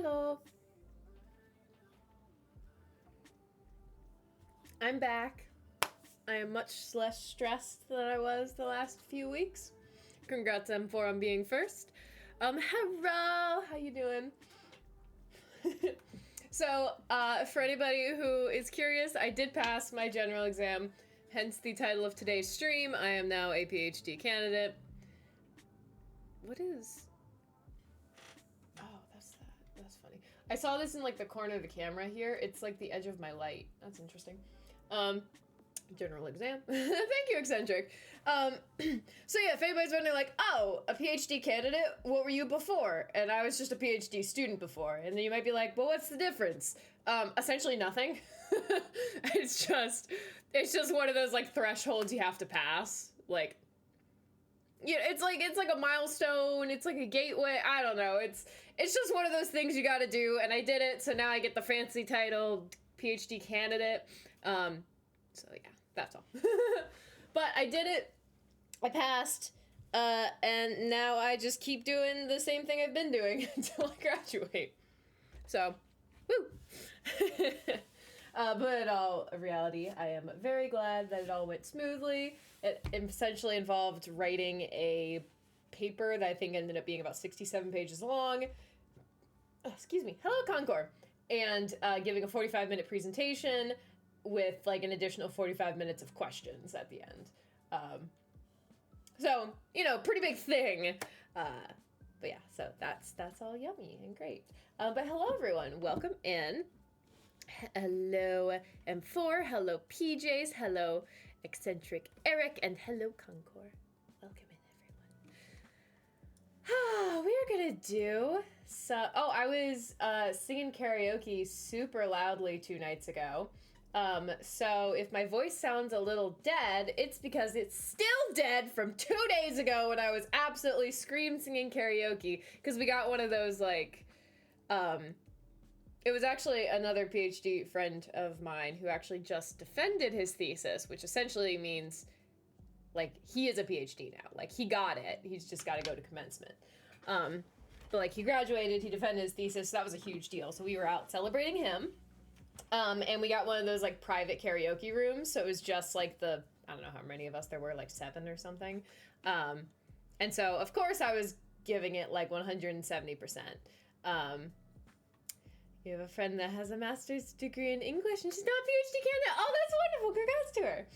Hello. I'm back. I am much less stressed than I was the last few weeks. Congrats M4 on being first. Hello, how you doing? So, for anybody who is curious, I did pass my general exam, hence the title of today's stream. I am now a PhD candidate. What is... Oh, that's that. That's funny. I saw this in, like, the corner of the camera here. It's, like, the edge of my light. That's interesting. General exam. Thank you, Eccentric. So yeah, if anybody's wondering, like, oh, a PhD candidate, what were you before? And I was just a PhD student before. And then you might be like, well, what's the difference? Essentially nothing. It's just one of those, like, thresholds you have to pass. Like, yeah, it's like a milestone. It's like a gateway. I don't know. It's just one of those things you got to do. And I did it. So now I get the fancy title PhD candidate. So yeah, that's all. But I did it. I passed. And now I just keep doing the same thing I've been doing until I graduate. So, woo. But in all reality, I am very glad that it all went smoothly. It essentially involved writing a paper that I think ended up being about 67 pages long. Oh, excuse me. Hello, Concord. And giving a 45-minute presentation with, like, an additional 45 minutes of questions at the end. So, you know, pretty big thing. But yeah, so that's all yummy and great. But hello, everyone. Welcome in. Hello, M4. Hello, PJs. Hello, Eccentric Eric. And hello, Concord. Welcome in, everyone. We are going to do... I was singing karaoke super loudly 2 nights ago. So if my voice sounds a little dead, it's because it's still dead from 2 days ago when I was absolutely singing karaoke, because we got one of those, like, it was actually another PhD friend of mine who actually just defended his thesis, which essentially means, like, he is a PhD now. Like, he got it. He's just got to go to commencement. But, like, he graduated, he defended his thesis, so that was a huge deal. So we were out celebrating him. And we got one of those, like, private karaoke rooms, so it was just, like, I don't know how many of us there were, like 7 or something. And so, of course, I was giving it, like, 170%. You have a friend that has a master's degree in English, and she's not a PhD candidate. Oh, that's wonderful. Congrats to her.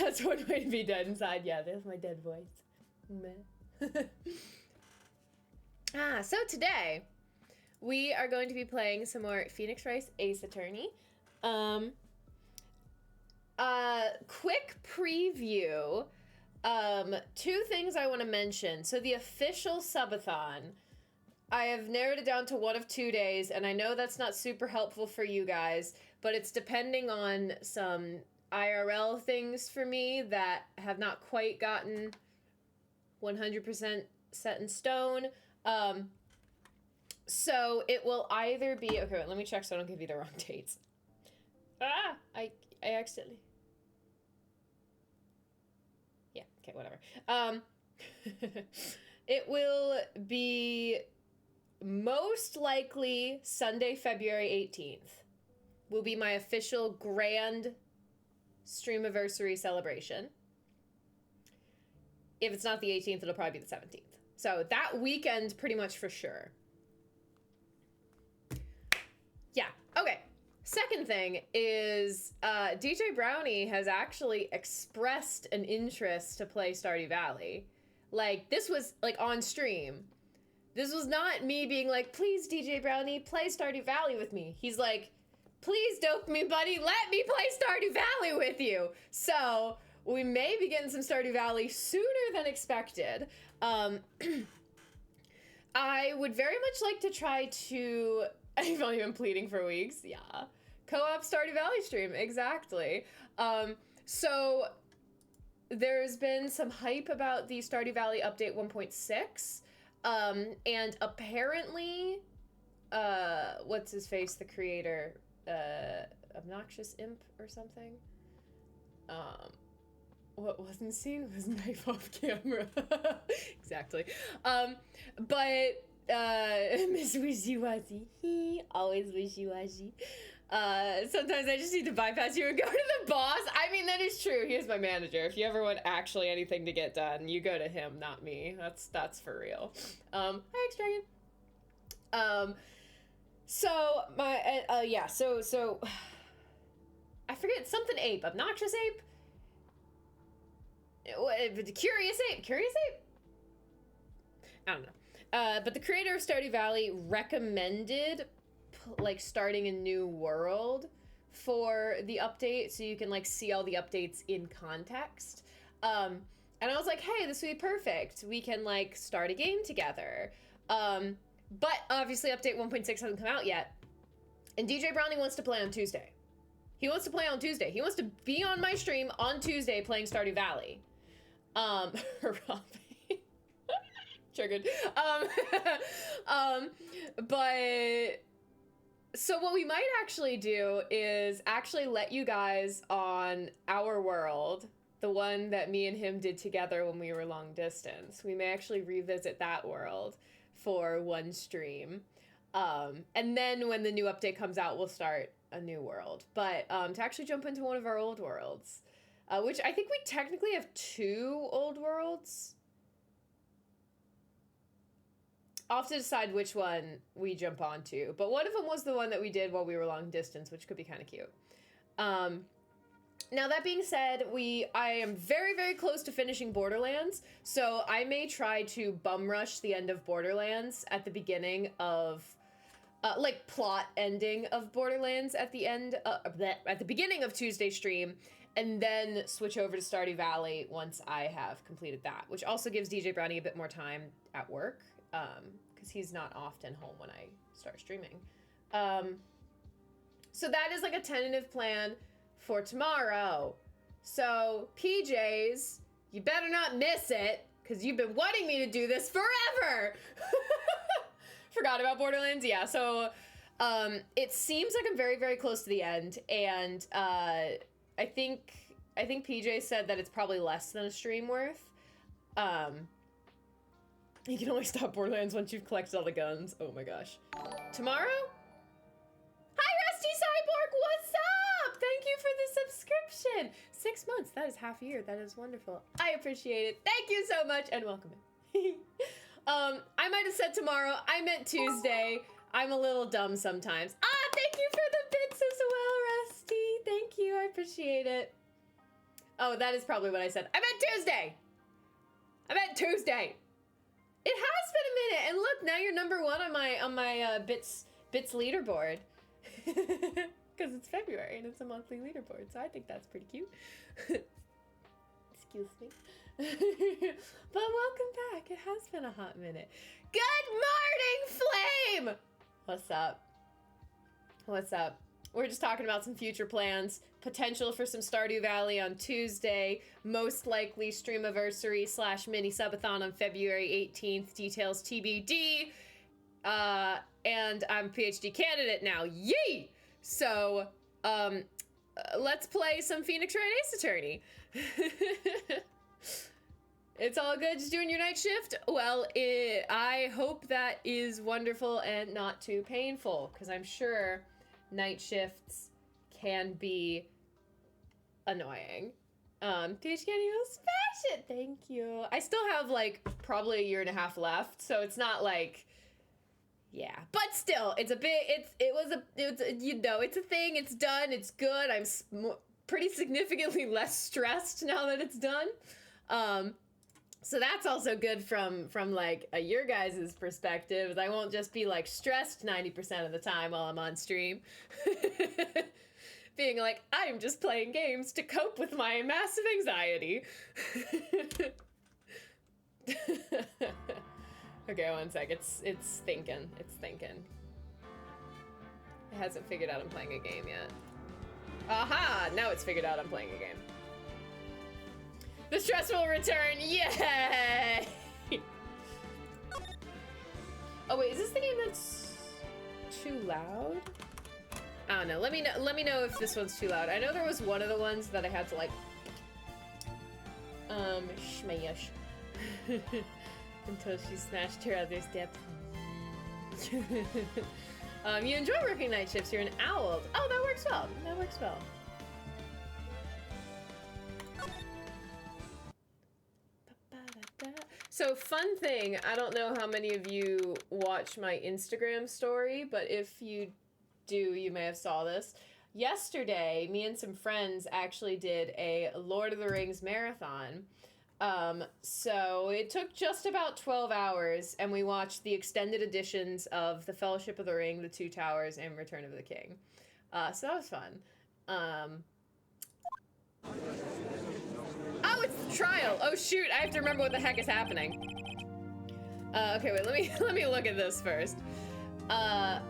That's one way to be dead inside. Yeah, there's my dead voice. Meh. So today... we are going to be playing some more Phoenix Wright Ace Attorney. Quick preview. 2 things I want to mention. So the official subathon, I have narrowed it down to 1 of 2 days, and I know that's not super helpful for you guys, but it's depending on some IRL things for me that have not quite gotten 100% set in stone. So it will either be... okay, wait, let me check so I don't give you the wrong dates. I accidentally... yeah, okay, whatever. It will be most likely Sunday, February 18th. Will be my official grand streamiversary celebration. If it's not the 18th, it'll probably be the 17th. So that weekend, pretty much for sure. Yeah, okay. Second thing is DJ Brownie has actually expressed an interest to play Stardew Valley. Like, this was, like, on stream. This was not me being like, please, DJ Brownie, play Stardew Valley with me. He's like, please, dope me, buddy, let me play Stardew Valley with you. So, we may be getting some Stardew Valley sooner than expected. I would very much like to try to... I've only been pleading for weeks. Yeah. Co-op Stardew Valley stream. Exactly. So there's been some hype about the Stardew Valley update 1.6. And apparently, what's his face? The creator, Obnoxious Imp or something. What wasn't seen was knife off camera. Exactly. But Miss Wishy-Washy. Always wishy-washy. Sometimes I just need to bypass you and go to the boss. I mean, that is true. He is my manager. If you ever want actually anything to get done, you go to him, not me. That's for real. Hi, X-Dragon. So, so... I forget, something ape. Obnoxious ape? Curious ape? Curious ape? I don't know. But the creator of Stardew Valley recommended like starting a new world for the update so you can like see all the updates in context. And I was like, hey, this would be perfect. We can like start a game together. But obviously update 1.6 hasn't come out yet. And DJ Brownie wants to play on Tuesday. He wants to play on Tuesday. He wants to be on my stream on Tuesday playing Stardew Valley. Triggered. But so what we might actually do is actually let you guys on our world, the one that me and him did together when we were long distance. We may actually revisit that world for one stream. And then when the new update comes out, we'll start a new world. But to actually jump into one of our old worlds, which I think we technically have 2 old worlds. I'll have to decide which one we jump onto, but one of them was the one that we did while we were long distance, which could be kind of cute. Now that being said, I am very, very close to finishing Borderlands, so I may try to bum rush the end of Borderlands at the beginning of, like plot ending of Borderlands at the end, at the beginning of Tuesday stream, and then switch over to Stardew Valley once I have completed that, which also gives DJ Brownie a bit more time at work. Because he's not often home when I start streaming. So that is like a tentative plan for tomorrow. So PJs, you better not miss it, because you've been wanting me to do this forever. Forgot about Borderlands. Yeah, so it seems like I'm very, very close to the end, and I think PJ said that it's probably less than a stream worth. You can only stop Borderlands once you've collected all the guns. Oh my gosh. Tomorrow? Hi, Rusty Cyborg! What's up? Thank you for the subscription. 6 months. That is half a year. That is wonderful. I appreciate it. Thank you so much, and welcome in. I might have said tomorrow. I meant Tuesday. I'm a little dumb sometimes. Thank you for the bits as well, Rusty. Thank you. I appreciate it. Oh, that is probably what I said. I meant Tuesday. I meant Tuesday. It has been a minute, and look, now you're #1 on my bits leaderboard, because it's February and it's a monthly leaderboard. So I think that's pretty cute. Excuse me, but welcome back. It has been a hot minute. Good morning, Flame. What's up? What's up? We're just talking about some future plans, potential for some Stardew Valley on Tuesday, most likely streamiversary / mini subathon on February 18th, details TBD, and I'm PhD candidate now, yay! So, let's play some Phoenix Wright Ace Attorney. It's all good, just doing your night shift? Well, I hope that is wonderful and not too painful, because I'm sure night shifts can be annoying. PhD Candy will smash it! Thank you. I still have, like, probably a year and a half left, so it's not like, yeah. But still, it's a bit, you know, it's a thing, it's done, it's good. I'm pretty significantly less stressed now that it's done. So that's also good from like your guys' perspective. I won't just be like stressed 90% of the time while I'm on stream. Being like, I'm just playing games to cope with my massive anxiety. Okay, one sec. It's thinking. It's thinking. It hasn't figured out I'm playing a game yet. Aha! Now it's figured out I'm playing a game. The stress will return. Yay! Oh wait, is this the game that's too loud? I don't know. Let me know if this one's too loud. I know there was one of the ones that I had to like smash until she smashed her other step. You enjoy working night shifts. You're an owl. Oh, that works well. That works well. So fun thing, I don't know how many of you watch my Instagram story, but if you do, you may have saw this. Yesterday, me and some friends actually did a Lord of the Rings marathon. So it took just about 12 hours, and we watched the extended editions of The Fellowship of the Ring, The Two Towers, and Return of the King. So that was fun. Oh, it's the trial. Oh shoot, I have to remember what the heck is happening. Okay, wait, let me look at this first.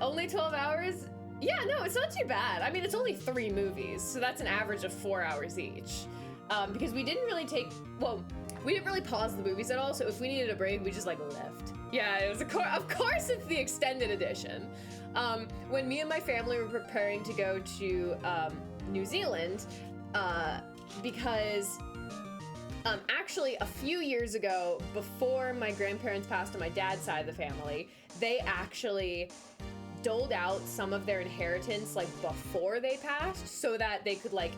Only 12 hours? Yeah, no, it's not too bad. I mean, it's only 3 movies, so that's an average of 4 hours each. Because we didn't really we didn't really pause the movies at all, so if we needed a break, we just, like, left. Yeah, it was of course it's the extended edition. When me and my family were preparing to go to, New Zealand, because actually a few years ago, before my grandparents passed on my dad's side of the family, they actually doled out some of their inheritance like before they passed so that they could like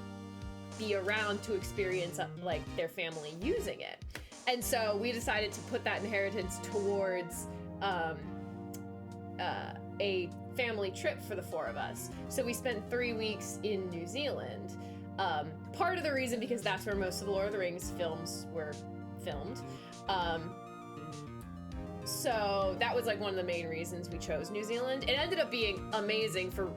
be around to experience like their family using it. And so we decided to put that inheritance towards a family trip for the 4 of us. So we spent 3 weeks in New Zealand. Part of the reason because that's where most of the Lord of the Rings films were filmed. So that was like one of the main reasons we chose New Zealand. It ended up being amazing for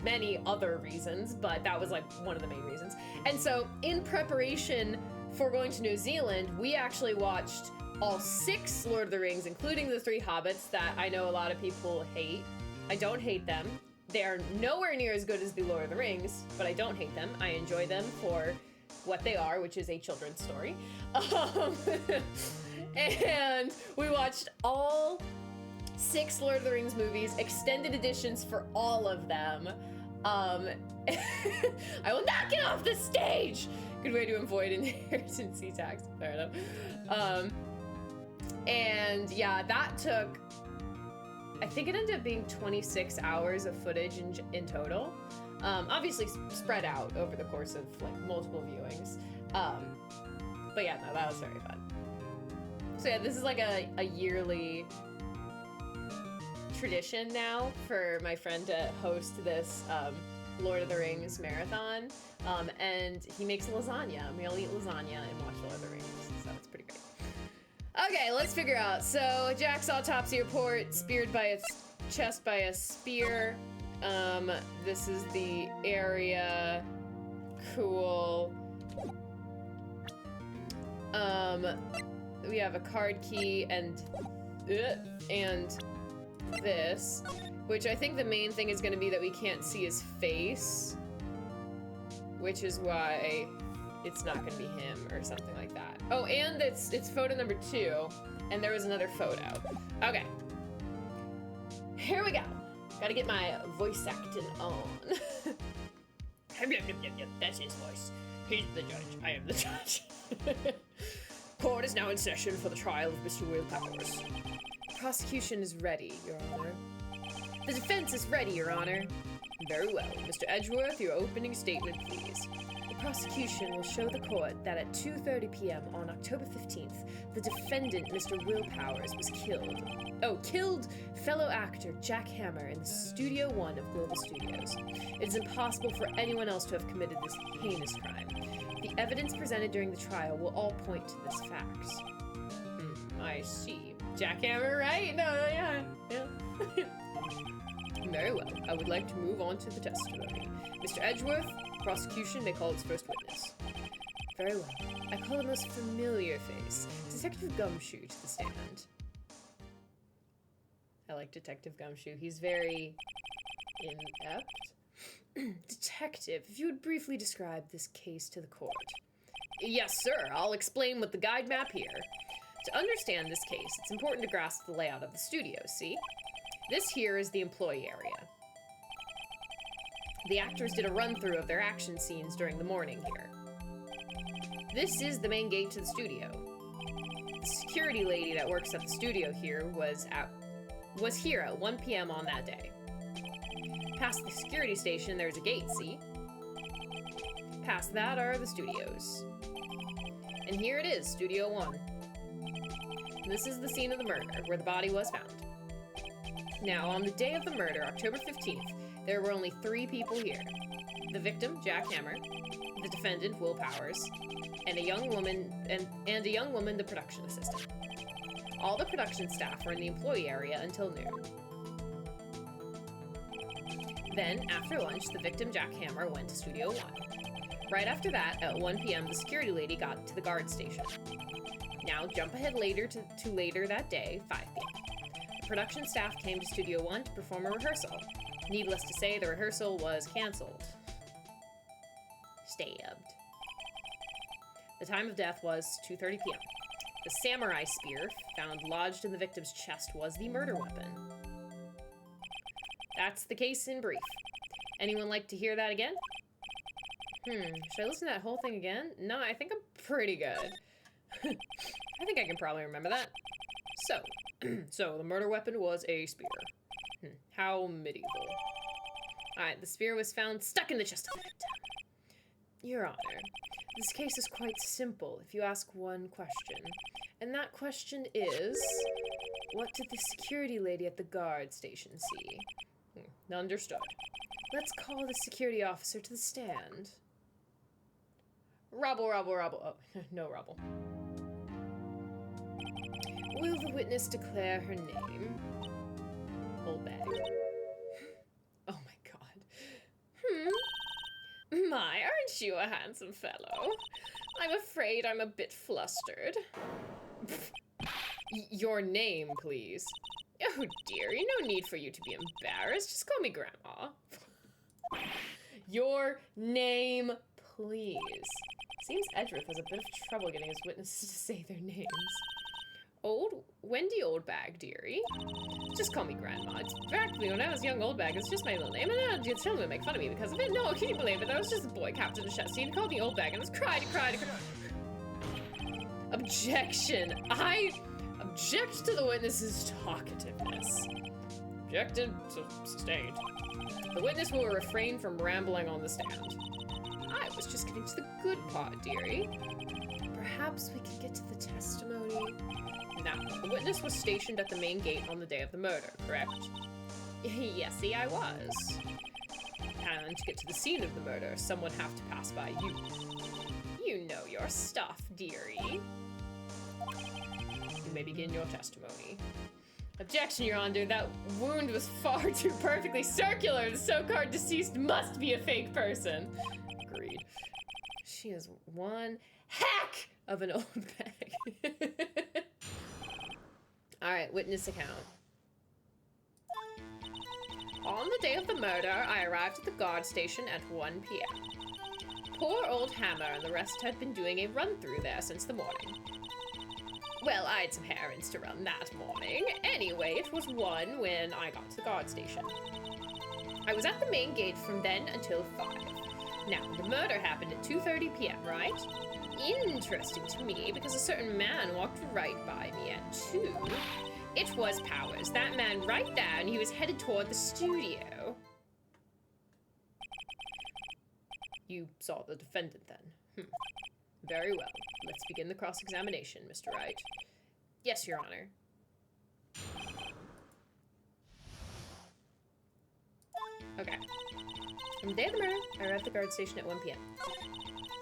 many other reasons, but that was like one of the main reasons. And so in preparation for going to New Zealand, we actually watched all 6 Lord of the Rings, including the 3 Hobbits that I know a lot of people hate. I don't hate them. They are nowhere near as good as the Lord of the Rings, but I don't hate them. I enjoy them for what they are, which is a children's story. And we watched all 6 Lord of the Rings movies, extended editions for all of them. I will not get off the stage! Good way to avoid inheritance tax. Fair enough. And yeah, that took, I think it ended up being 26 hours of footage in total. Obviously spread out over the course of like multiple viewings. But yeah, no, that was very fun. So yeah, this is like a yearly tradition now for my friend to host this Lord of the Rings marathon. And he makes lasagna. We all eat lasagna and watch Lord of the Rings, so it's pretty great. Okay, let's figure out. So Jack's autopsy report, speared by its chest by a spear. This is the area. Cool. We have a card key and this, which I think the main thing is going to be that we can't see his face, which is why it's not going to be him or something like that. Oh, and it's photo number 2, and there was another photo. Okay. Here we go. Gotta get my voice acting on. That's his voice. He's the judge. I am the judge. Court is now in session for the trial of Mr. Will Powers. Prosecution is ready, Your Honor. The defense is ready, Your Honor. Very well. Mr. Edgeworth, your opening statement, please. The prosecution will show the court that at 2:30 p.m. on October 15th, the defendant, Mr. Will Powers, was killed. Oh, killed fellow actor Jack Hammer in the Studio 1 of Global Studios. It is impossible for anyone else to have committed this heinous crime. The evidence presented during the trial will all point to this fact. I see. Jack Hammer, right? No, yeah. Very well. I would like to move on to the testimony. Mr. Edgeworth, prosecution may call its first witness. Very well. I call a most familiar face. Detective Gumshoe to the stand. I like Detective Gumshoe. He's very inept. Detective, if you would briefly describe this case to the court. Yes, sir. I'll explain with the guide map here. To understand this case, it's important to grasp the layout of the studio, see? This here is the employee area. The actors did a run-through of their action scenes during the morning here. This is the main gate to the studio. The security lady that works at the studio here was was here at 1 p.m. on that day. Past the security station, there's a gate, see? Past that are the studios. And here it is, Studio 1. This is the scene of the murder, where the body was found. Now, on the day of the murder, October 15th, there were only 3 people here. The victim, Jack Hammer, the defendant, Will Powers, and a young woman, the production assistant. All the production staff were in the employee area until noon. Then, after lunch, the victim, Jack Hammer, went to Studio 1. Right after that, at 1 p.m., the security lady got to the guard station. Now, jump ahead later to later that day, 5 p.m. The production staff came to Studio 1 to perform a rehearsal. Needless to say, the rehearsal was cancelled. Stabbed. The time of death was 2:30 p.m. The samurai spear found lodged in the victim's chest was the murder weapon. That's the case in brief. Anyone like to hear that again? Should I listen to that whole thing again? No, I think I'm pretty good. I think I can probably remember that. So the murder weapon was a spear. How medieval. Alright, the spear was found stuck in the chest of the victim. Your Honor, this case is quite simple if you ask one question. And that question is, what did the security lady at the guard station see? Understood. Let's call the security officer to the stand. Rubble. Oh, no rubble. Will the witness declare her name? Old bag. Oh my god. My, aren't you a handsome fellow? I'm afraid I'm a bit flustered. Your name, please. Oh, dearie, no need for you to be embarrassed. Just call me Grandma. Your name, please. Seems Edgeworth has a bit of trouble getting his witnesses to say their names. Wendy Oldbag, dearie. Just call me Grandma. It's practically when I was young Oldbag, it's just my little name, and the children would make fun of me because of it. No, can you believe it? I was just a boy captain of chess. He called me Oldbag, and I was cried. Objection. I object to the witness's talkativeness. Objected, sustained. The witness will refrain from rambling on the stand. I was just getting to the good part, dearie. Perhaps we can get to the testimony. Now, the witness was stationed at the main gate on the day of the murder, correct? Yesy, I was. And to get to the scene of the murder, someone have to pass by you. You know your stuff, dearie. You may begin your testimony. Objection, Your Honor. That wound was far too perfectly circular. The so-called deceased must be a fake person. Agreed. She is one heck of an old bag. Alright, witness account. On the day of the murder, I arrived at the guard station at 1 p.m. Poor old Hammer and the rest had been doing a run-through there since the morning. Well, I had some errands to run that morning. Anyway, it was 1 when I got to the guard station. I was at the main gate from then until 5. Now, the murder happened at 2:30 p.m., right? Interesting to me, because a certain man walked right by me at 2. It was Powers, that man right there, and he was headed toward the studio. You saw the defendant then? Very well. Let's begin the cross-examination, Mr. Wright. Yes, Your Honor. Okay. On the day of the murder, I arrived at the guard station at 1 p.m.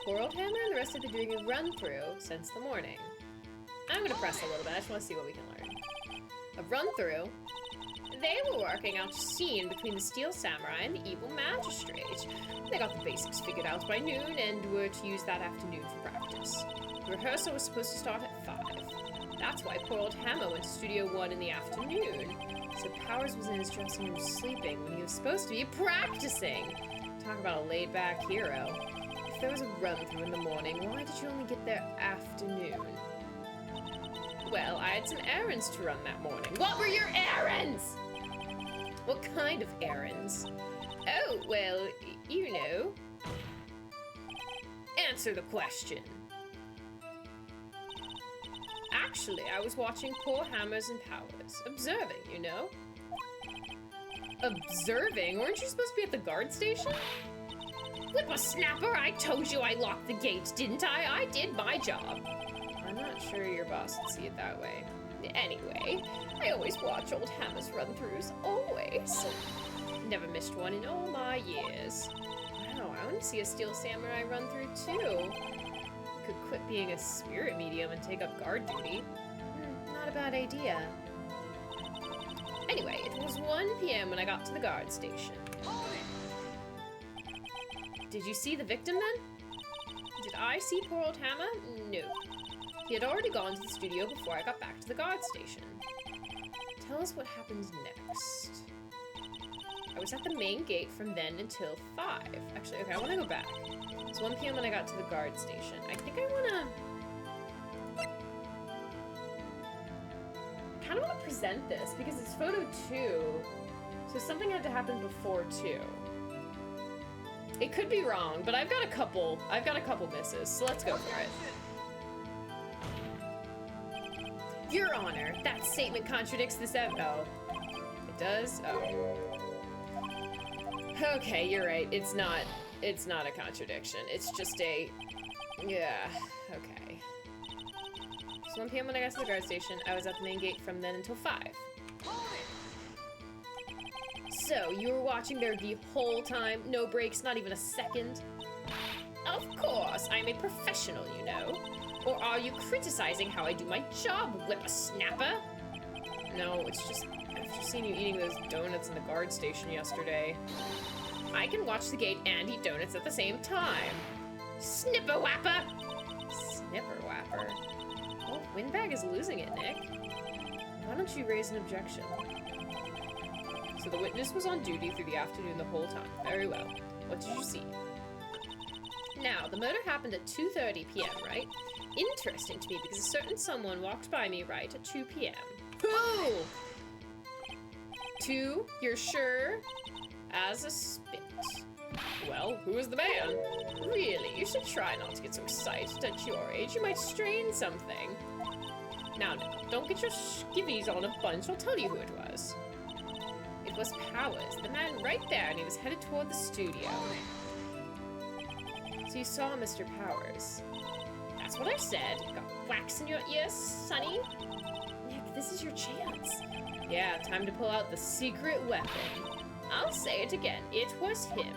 Poor old Hammer and the rest have been doing a run-through since the morning. I'm gonna press a little bit, I just want to see what we can learn. A run-through? They were working out a scene between the Steel Samurai and the Evil Magistrate. They got the basics figured out by noon and were to use that afternoon for practice. The rehearsal was supposed to start at 5. That's why poor old Hammer went to Studio 1 in the afternoon. So Powers was in his dressing room sleeping when he was supposed to be practicing. Talk about a laid-back hero. If there was a run-through in the morning, why did you only get there afternoon? Well, I had some errands to run that morning. What were your errands? What kind of errands? Oh, well, you know. Answer the question. Actually, I was watching poor Hammers and Powers. Observing, you know. observing. Weren't you supposed to be at the guard station? Whippersnapper, I told you I locked the gates, didn't I? I did my job. I'm not sure your boss would see it that way. Anyway, I always watch old Hammer's run-throughs, always. Never missed one in all my years. Wow, I want to see a Steel Samurai run through too. Could quit being a spirit medium and take up guard duty. Not a bad idea. Anyway, it was 1 p.m. when I got to the guard station. Did you see the victim then? Did I see poor old Hammer? No. He had already gone to the studio before I got back to the guard station. Tell us what happened next. I was at the main gate from then until 5. Actually, okay, I want to go back. It's 1 p.m. when I got to the guard station. I think I want to... kind of want to present this because it's photo 2. So something had to happen before 2. It could be wrong, but I've got a couple misses, so let's go for it. Your Honor, that statement contradicts this oh. It does? Oh. Okay, you're right. It's not a contradiction. It's just a... yeah, okay. It's 1 p.m. when I got to the guard station. I was at the main gate from then until 5. So, you were watching there the whole time? No breaks, not even a second? Of course, I'm a professional, you know. Or are you criticizing how I do my job, whippersnapper? No, it's just after seeing you eating those donuts in the guard station yesterday. I can watch the gate and eat donuts at the same time. Snipper-wapper! Snipper-wapper? Well, Windbag is losing it, Nick. Why don't you raise an objection? So the witness was on duty through the afternoon the whole time. Very well. What did you see? Now, the murder happened at 2:30 p.m., right? Interesting to me because a certain someone walked by me right at 2 p.m. Who? 2? You're sure? As a spit. Well, who is the man? Really, you should try not to get so excited at your age. You might strain something. Now, don't get your skivvies on a bunch. I'll tell you who it was. It was Powers, the man right there, and he was headed toward the studio. So you saw Mr. Powers? That's what I said. Got wax in your ears, sonny? Nick, this is your chance. Yeah, time to pull out the secret weapon. I'll say it again. It was him.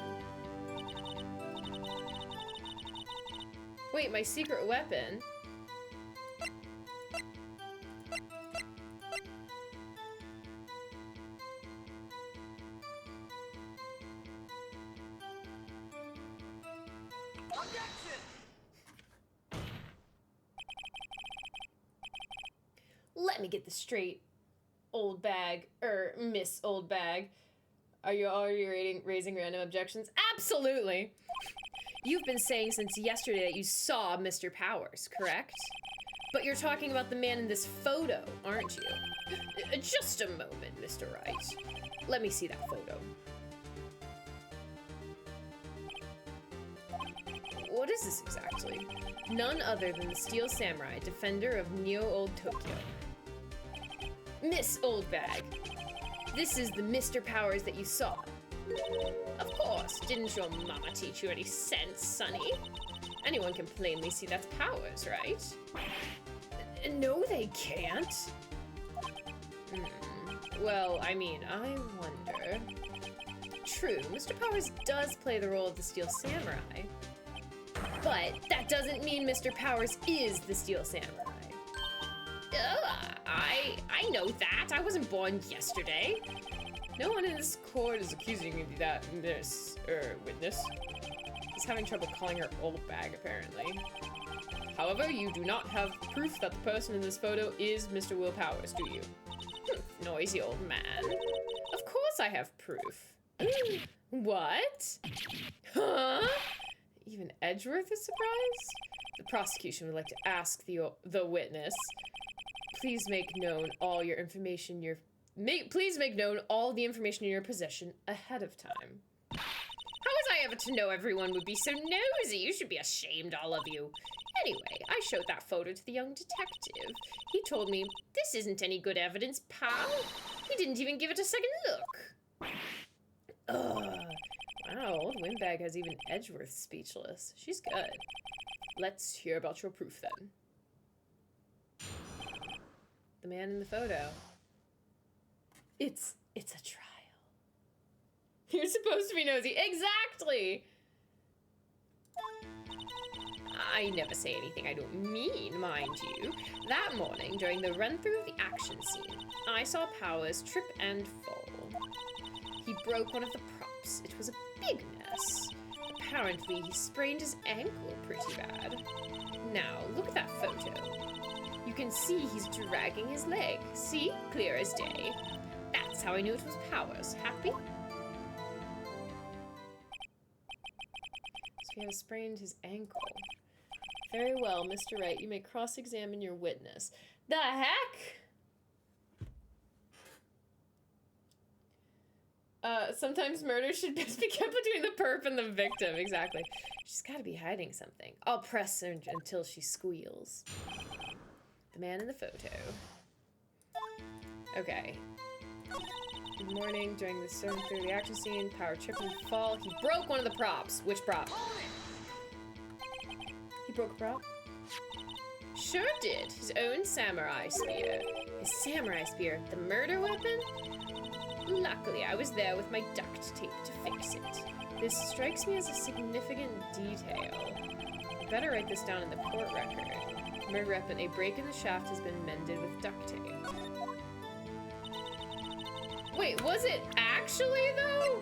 Wait, my secret weapon? Let me get this straight, old bag, Miss Old Bag. Are you already raising random objections? Absolutely! You've been saying since yesterday that you saw Mr. Powers, correct? But you're talking about the man in this photo, aren't you? Just a moment, Mr. Wright. Let me see that photo. What is this exactly? None other than the Steel Samurai, defender of Neo-Old Tokyo. Miss Old Bag, this is the Mr. Powers that you saw. Of course, didn't your mama teach you any sense, sonny? Anyone can plainly see that's Powers, right? No, they can't. Well, I mean, I wonder. True, Mr. Powers does play the role of the Steel Samurai. But that doesn't mean Mr. Powers is the Steel Samurai. I know that. I wasn't born yesterday. No one in this court is accusing you of that, witness. He's having trouble calling her old bag, apparently. However, you do not have proof that the person in this photo is Mr. Will Powers, do you? Noisy old man. Of course I have proof. What? Huh? Even Edgeworth is surprised? The prosecution would like to ask the witness, please make known all your information please make known all the information in your possession ahead of time. How was I ever to know everyone would be so nosy? You should be ashamed, all of you. Anyway, I showed that photo to the young detective. He told me, this isn't any good evidence, pal. He didn't even give it a second look. Ugh. Wow, old Windbag has even Edgeworth speechless. She's good. Let's hear about your proof then. The man in the photo. It's a trial. You're supposed to be nosy. Exactly! I never say anything I don't mean, mind you. That morning, during the run-through of the action scene, I saw Powers trip and fall. He broke one of the props. It was a big mess. Apparently, he sprained his ankle pretty bad. Now, look at that photo. You can see he's dragging his leg. See? Clear as day. That's how I knew it was Powers. Happy? So he had sprained his ankle. Very well, Mr. Wright. You may cross-examine your witness. The heck? Sometimes murder should best be kept between the perp and the victim. Exactly. She's got to be hiding something. I'll press her until she squeals. The man in the photo. Okay. Good morning. During the run through the action scene, Power trip and fall. He broke one of the props. Which prop? He broke a prop? Sure did. His own samurai spear. His samurai spear. The murder weapon? Luckily, I was there with my duct tape to fix it. This strikes me as a significant detail. I better write this down in the court record. Murder weapon. A break in the shaft has been mended with duct tape. Wait, was it actually, though?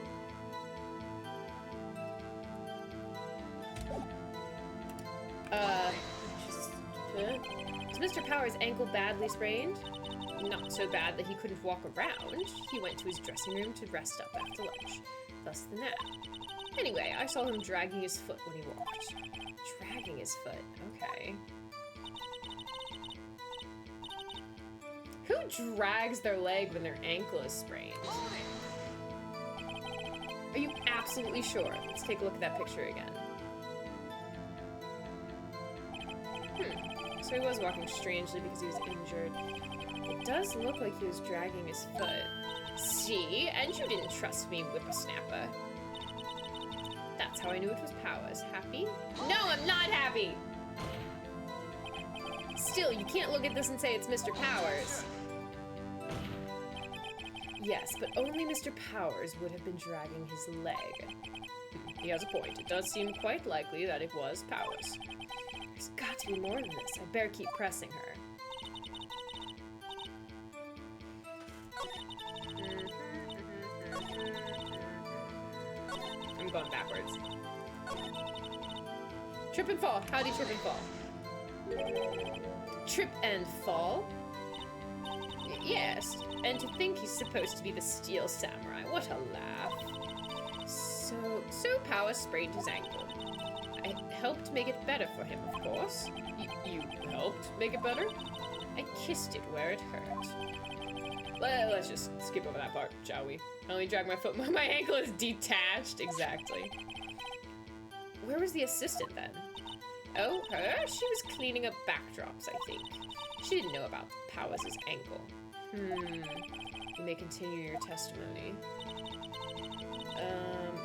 Is Mr. Powers' ankle badly sprained? Not so bad that he couldn't walk around. He went to his dressing room to rest up after lunch. Thus the nap. Anyway, I saw him dragging his foot when he walked. Dragging his foot, okay. Who drags their leg when their ankle is sprained? Are you absolutely sure? Let's take a look at that picture again. So he was walking strangely because he was injured. It does look like he was dragging his foot. See? And you didn't trust me, whippersnapper. That's how I knew it was Powers. Happy? No, I'm not happy! Still, you can't look at this and say it's Mr. Powers. Yes, but only Mr. Powers would have been dragging his leg. He has a point. It does seem quite likely that it was Powers. There's got to be more than this. I better keep pressing her. I'm going backwards. Trip and fall. Howdy, trip and fall. Trip and fall? Yes, and to think he's supposed to be the Steel Samurai. What a laugh. So Powers sprained his ankle. I helped make it better for him, of course. You helped make it better? I kissed it where it hurt. Let's just skip over that part, shall we? I only dragged my foot. My ankle is detached. Exactly. Where was the assistant then? Oh, her? She was cleaning up backdrops, I think. She didn't know about Powers' ankle. You may continue your testimony.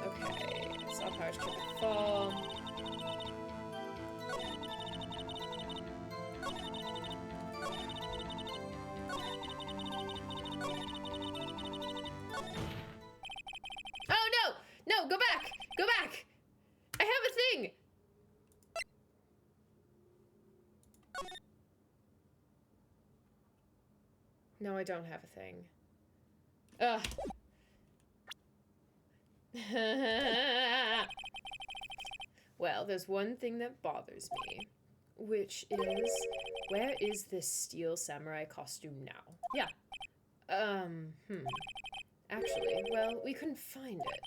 Okay. Saw Powers trip and fall. Oh, no! No, go back! Go back! I have a thing! No, I don't have a thing. Ugh. Well, there's one thing that bothers me, which is, where is this Steel Samurai costume now? Yeah. Actually, well, we couldn't find it.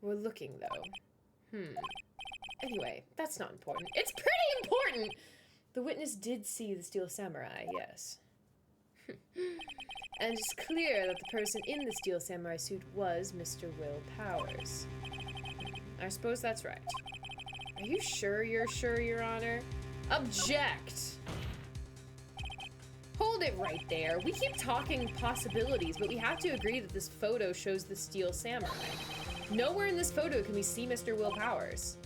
We're looking, though. Anyway, that's not important. It's pretty important! The witness did see the Steel Samurai, yes. And it's clear that the person in the Steel Samurai suit was Mr. Will Powers. I suppose that's right. Are you sure, Your Honor? Object! Hold Hold it right there. We keep talking possibilities, but we have to agree that this photo shows the Steel Samurai. Nowhere in this photo can we see Mr. Will Powers.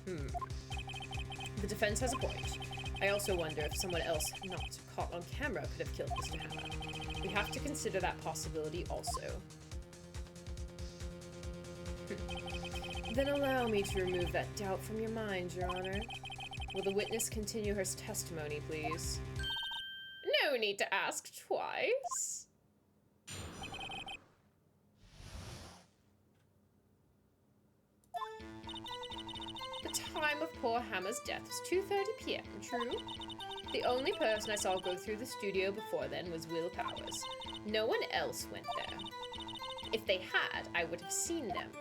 The defense has a point. I also wonder if someone else not caught on camera could have killed Mr. Hammer. We have to consider that possibility also. Then allow me to remove that doubt from your mind, Your Honor. Will the witness continue her testimony, please? No need to ask twice. The time of poor Hammer's death was 2:30 p.m., true? The only person I saw go through the studio before then was Will Powers. No one else went there. If they had, I would have seen them.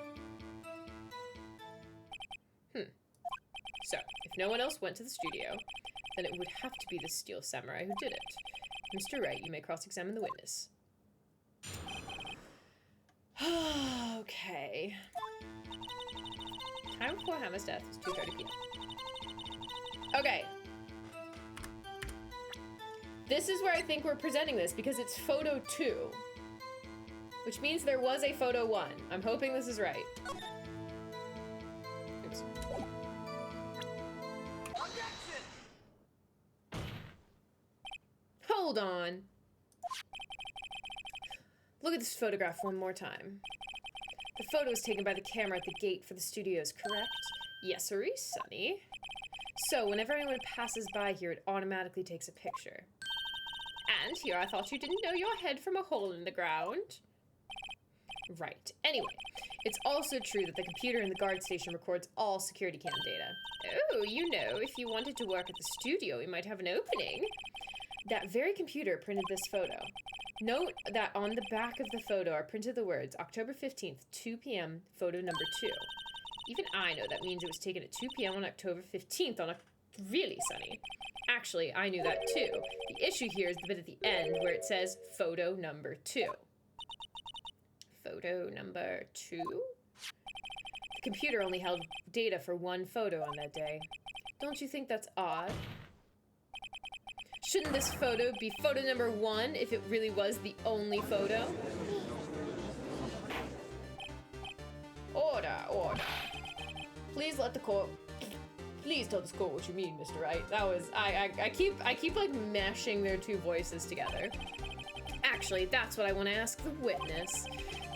So, if no one else went to the studio, then it would have to be the Steel Samurai who did it. Mr. Wright, you may cross-examine the witness. Okay. Time before Hammer's death was 2:30 p.m. Okay. This is where I think we're presenting this, because it's photo 2. Which means there was a photo 1. I'm hoping this is right. Oops. Hold on. Look at this photograph one more time. The photo was taken by the camera at the gate for the studios, correct? Yes, sir, Sonny. So, whenever anyone passes by here, it automatically takes a picture. And here I thought you didn't know your head from a hole in the ground. Right. Anyway, it's also true that the computer in the guard station records all security cam data. Oh, you know, if you wanted to work at the studio, we might have an opening. That very computer printed this photo. Note that on the back of the photo are printed the words, October 15th, 2 p.m., photo number 2. Even I know that means it was taken at 2 p.m. on October 15th on a... Really, Sonny? Actually, I knew that too. The issue here is the bit at the end where it says photo number 2. Photo number 2? The computer only held data for one photo on that day. Don't you think that's odd? Shouldn't this photo be photo number 1 if it really was the only photo? Order, order. Please let the court... Please tell this court what you mean, Mr. Wright. That was... I keep like mashing their two voices together. Actually, that's what I want to ask the witness.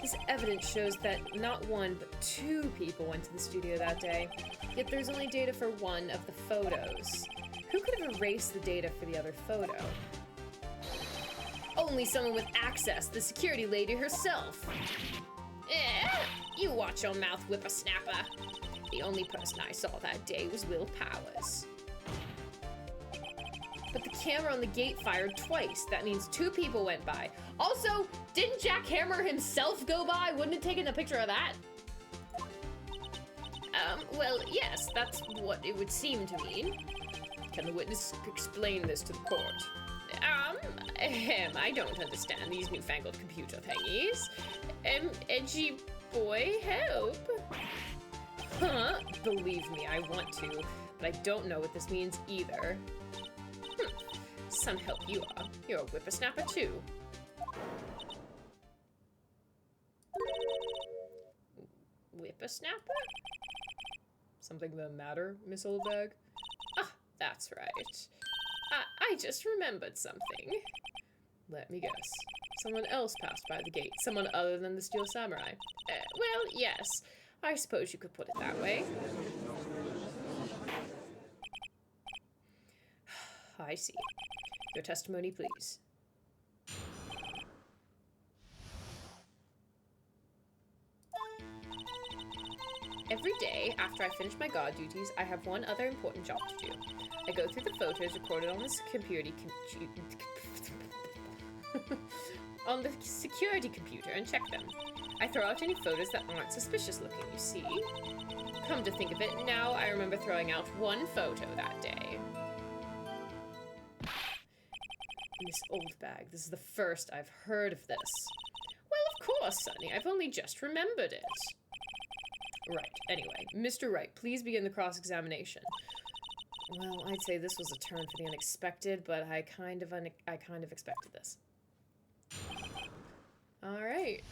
This evidence shows that not one, but 2 people went to the studio that day. Yet there's only data for one of the photos. Who could have erased the data for the other photo? Only someone with access, the security lady herself. You watch your mouth, whippersnapper. The only person I saw that day was Will Powers. But the camera on the gate fired twice. That means 2 people went by. Also, didn't Jack Hammer himself go by? Wouldn't it taken a picture of that? Well, yes, that's what it would seem to mean. Can the witness explain this to the court? I don't understand these newfangled computer thingies. Edgy boy, help. Huh? Believe me, I want to, but I don't know what this means either. Some help you are. You're a whippersnapper too. Whippersnapper? Something the matter, Miss Oldbag? Ah, that's right. I just remembered something. Let me guess. Someone else passed by the gate. Someone other than the Steel Samurai. Well, yes. I suppose you could put it that way. I see. Your testimony, please. Every day, after I finish my guard duties, I have one other important job to do. I go through the photos recorded on the on the security computer and check them. I throw out any photos that aren't suspicious looking, you see. Come to think of it, now I remember throwing out one photo that day. Miss Oldbag, this is the first I've heard of this. Well, of course, Sonny. I've only just remembered it. Right. Anyway, Mr. Wright, please begin the cross-examination. Well, I'd say this was a turn for the unexpected, but I kind of expected this. All right.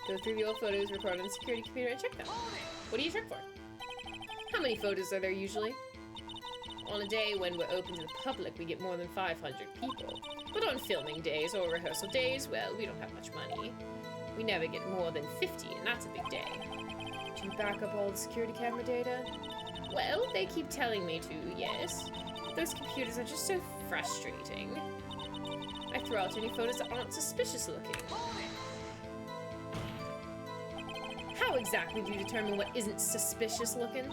Go through the old photos recorded on the security computer and check them. What do you check for? How many photos are there usually? On a day when we're open to the public, we get more than 500 people. But on filming days or rehearsal days, well, we don't have much money. We never get more than 50, and that's a big day. Do you back up all the security camera data? Well, they keep telling me to, yes. But those computers are just so frustrating. I throw out any photos that aren't suspicious looking. How exactly do you determine what isn't suspicious looking?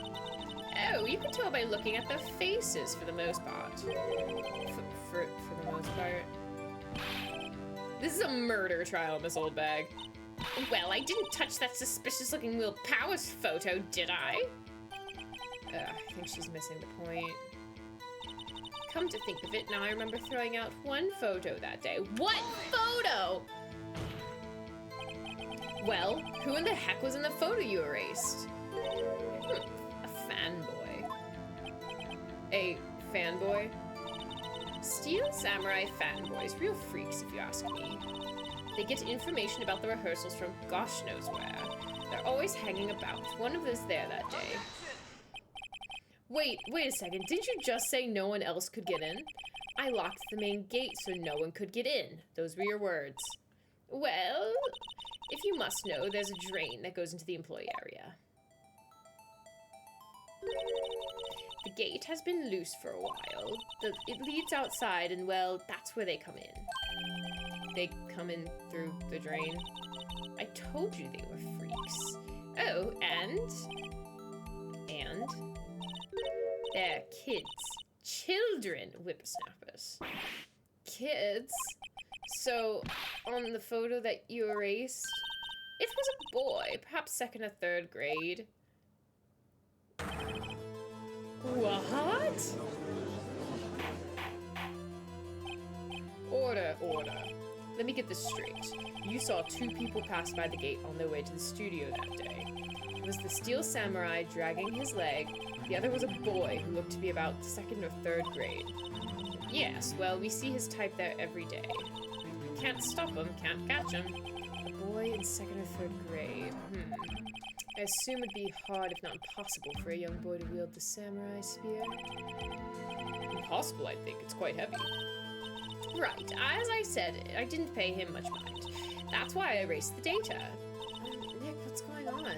Oh, you can tell by looking at their faces for the most part. For the most part. This is a murder trial, Miss Oldbag. Well, I didn't touch that suspicious-looking Will Powers photo, did I? I think she's missing the point. Come to think of it, now I remember throwing out one photo that day. What photo? Well, who in the heck was in the photo you erased? A fanboy. A fanboy? Steel Samurai fanboys, real freaks if you ask me. They get information about the rehearsals from gosh knows where. They're always hanging about. One of them's there that day. Wait a second. Didn't you just say no one else could get in? I locked the main gate so no one could get in. Those were your words. Well, if you must know, there's a drain that goes into the employee area. The gate has been loose for a while. It leads outside, and well, that's where they come in. They come in through the drain? I told you they were freaks. Oh, and? They're kids. Children whippersnappers. Kids? So, on the photo that you erased, it was a boy, perhaps 2nd or 3rd grade. What? Order. Let me get this straight. You saw 2 people pass by the gate on their way to the studio that day. It was the Steel Samurai dragging his leg. The other was a boy who looked to be about 2nd or 3rd grade. Yes, well, we see his type there every day. Can't stop him, can't catch him. A boy in 2nd or 3rd grade. I assume it'd be hard, if not impossible, for a young boy to wield the samurai spear. Impossible, I think. It's quite heavy. Right, as I said, I didn't pay him much mind. That's why I erased the data. Nick, what's going on?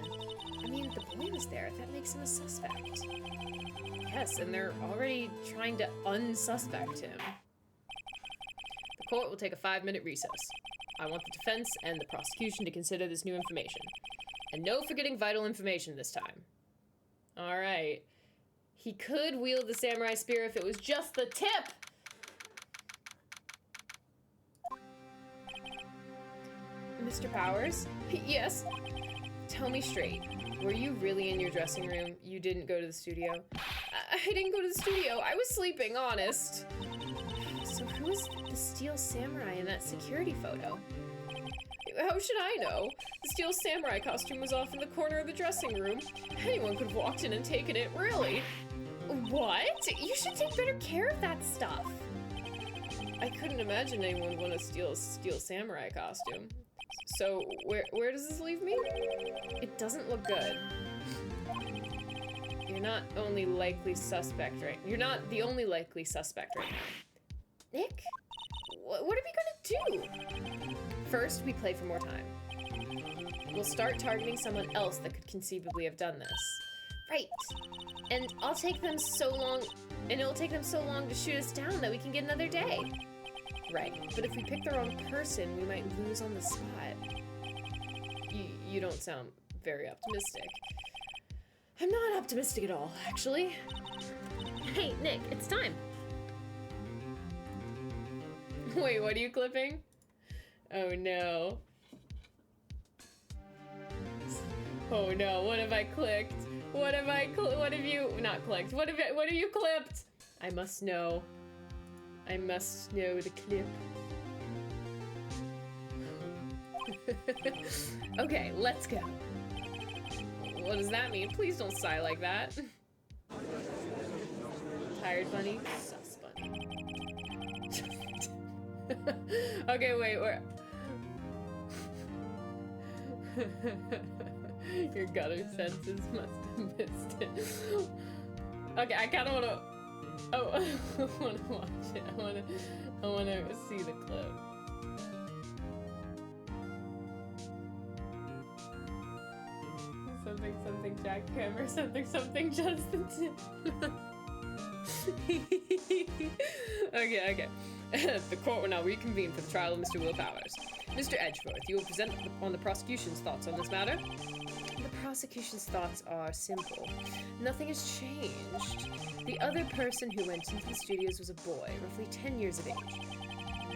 I mean, the boy was there. That makes him a suspect. Yes, and they're already trying to unsuspect him. The court will take a 5-minute recess. I want the defense and the prosecution to consider this new information. And no forgetting vital information this time. Alright. He could wield the samurai spear if it was just the tip! Mr. Powers? Yes? Tell me straight. Were you really in your dressing room? You didn't go to the studio? I didn't go to the studio. I was sleeping, honest. So who is the Steel Samurai in that security photo? How should I know? The Steel Samurai costume was off in the corner of the dressing room. Anyone could have walked in and taken it, really. What? You should take better care of that stuff. I couldn't imagine anyone would want a Steel Samurai costume. So, where does this leave me? It doesn't look good. You're not only likely suspect, right? You're not the only likely suspect right now. Nick? What are we gonna do? First, we play for more time. We'll start targeting someone else that could conceivably have done this. Right. And it'll take them so long to shoot us down that we can get another day. Right. But if we pick the wrong person, we might lose on the spot. You don't sound very optimistic. I'm not optimistic at all, actually. Hey, Nick, it's time. Wait, what are you clipping? Oh no. Oh no, what have I clicked? What have you not clicked? What have you clipped? I must know. I must know the clip. Okay, let's go. What does that mean? Please don't sigh like that. Tired bunny? Sus bunny. Okay, wait, where? Your gutter senses must have missed it. Okay, I kinda wanna... Oh, I wanna watch it. I wanna see the clip. Something, something jackhammer, something, something Justin. Okay. The court will now reconvene for the trial of Mr. Will Powers. Mr. Edgeworth, you will present on the prosecution's thoughts on this matter. The prosecution's thoughts are simple. Nothing has changed. The other person who went into the studios was a boy, roughly 10 years of age.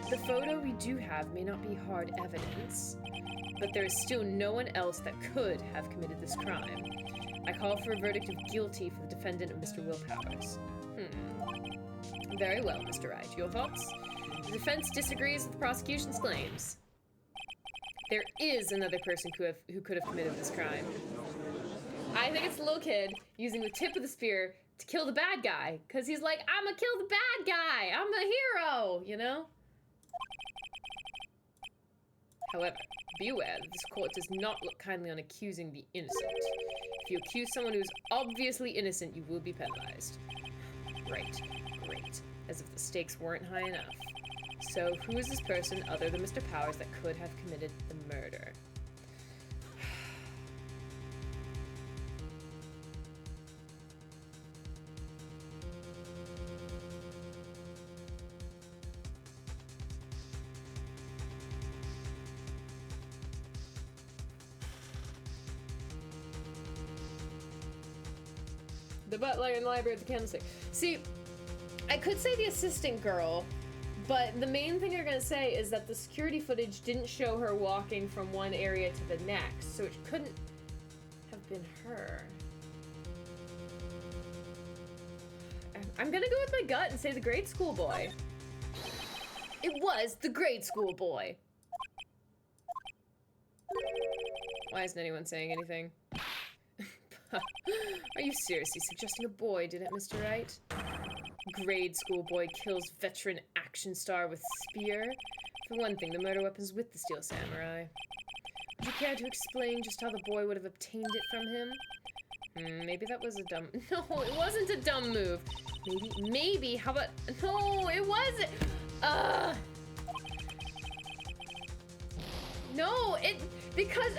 The photo we do have may not be hard evidence, but there is still no one else that could have committed this crime. I call for a verdict of guilty for the defendant of Mr. Will Powers. Very well, Mr. Wright. Your thoughts? The defense disagrees with the prosecution's claims. There is another person who could have committed this crime. I think it's the little kid using the tip of the spear to kill the bad guy, because he's like, I'm gonna kill the bad guy! I'm a hero! You know? However, beware that this court does not look kindly on accusing the innocent. If you accuse someone who is obviously innocent, you will be penalized. Right. Great. As if the stakes weren't high enough. So, who is this person other than Mr. Powers that could have committed the murder? The butler in the library at the candlestick. See, I could say the assistant girl, but the main thing you're gonna say is that the security footage didn't show her walking from one area to the next, so it couldn't have been her. I'm gonna go with my gut and say the grade school boy. It was the grade school boy. Why isn't anyone saying anything? Are you seriously suggesting a boy did it, Mr. Wright? Grade school boy kills veteran action star with spear? For one thing, the murder weapon's with the Steel Samurai. Would you care to explain just how the boy would have obtained it from him? Maybe that was a dumb... No, it wasn't a dumb move. Maybe, how about... No, it wasn't... No, because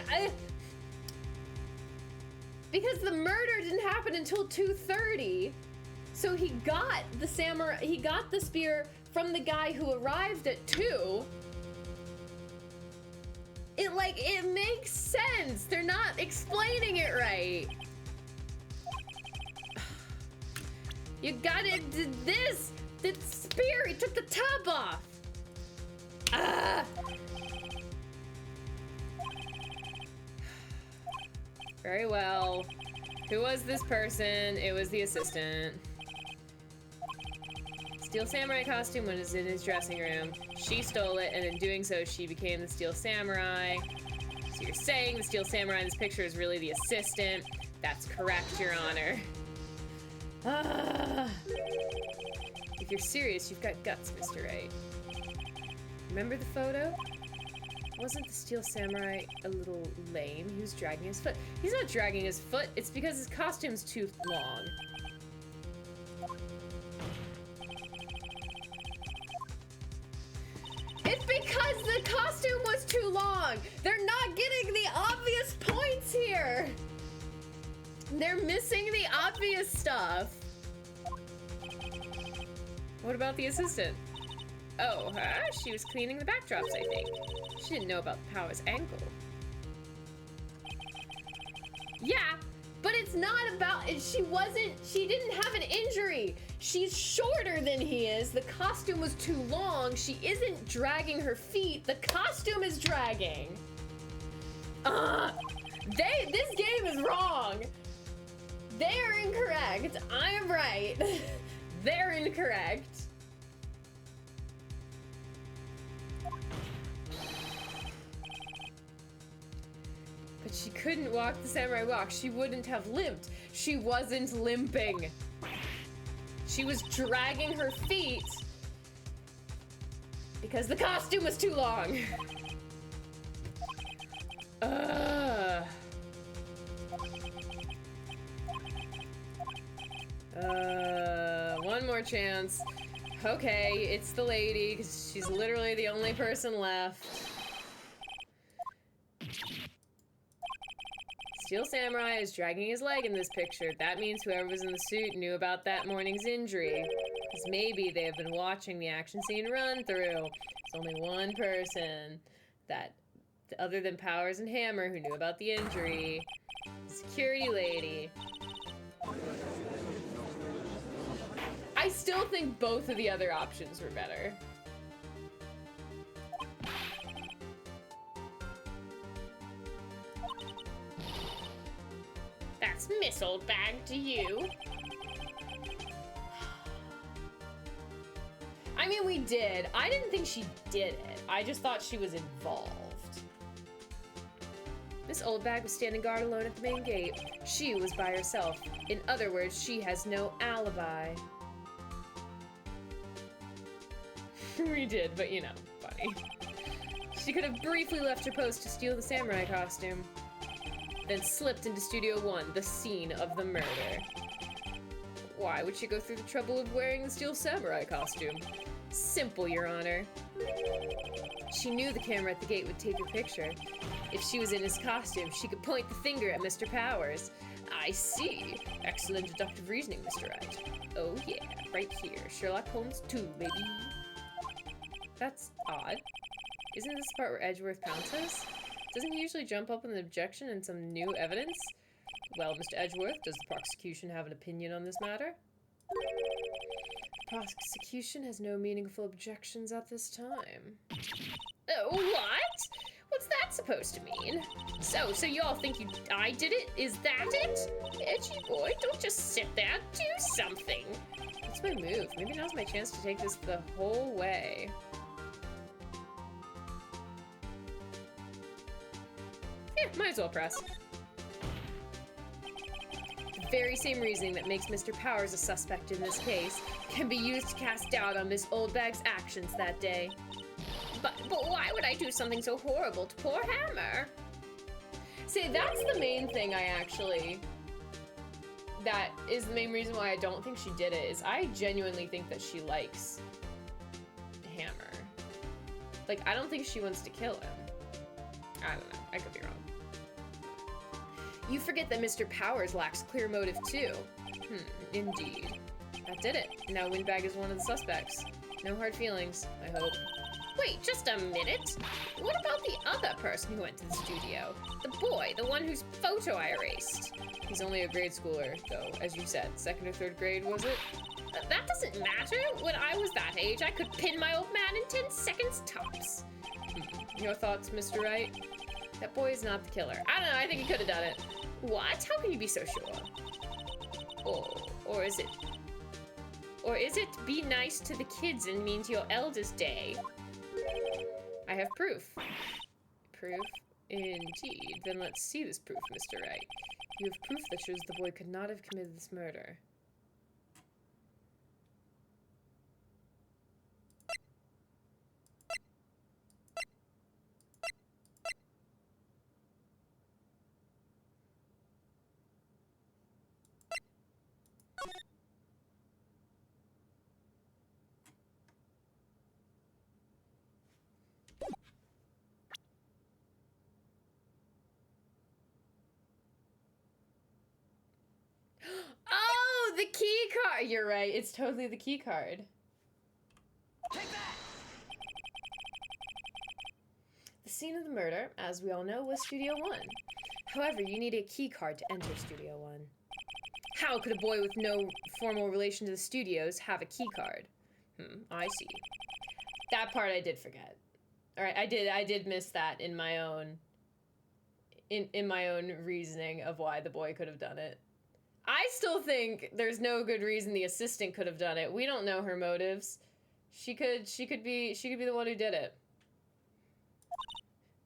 the murder didn't happen until 2:30. So he got the spear from the guy who arrived at 2. It makes sense. They're not explaining it right. You got it, this, the spear, he took the top off. Very well. Who was this person? It was the assistant. Steel Samurai costume was in his dressing room. She stole it, and in doing so, she became the Steel Samurai. So you're saying the Steel Samurai in this picture is really the assistant? That's correct, Your Honor. If you're serious, you've got guts, Mr. Wright. Remember the photo? Wasn't the Steel Samurai a little lame? He was dragging his foot. He's not dragging his foot. It's because his costume's too long. It's because the costume was too long. They're not getting the obvious points here. They're missing the obvious stuff. What about the assistant? Oh, she was cleaning the backdrops, I think. She didn't know about Powers' ankle. Yeah, but it's not about, she didn't have an injury. She's shorter than he is. The costume was too long. She isn't dragging her feet. The costume is dragging. This game is wrong. They are incorrect. I am right. They're incorrect. But she couldn't walk the samurai walk. She wouldn't have limped. She wasn't limping. She was dragging her feet because the costume was too long. One more chance. Okay, it's the lady, because she's literally the only person left. Steel Samurai is dragging his leg in this picture. That means whoever was in the suit knew about that morning's injury. Because maybe they have been watching the action scene run through. There's only one person that, other than Powers and Hammer, who knew about the injury. The security lady. I still think both of the other options were better. That's Miss Old Bag to you. I mean, we did. I didn't think she did it. I just thought she was involved. Miss Old Bag was standing guard alone at the main gate. She was by herself. In other words, she has no alibi. We did, but you know, funny. She could have briefly left her post to steal the samurai costume, then slipped into Studio 1, the scene of the murder. Why would she go through the trouble of wearing the steel samurai costume? Simple, Your Honor. She knew the camera at the gate would take her picture. If she was in his costume, she could point the finger at Mr. Powers. I see. Excellent deductive reasoning, Mr. Wright. Oh yeah, right here. Sherlock Holmes 2, baby. That's odd. Isn't this the part where Edgeworth pounces? Doesn't he usually jump up with an objection and some new evidence? Well, Mr. Edgeworth, does the prosecution have an opinion on this matter? The prosecution has no meaningful objections at this time. Oh, what? What's that supposed to mean? So y'all think I did it? Is that it? Edgy boy, don't just sit there. Do something. What's my move? Maybe now's my chance to take this the whole way. Yeah, might as well press. The very same reasoning that makes Mr. Powers a suspect in this case can be used to cast doubt on Miss Oldbag's actions that day. But why would I do something so horrible to poor Hammer? See, that's the main thing that is the main reason why I don't think she did it, is I genuinely think that she likes Hammer. Like, I don't think she wants to kill him. I don't know. I could be wrong. You forget that Mr. Powers lacks clear motive too. Indeed. That did it. Now Windbag is one of the suspects. No hard feelings, I hope. Wait, just a minute. What about the other person who went to the studio? The boy, the one whose photo I erased. He's only a grade schooler, though, as you said. 2nd or 3rd grade, was it? That doesn't matter. When I was that age, I could pin my old man in 10 seconds tops. Your thoughts, Mr. Wright? That boy is not the killer. I don't know, I think he could have done it. What? How can you be so sure? Or is it be nice to the kids and means your eldest day? I have proof. Proof? Indeed. Then let's see this proof, Mr. Wright. You have proof that shows the boy could not have committed this murder. Oh, the key card! You're right, it's totally the key card. Take that! The scene of the murder, as we all know, was Studio 1. However, you need a key card to enter Studio 1. How could a boy with no formal relation to the studios have a key card? I see. That part I did forget. Alright, I did miss that in my own reasoning of why the boy could have done it. I still think there's no good reason the assistant could have done it. We don't know her motives. She could be the one who did it.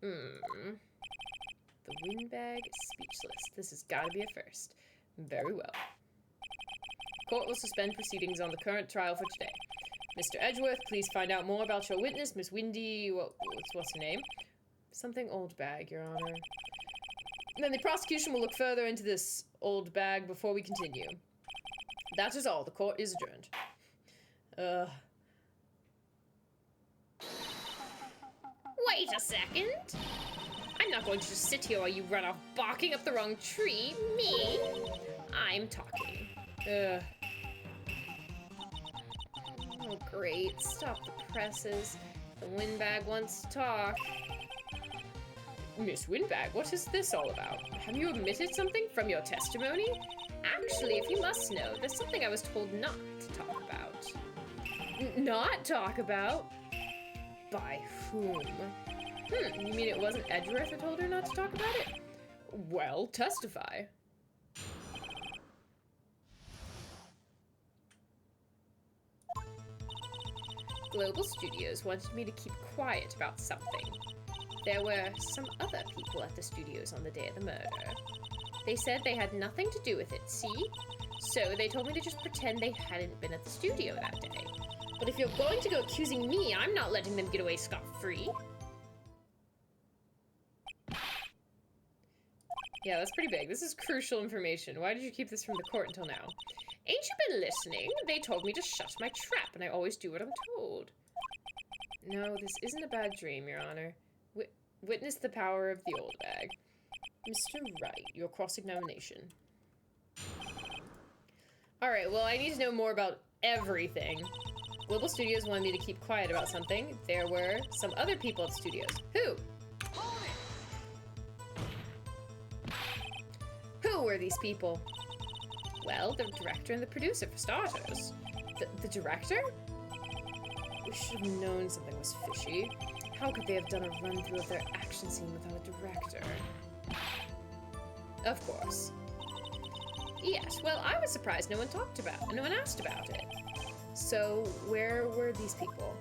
The The windbag speechless. This has got to be a first. Very well. Court will suspend proceedings on the current trial for today. Mr. Edgeworth, please find out more about your witness, Miss Windy... What's her name? Something old bag, Your Honor. Then the prosecution will look further into this old bag before we continue. That is all. The court is adjourned. Wait a second. I'm not going to just sit here while you run off barking up the wrong tree. Me? I'm talking. Oh, great. Stop the presses. The windbag wants to talk. Miss Windbag, what is this all about? Have you omitted something from your testimony? Actually, if you must know, there's something I was told not to talk about. Not talk about? By whom? You mean it wasn't Edgeworth who told her not to talk about it? Well, testify. Global Studios wanted me to keep quiet about something. There were some other people at the studios on the day of the murder. They said they had nothing to do with it, see? So they told me to just pretend they hadn't been at the studio that day. But if you're going to go accusing me, I'm not letting them get away scot-free. Yeah, that's pretty big. This is crucial information. Why did you keep this from the court until now? Ain't you been listening? They told me to shut my trap, and I always do what I'm told. No, this isn't a bad dream, Your Honor. Witness the power of the old bag. Mr. Wright, your cross-examination. Alright, well, I need to know more about everything. Global Studios wanted me to keep quiet about something. There were some other people at the studios. Who? Who were these people? Well, the director and the producer, for starters. The director? We should have known something was fishy. How could they have done a run-through of their action scene without a director? Of course. Yes, well, I was surprised no one asked about it. So, where were these people?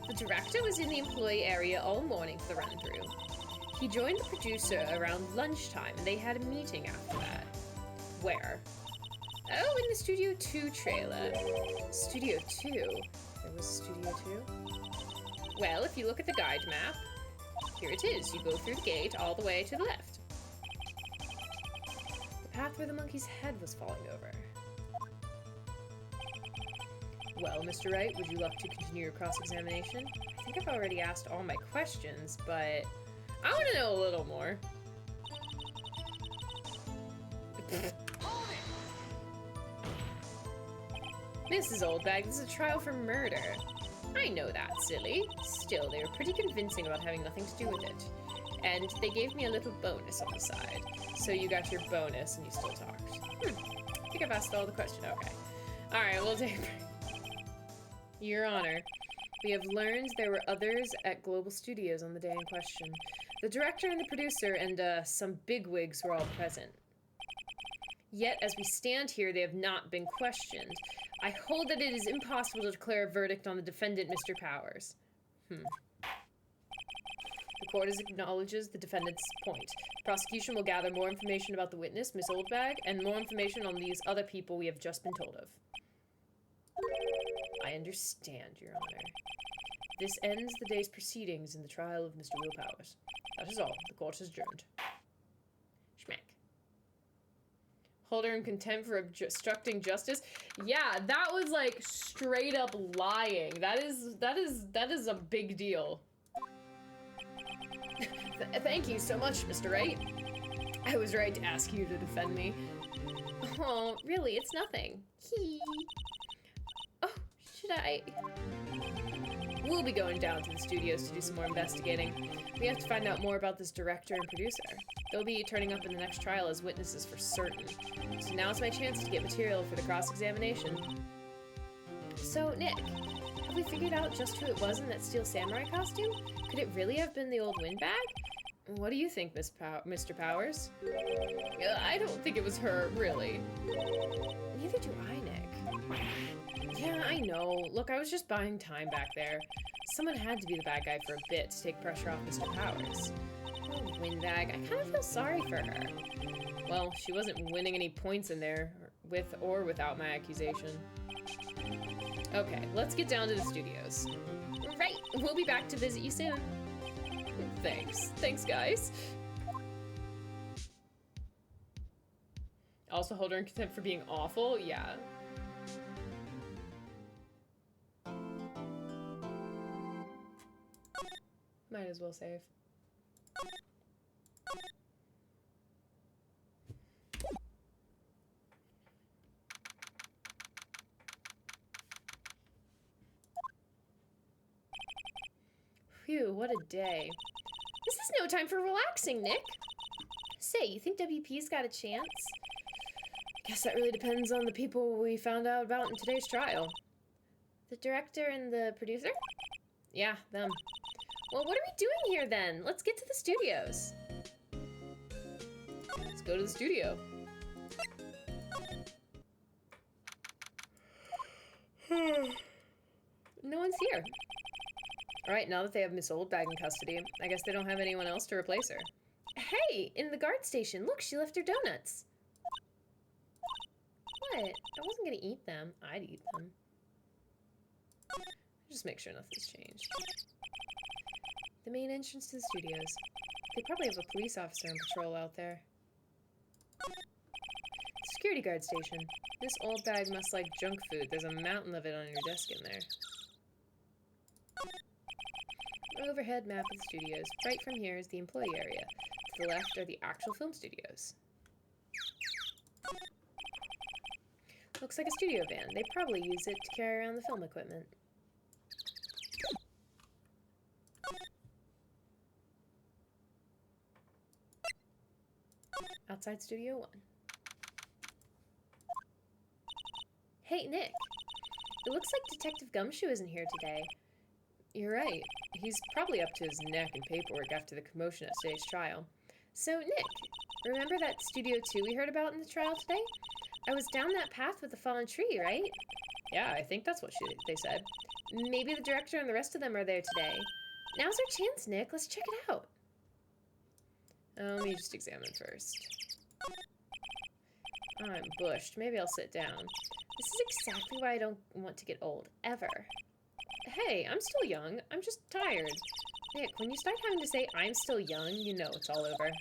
The director was in the employee area all morning for the run-through. He joined the producer around lunchtime, and they had a meeting after that. Where? Oh, in the Studio 2 trailer. Studio 2? There was a Studio 2? Well, if you look at the guide map, here it is. You go through the gate all the way to the left. The path where the monkey's head was falling over. Well, Mr. Wright, would you like to continue your cross-examination? I think I've already asked all my questions, but I want to know a little more. Mrs. Oldbag, this is a trial for murder. I know that, silly. Still, they were pretty convincing about having nothing to do with it. And they gave me a little bonus on the side. So you got your bonus and you still talked. I think I've asked all the questions. Okay. Alright, we'll take a break. Your Honor, we have learned there were others at Global Studios on the day in question. The director and the producer and some bigwigs were all present. Yet, as we stand here, they have not been questioned. I hold that it is impossible to declare a verdict on the defendant, Mr. Powers. The court acknowledges the defendant's point. The prosecution will gather more information about the witness, Miss Oldbag, and more information on these other people we have just been told of. I understand, Your Honor. This ends the day's proceedings in the trial of Mr. Will Powers. That is all. The court is adjourned. Schmack. Hold her in contempt for obstructing justice. Yeah, that was like straight up lying. That is a big deal. Thank you so much, Mr. Wright. I was right to ask you to defend me. Oh, really, it's nothing. Oh, should I? We'll be going down to the studios to do some more investigating. We have to find out more about this director and producer. They'll be turning up in the next trial as witnesses for certain. So now's my chance to get material for the cross-examination. So, Nick, have we figured out just who it was in that steel samurai costume? Could it really have been the old windbag? What do you think, Mr. Powers? I don't think it was her, really. Neither do I, Nick. Yeah, I know. Look, I was just buying time back there. Someone had to be the bad guy for a bit to take pressure off Mr. Powers. Oh, windbag. I kind of feel sorry for her. Well, she wasn't winning any points in there, with or without my accusation. Okay, let's get down to the studios. Right, we'll be back to visit you soon. Thanks. Thanks, guys. Also hold her in contempt for being awful? Yeah. Might as well save. Phew, what a day. This is no time for relaxing, Nick. Say, you think WP's got a chance? Guess that really depends on the people we found out about in today's trial. The director and the producer? Yeah, them. Well, what are we doing here then? Let's get to the studios. Let's go to the studio. No one's here. Alright, now that they have Miss Oldbag in custody, I guess they don't have anyone else to replace her. Hey, in the guard station, look, she left her donuts. What? I wasn't gonna eat them. I'd eat them. Just make sure nothing's changed. The main entrance to the studios. They probably have a police officer on patrol out there. Security guard station. This old bag must like junk food. There's a mountain of it on your desk in there. Overhead map of the studios. Right from here is the employee area. To the left are the actual film studios. Looks like a studio van. They probably use it to carry around the film equipment. Outside Studio 1. Hey, Nick. It looks like Detective Gumshoe isn't here today. You're right. He's probably up to his neck in paperwork after the commotion at today's trial. So, Nick, remember that Studio 2 we heard about in the trial today? I was down that path with the fallen tree, right? Yeah, I think that's what they said. Maybe the director and the rest of them are there today. Now's our chance, Nick. Let's check it out. Let me just examine first. I'm bushed. Maybe I'll sit down. This is exactly why I don't want to get old, ever. Hey, I'm still young. I'm just tired. Nick, when you start having to say, I'm still young, You know it's all over.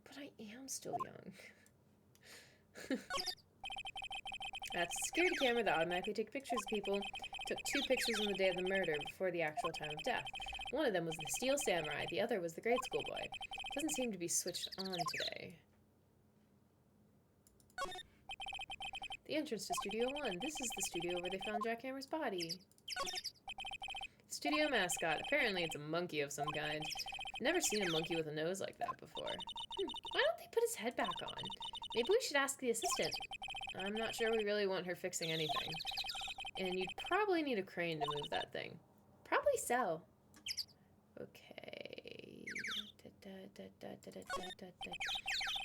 But I am still young. That's a security camera that automatically takes pictures of people. Took 2 pictures on the day of the murder before the actual time of death. One of them was the Steel Samurai, the other was the grade school boy. Doesn't seem to be switched on today. The entrance to Studio 1. This is the studio where they found Jack Hammer's body. Studio mascot. Apparently it's a monkey of some kind. Never seen a monkey with a nose like that before. Why don't they put his head back on? Maybe we should ask the assistant. I'm not sure we really want her fixing anything. And you'd probably need a crane to move that thing. Probably so. Okay.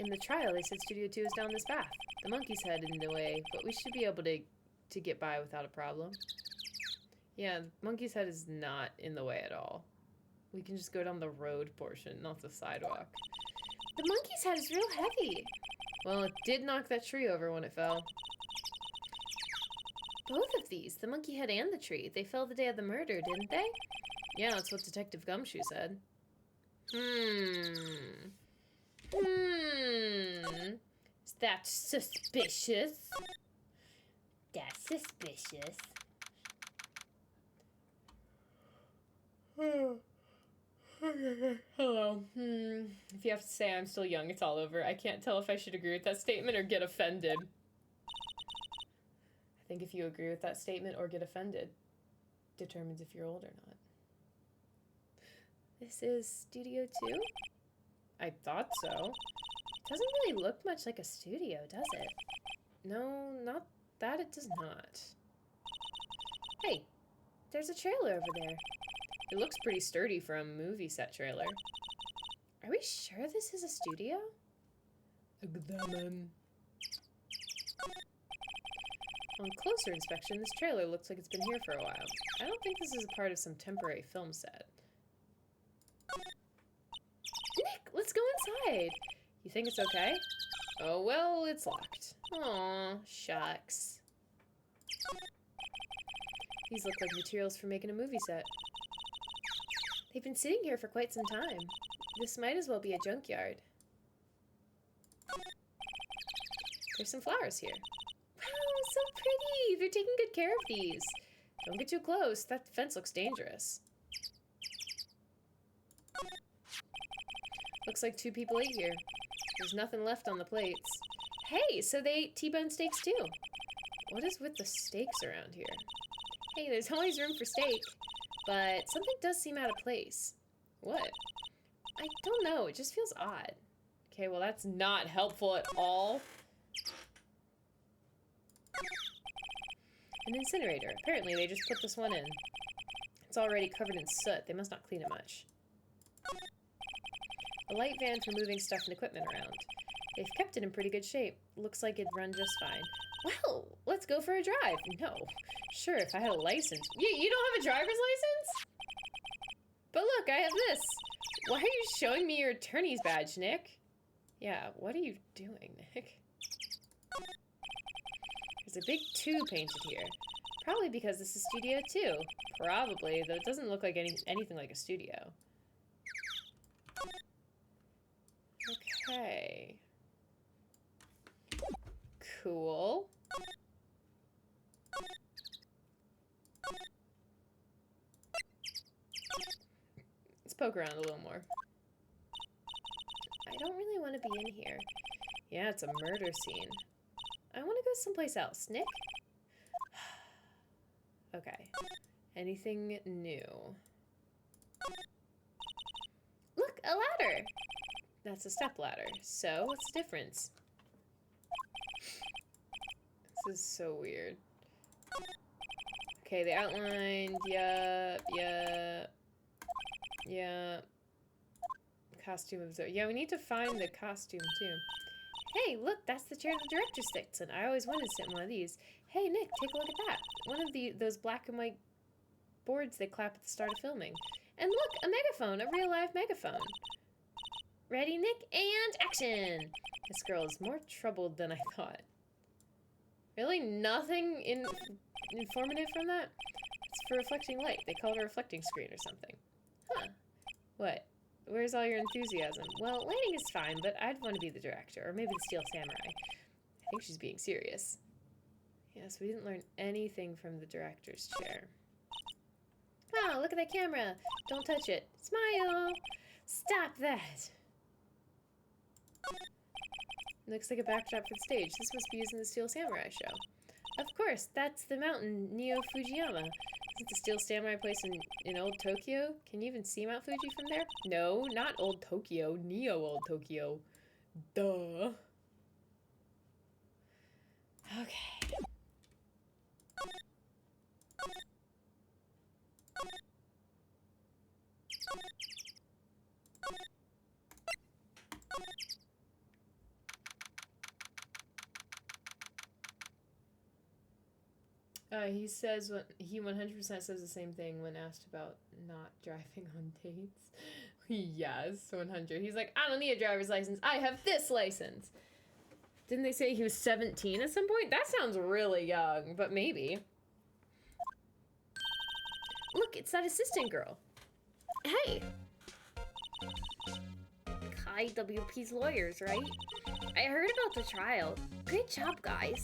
In the trial, they said Studio 2 is down this path. The monkey's head in the way, but we should be able to get by without a problem. Yeah, the monkey's head is not in the way at all. We can just go down the road portion, not the sidewalk. The monkey's head is real heavy. Well, it did knock that tree over when it fell. Both of these, the monkey head and the tree, they fell the day of the murder, didn't they? Yeah, that's what Detective Gumshoe said. Is that suspicious? That's suspicious. Hello. If you have to say I'm still young, it's all over. I can't tell if I should agree with that statement or get offended. I think if you agree with that statement or get offended, determines if you're old or not. This is Studio 2? I thought so. It doesn't really look much like a studio, does it? No, not that it does not. Hey, there's a trailer over there. It looks pretty sturdy for a movie set trailer. Are we sure this is a studio? Examine. On closer inspection, this trailer looks like it's been here for a while. I don't think this is a part of some temporary film set. Nick, inside. You think it's okay? Oh, well, it's locked. Aw, shucks. These look like materials for making a movie set. They've been sitting here for quite some time. This might as well be a junkyard. There's some flowers here. Wow, so pretty! They're taking good care of these. Don't get too close. That fence looks dangerous. Looks like 2 people ate here. There's nothing left on the plates. Hey, so they ate T-bone steaks too. What is with the steaks around here? Hey, there's always room for steak, but something does seem out of place. What? I don't know. It just feels odd. Okay, well, that's not helpful at all. An incinerator. Apparently, they just put this one in. It's already covered in soot. They must not clean it much. A light van for moving stuff and equipment around. They've kept it in pretty good shape. Looks like it'd run just fine. Well, let's go for a drive. No. Sure, if I had a license. You don't have a driver's license? But look, I have this. Why are you showing me your attorney's badge, Nick? Yeah, what are you doing, Nick? There's a big 2 painted here. Probably because this is Studio 2. Probably, though it doesn't look like anything like a studio. Okay. Cool. Let's poke around a little more. I don't really want to be in here. Yeah, it's a murder scene. I want to go someplace else. Nick? Okay. Anything new? Look, a ladder! That's a step ladder. So, what's the difference? This is so weird. Okay, the outline. Yeah. Costume observer. Yeah, we need to find the costume, too. Hey, look, that's the chair the director sits in. I always wanted to sit in one of these. Hey, Nick, take a look at that. One of those black and white boards they clap at the start of filming. And look, a megaphone, a real live megaphone. Ready, Nick, and action! This girl is more troubled than I thought. Really? Nothing informative from that? It's for reflecting light. They call it a reflecting screen or something. Huh. What? Where's all your enthusiasm? Well, lighting is fine, but I'd want to be the director, or maybe the Steel Samurai. I think she's being serious. Yes, we didn't learn anything from the director's chair. Wow, look at that camera! Don't touch it. Smile! Stop that! Looks like a backdrop for the stage. This must be used in the Steel Samurai show. Of course, that's the mountain, Neo Fujiyama. Isn't the Steel Samurai place in Old Tokyo? Can you even see Mount Fuji from there? No, not Old Tokyo. Neo Old Tokyo. Duh. Okay. He says he 100% says the same thing when asked about not driving on dates. Yes, 100. He's like, I don't need a driver's license. I have this license. Didn't they say he was 17 at some point? That sounds really young, but maybe. Look, it's that assistant girl. Hey. Kai WP's lawyers, right? I heard about the trial. Great job, guys.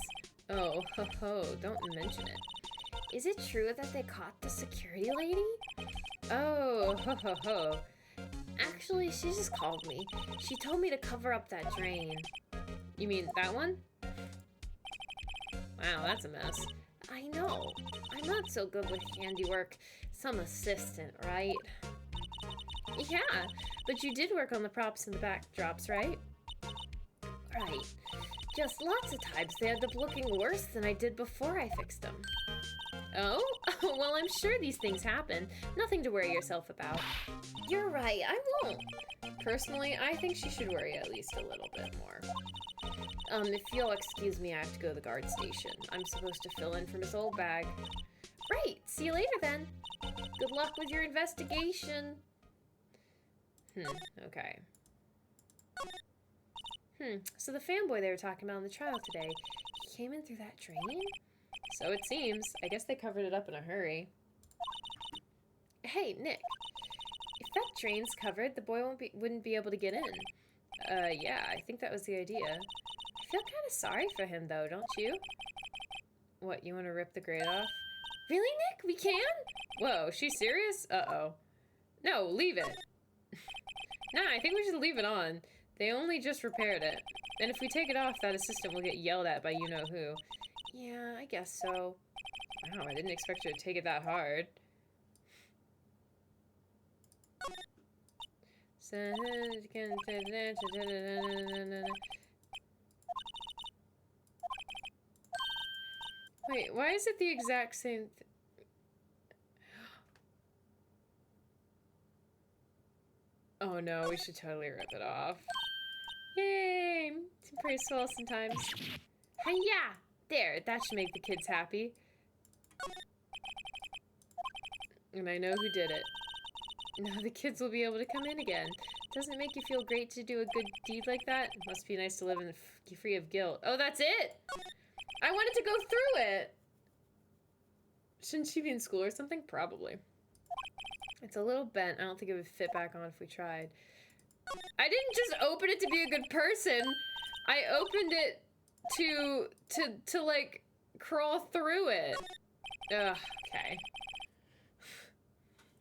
Oh, ho ho, don't mention it. Is it true that they caught the security lady? Oh, ho ho ho. Actually, she just called me. She told me to cover up that drain. You mean that one? Wow, that's a mess. I know. I'm not so good with handiwork. Some assistant, right? Yeah, but you did work on the props and the backdrops, right? Right. Just lots of times they end up looking worse than I did before I fixed them. Oh? Well, I'm sure these things happen. Nothing to worry yourself about. You're right, I won't. Personally, I think she should worry at least a little bit more. If you'll excuse me, I have to go to the guard station. I'm supposed to fill in for Miss Oldbag. Right, see you later then. Good luck with your investigation. Okay. So the fanboy they were talking about in the trial today, he came in through that drain? So it seems. I guess they covered it up in a hurry. Hey, Nick. If that drain's covered, the boy wouldn't be able to get in. Yeah, I think that was the idea. I feel kind of sorry for him, though, don't you? What, you want to rip the grate off? Really, Nick? We can? Whoa, she's serious? Uh-oh. No, leave it. Nah, I think we should leave it on. They only just repaired it. And if we take it off, that assistant will get yelled at by you-know-who. Yeah, I guess so. Wow, I didn't expect you to take it that hard. Wait, why is it the exact same Oh no, we should totally rip it off. Yay! It's pretty swell sometimes. Hi-ya! There, that should make the kids happy. And I know who did it. Now the kids will be able to come in again. Doesn't it make you feel great to do a good deed like that? Must be nice to live free of guilt. Oh, that's it! I wanted to go through it! Shouldn't she be in school or something? Probably. It's a little bent. I don't think it would fit back on if we tried. I didn't just open it to be a good person. I opened it to like, crawl through it. Ugh, okay.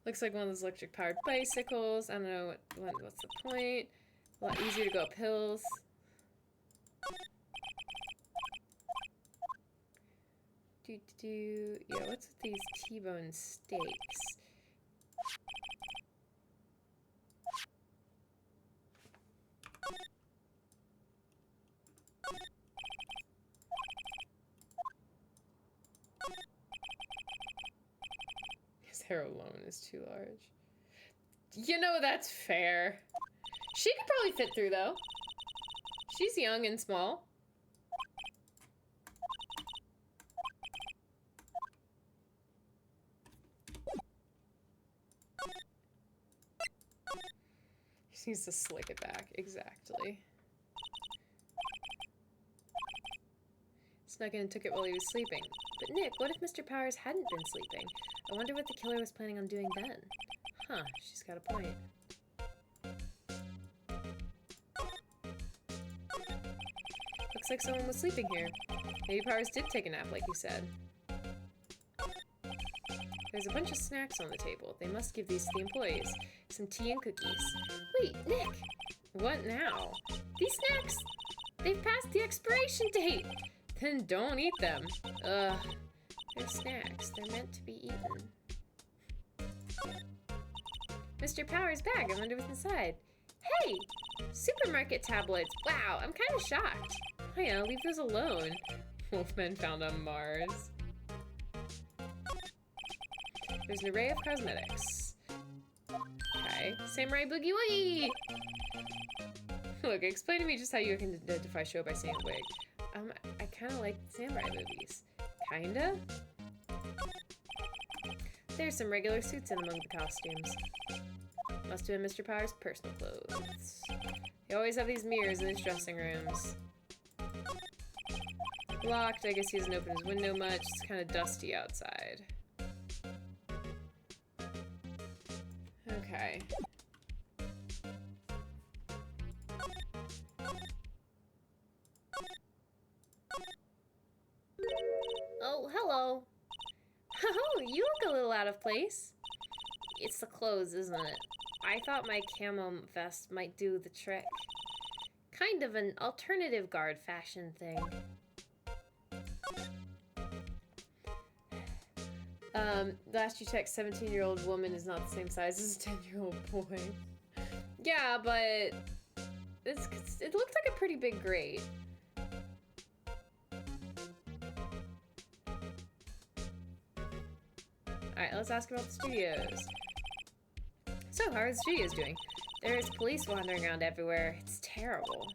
Looks like one of those electric-powered bicycles. I don't know what's the point. A lot easier to go up hills. Yeah, what's with these T-bone steaks? His hair alone is too large. You know, that's fair. She could probably fit through, though. She's young and small. She needs to slick it back. Exactly. Snuck in and took it while he was sleeping. But Nick, what if Mr. Powers hadn't been sleeping? I wonder what the killer was planning on doing then. Huh, she's got a point. Looks like someone was sleeping here. Maybe Powers did take a nap like you said. There's a bunch of snacks on the table. They must give these to the employees. Some tea and cookies. Wait, Nick! What now? These snacks! They've passed the expiration date! Then don't eat them. Ugh. They're snacks. They're meant to be eaten. Mr. Powers' bag. I wonder what's inside. Hey! Supermarket tablets. Wow, I'm kind of shocked. Oh yeah, leave those alone. Wolfman found on Mars. There's an array of cosmetics. Okay. Samurai Boogie Woogie! Look, explain to me just how you can identify show by saying wig. I kind of like samurai movies. Kinda? There's some regular suits in among the costumes. Must have been Mr. Powers' personal clothes. They always have these mirrors in his dressing rooms. Locked, I guess he doesn't open his window much. It's kind of dusty outside. Okay. Oh, hello. Oh, you look a little out of place. It's the clothes, isn't it? I thought my camo vest might do the trick. Kind of an alternative guard fashion thing. Last you checked, 17-year-old woman is not the same size as a 10-year-old boy. Yeah, but it looks like a pretty big grate. Alright, let's ask about the studios. So, how are the studios doing? There's police wandering around everywhere. It's terrible.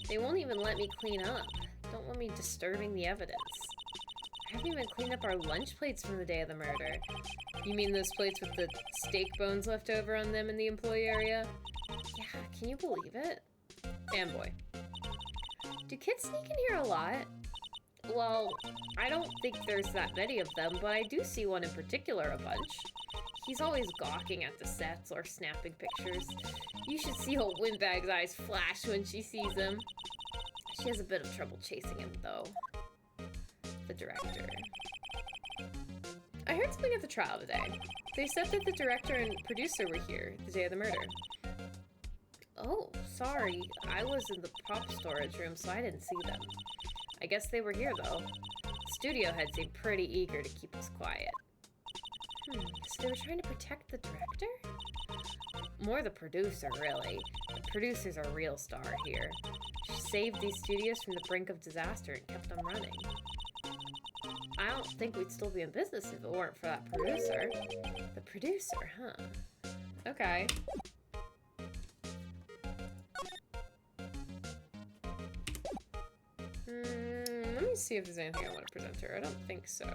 They won't even let me clean up. Don't want me disturbing the evidence. I haven't even cleaned up our lunch plates from the day of the murder. You mean those plates with the steak bones left over on them in the employee area? Yeah, can you believe it? Fanboy. Do kids sneak in here a lot? Well, I don't think there's that many of them, but I do see one in particular a bunch. He's always gawking at the sets or snapping pictures. You should see old Windbag's eyes flash when she sees him. She has a bit of trouble chasing him, though. The director. I heard something at the trial today. They said that the director and producer were here the day of the murder. Oh, sorry. I was in the prop storage room, so I didn't see them. I guess they were here, though. The studio head seemed pretty eager to keep us quiet. So they were trying to protect the director? More the producer, really. The producer's a real star here. She saved these studios from the brink of disaster and kept them running. I don't think we'd still be in business if it weren't for that producer. The producer, huh? Okay. Let me see if there's anything I want to present her. I don't think so.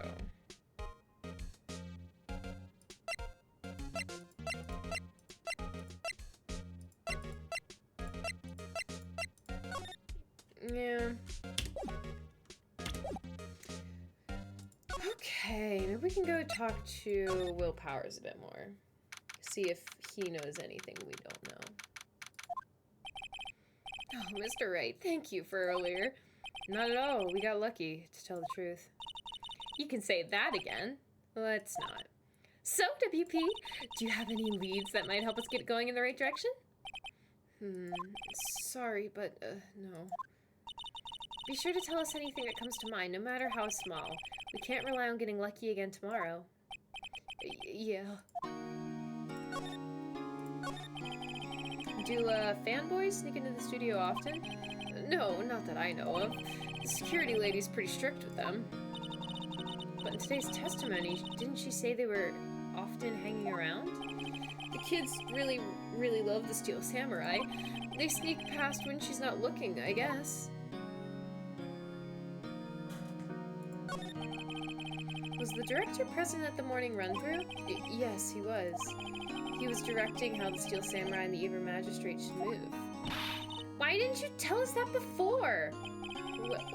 Yeah. Okay, maybe we can go talk to Will Powers a bit more. See if he knows anything we don't know. Oh, Mr. Wright, thank you for earlier. Not at all. We got lucky, to tell the truth. You can say that again. Let's not. So, WP, do you have any leads that might help us get going in the right direction? Sorry, but, no. Be sure to tell us anything that comes to mind, no matter how small. We can't rely on getting lucky again tomorrow. Yeah. Do, fanboys sneak into the studio often? No, not that I know of. The security lady's pretty strict with them. But in today's testimony, didn't she say they were often hanging around? The kids really, really love the Steel Samurai. They sneak past when she's not looking, I guess. Was the director present at the morning run-through? Yes, he was. He was directing how the Steel Samurai and the Evil Magistrate should move. Why didn't you tell us that before?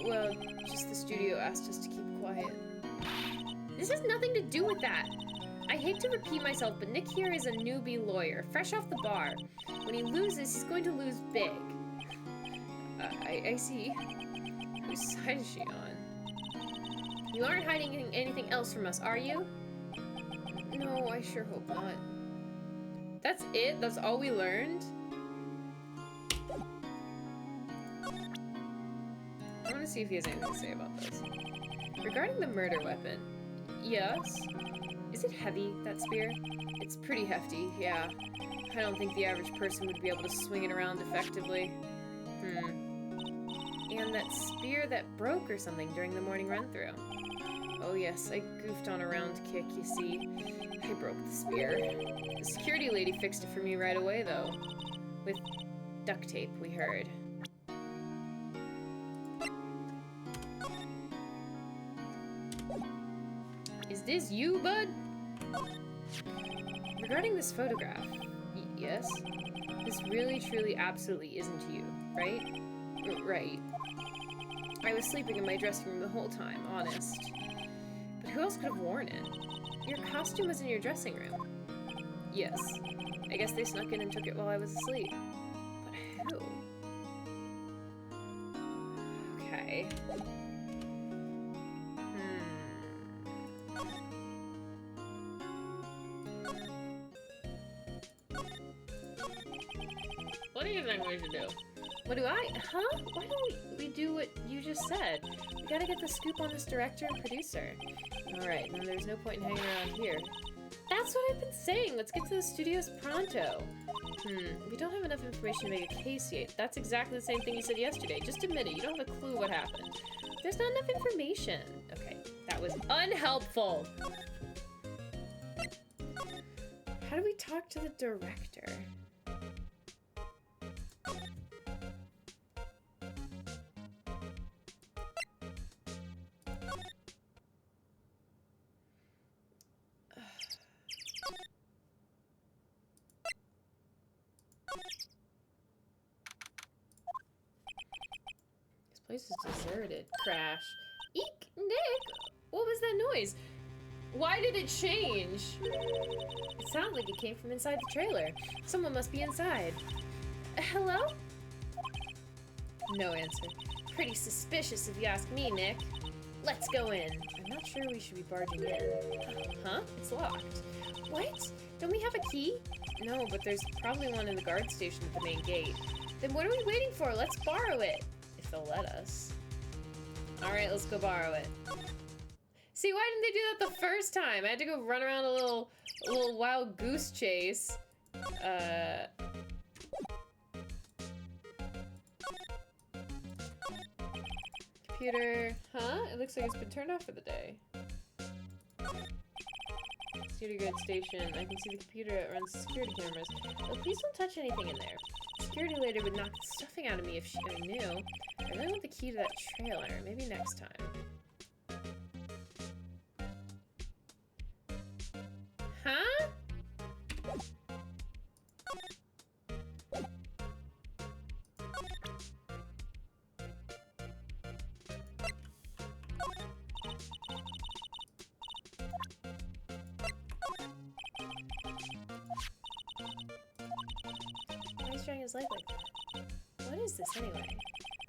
Well, just the studio asked us to keep quiet. This has nothing to do with that. I hate to repeat myself, but Nick here is a newbie lawyer, fresh off the bar. When he loses, he's going to lose big. I see. Whose side is she on? You aren't hiding anything else from us, are you? No, I sure hope not. That's it? That's all we learned? I want to see if he has anything to say about this. Regarding the murder weapon, yes? Is it heavy, that spear? It's pretty hefty, yeah. I don't think the average person would be able to swing it around effectively. And that spear that broke or something during the morning run-through. Oh yes, I goofed on a round kick, you see. I broke the spear. The security lady fixed it for me right away, though. With duct tape, we heard. Is this you, bud? Regarding this photograph, yes? This really, truly, absolutely isn't you, right? Right. I was sleeping in my dressing room the whole time, honest. But who else could have worn it? Your costume was in your dressing room. Yes. I guess they snuck in and took it while I was asleep. But who? Okay. What do you think we should do? What do I? Huh? Why don't we do what you just said? We gotta get the scoop on this director and producer. Alright, then there's no point in hanging around here. That's what I've been saying! Let's get to the studios pronto! We don't have enough information to make a case yet. That's exactly the same thing you said yesterday. Just admit it. You don't have a clue what happened. There's not enough information. Okay, that was unhelpful! How do we talk to the director? place is deserted. Crash. Eek! Nick! What was that noise? Why did it change? It sounded like it came from inside the trailer. Someone must be inside. Hello? No answer. Pretty suspicious if you ask me, Nick. Let's go in. I'm not sure we should be barging in. Huh? It's locked. What? Don't we have a key? No, but there's probably one in the guard station at the main gate. Then what are we waiting for? Let's borrow it. If they'll let us. Alright, let's go borrow it. See, why didn't they do that the first time? I had to go run around a little wild goose chase. Computer. Huh? It looks like it's been turned off for the day. Security guard station. I can see the computer that runs security cameras. Oh, please don't touch anything in there. The security lady would knock the stuffing out of me if she knew. I really want the key to that trailer. Maybe next time. Huh? Why is trying his leg like that? What is this anyway?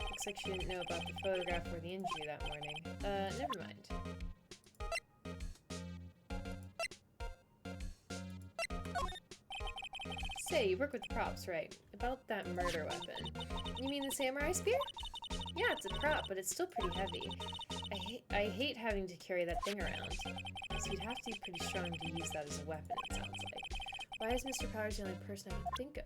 Looks like she didn't know about the photograph or the injury that morning. Never mind. Say, you work with props, right? About that murder weapon. You mean the samurai spear? Yeah, it's a prop, but it's still pretty heavy. I hate having to carry that thing around. So you'd have to be pretty strong to use that as a weapon, it sounds like. Why is Mr. Powers the only person I can think of?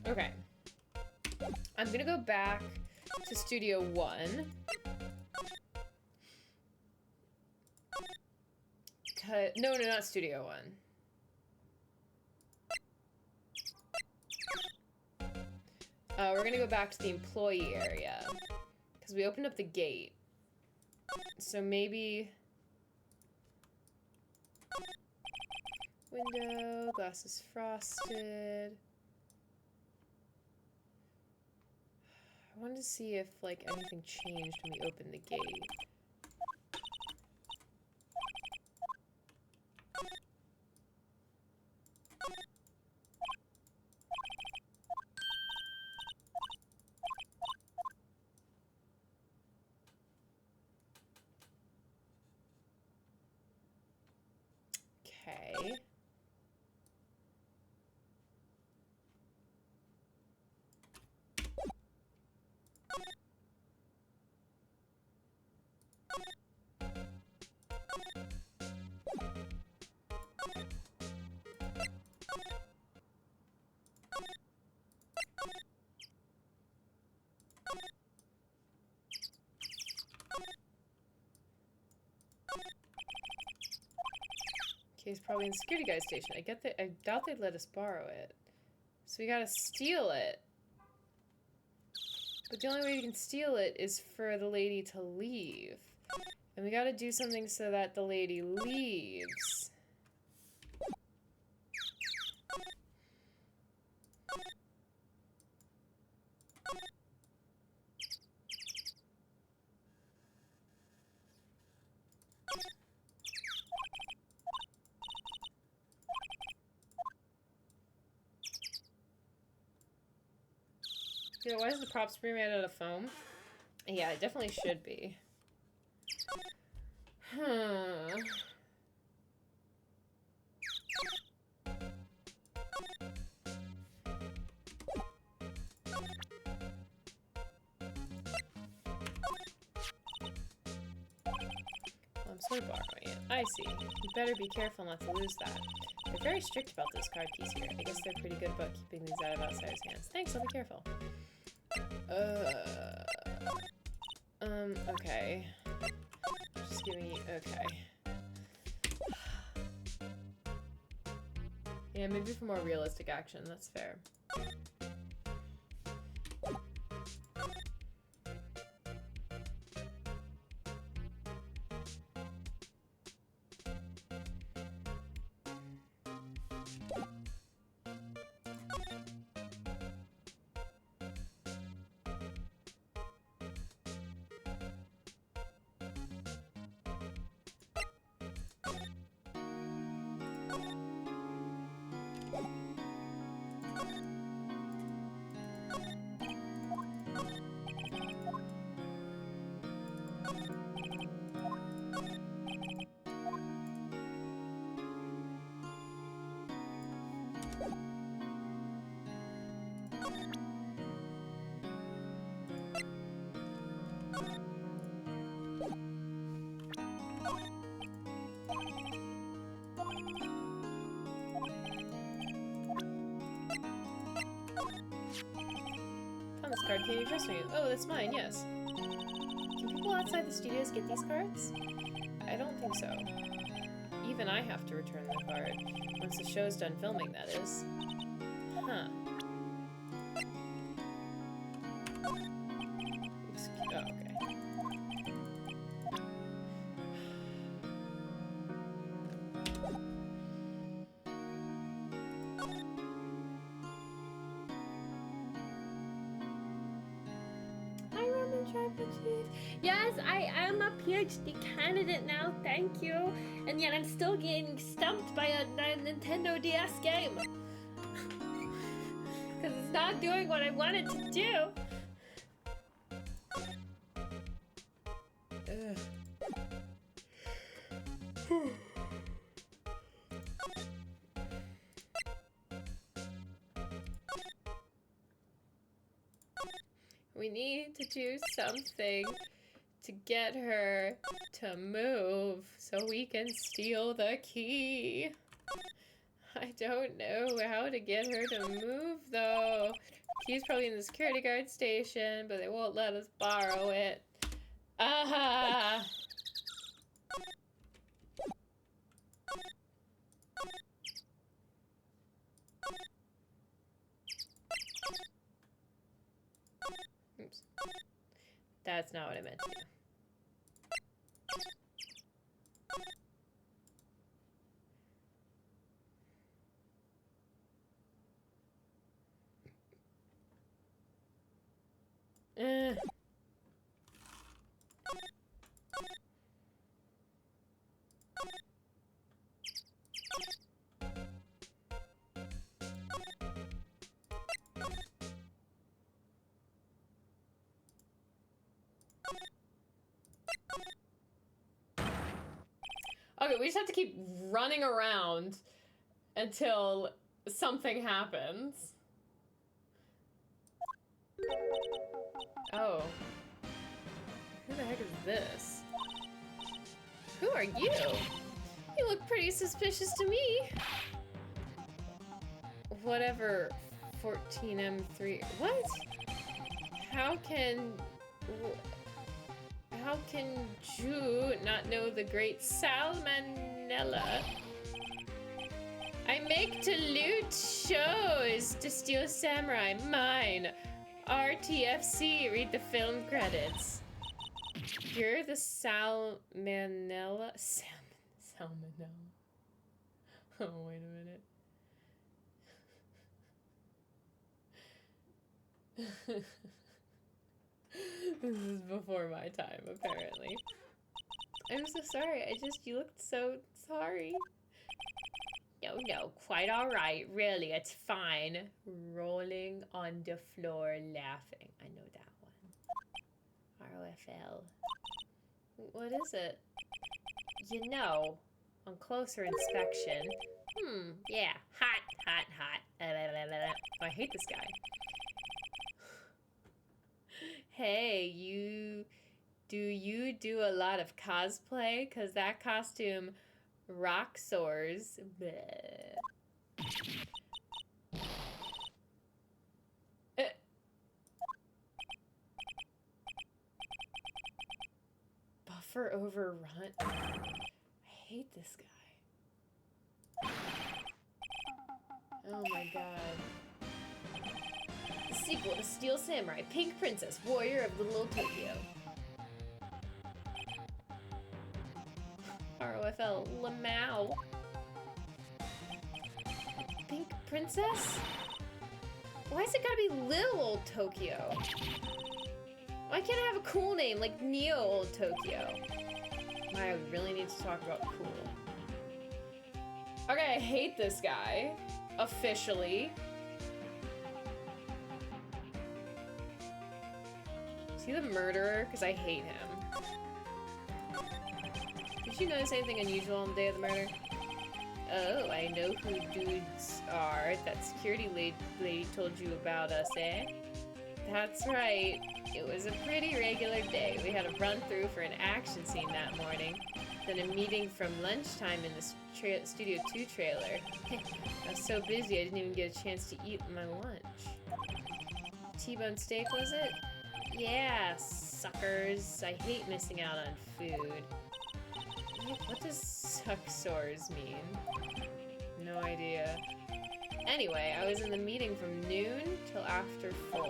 Okay. I'm gonna go back to Studio 1. No, not Studio 1. We're gonna go back to the employee area. Because we opened up the gate. So maybe... Window, glass is frosted. I wanted to see if, like, anything changed when we opened the gate. Okay. Okay, he's probably in the security guy station. I doubt they'd let us borrow it. So we gotta steal it. But the only way we can steal it is for the lady to leave. And we gotta do something so that the lady leaves. Yeah, why is the prop spray made out of foam? Yeah, it definitely should be. Huh. I'm sort of borrowing it. I see. You better be careful not to lose that. They're very strict about those card keys here. I guess they're pretty good about keeping these out of outsiders' hands. Thanks, I'll be careful. Okay. Just give me, okay. Yeah, maybe for more realistic action, that's fair. card. Can you trust me? Oh, that's mine, yes. Can people outside the studios get these cards? I don't think so. Even I have to return the card. Once the show's done filming, that is. Huh. Oh, okay. Yes, I am a PhD candidate now, thank you. And yet I'm still getting stumped by a Nintendo DS game. Because it's not doing what I want it to do. We need to do something to get her to move so we can steal the key. I don't know how to get her to move though. Key's probably in the security guard station, but they won't let us borrow it. Ah! Oops. That's not what I meant to do. Okay, we just have to keep running around until something happens. Oh. Who the heck is this? Who are you? You look pretty suspicious to me. Whatever, 14M3. What? How can you not know the great salmonella? I make to loot shows to steal samurai. Mine. RTFC. Read the film credits. You're the salmonella. Salmonella. Oh, wait a minute. This is before my time, apparently. I'm so sorry. You looked so sorry. No, quite alright. Really, it's fine. Rolling on the floor laughing. I know that one. ROFL. What is it? You know, on closer inspection. Yeah. Hot. I hate this guy. Hey, do you do a lot of cosplay? 'Cause that costume rock soars. Buffer overrun. I hate this guy. Oh my god. The sequel to Steel Samurai, Pink Princess, Warrior of Little Tokyo. ROFL, Lamau. Pink Princess? Why is it gotta be Little Old Tokyo? Why can't I have a cool name like Neo Old Tokyo? I really need to talk about cool. Okay, I hate this guy. Officially. Is he the murderer? Because I hate him. Did you notice anything unusual on the day of the murder? Oh, I know who dudes are. That security lady told you about us, eh? That's right. It was a pretty regular day. We had a run-through for an action scene that morning. Then a meeting from lunchtime in the Studio 2 trailer. I was so busy I didn't even get a chance to eat my lunch. T-bone steak, was it? Yeah, suckers. I hate missing out on food. What does suck-sores mean? No idea. Anyway, I was in the meeting from noon till after 4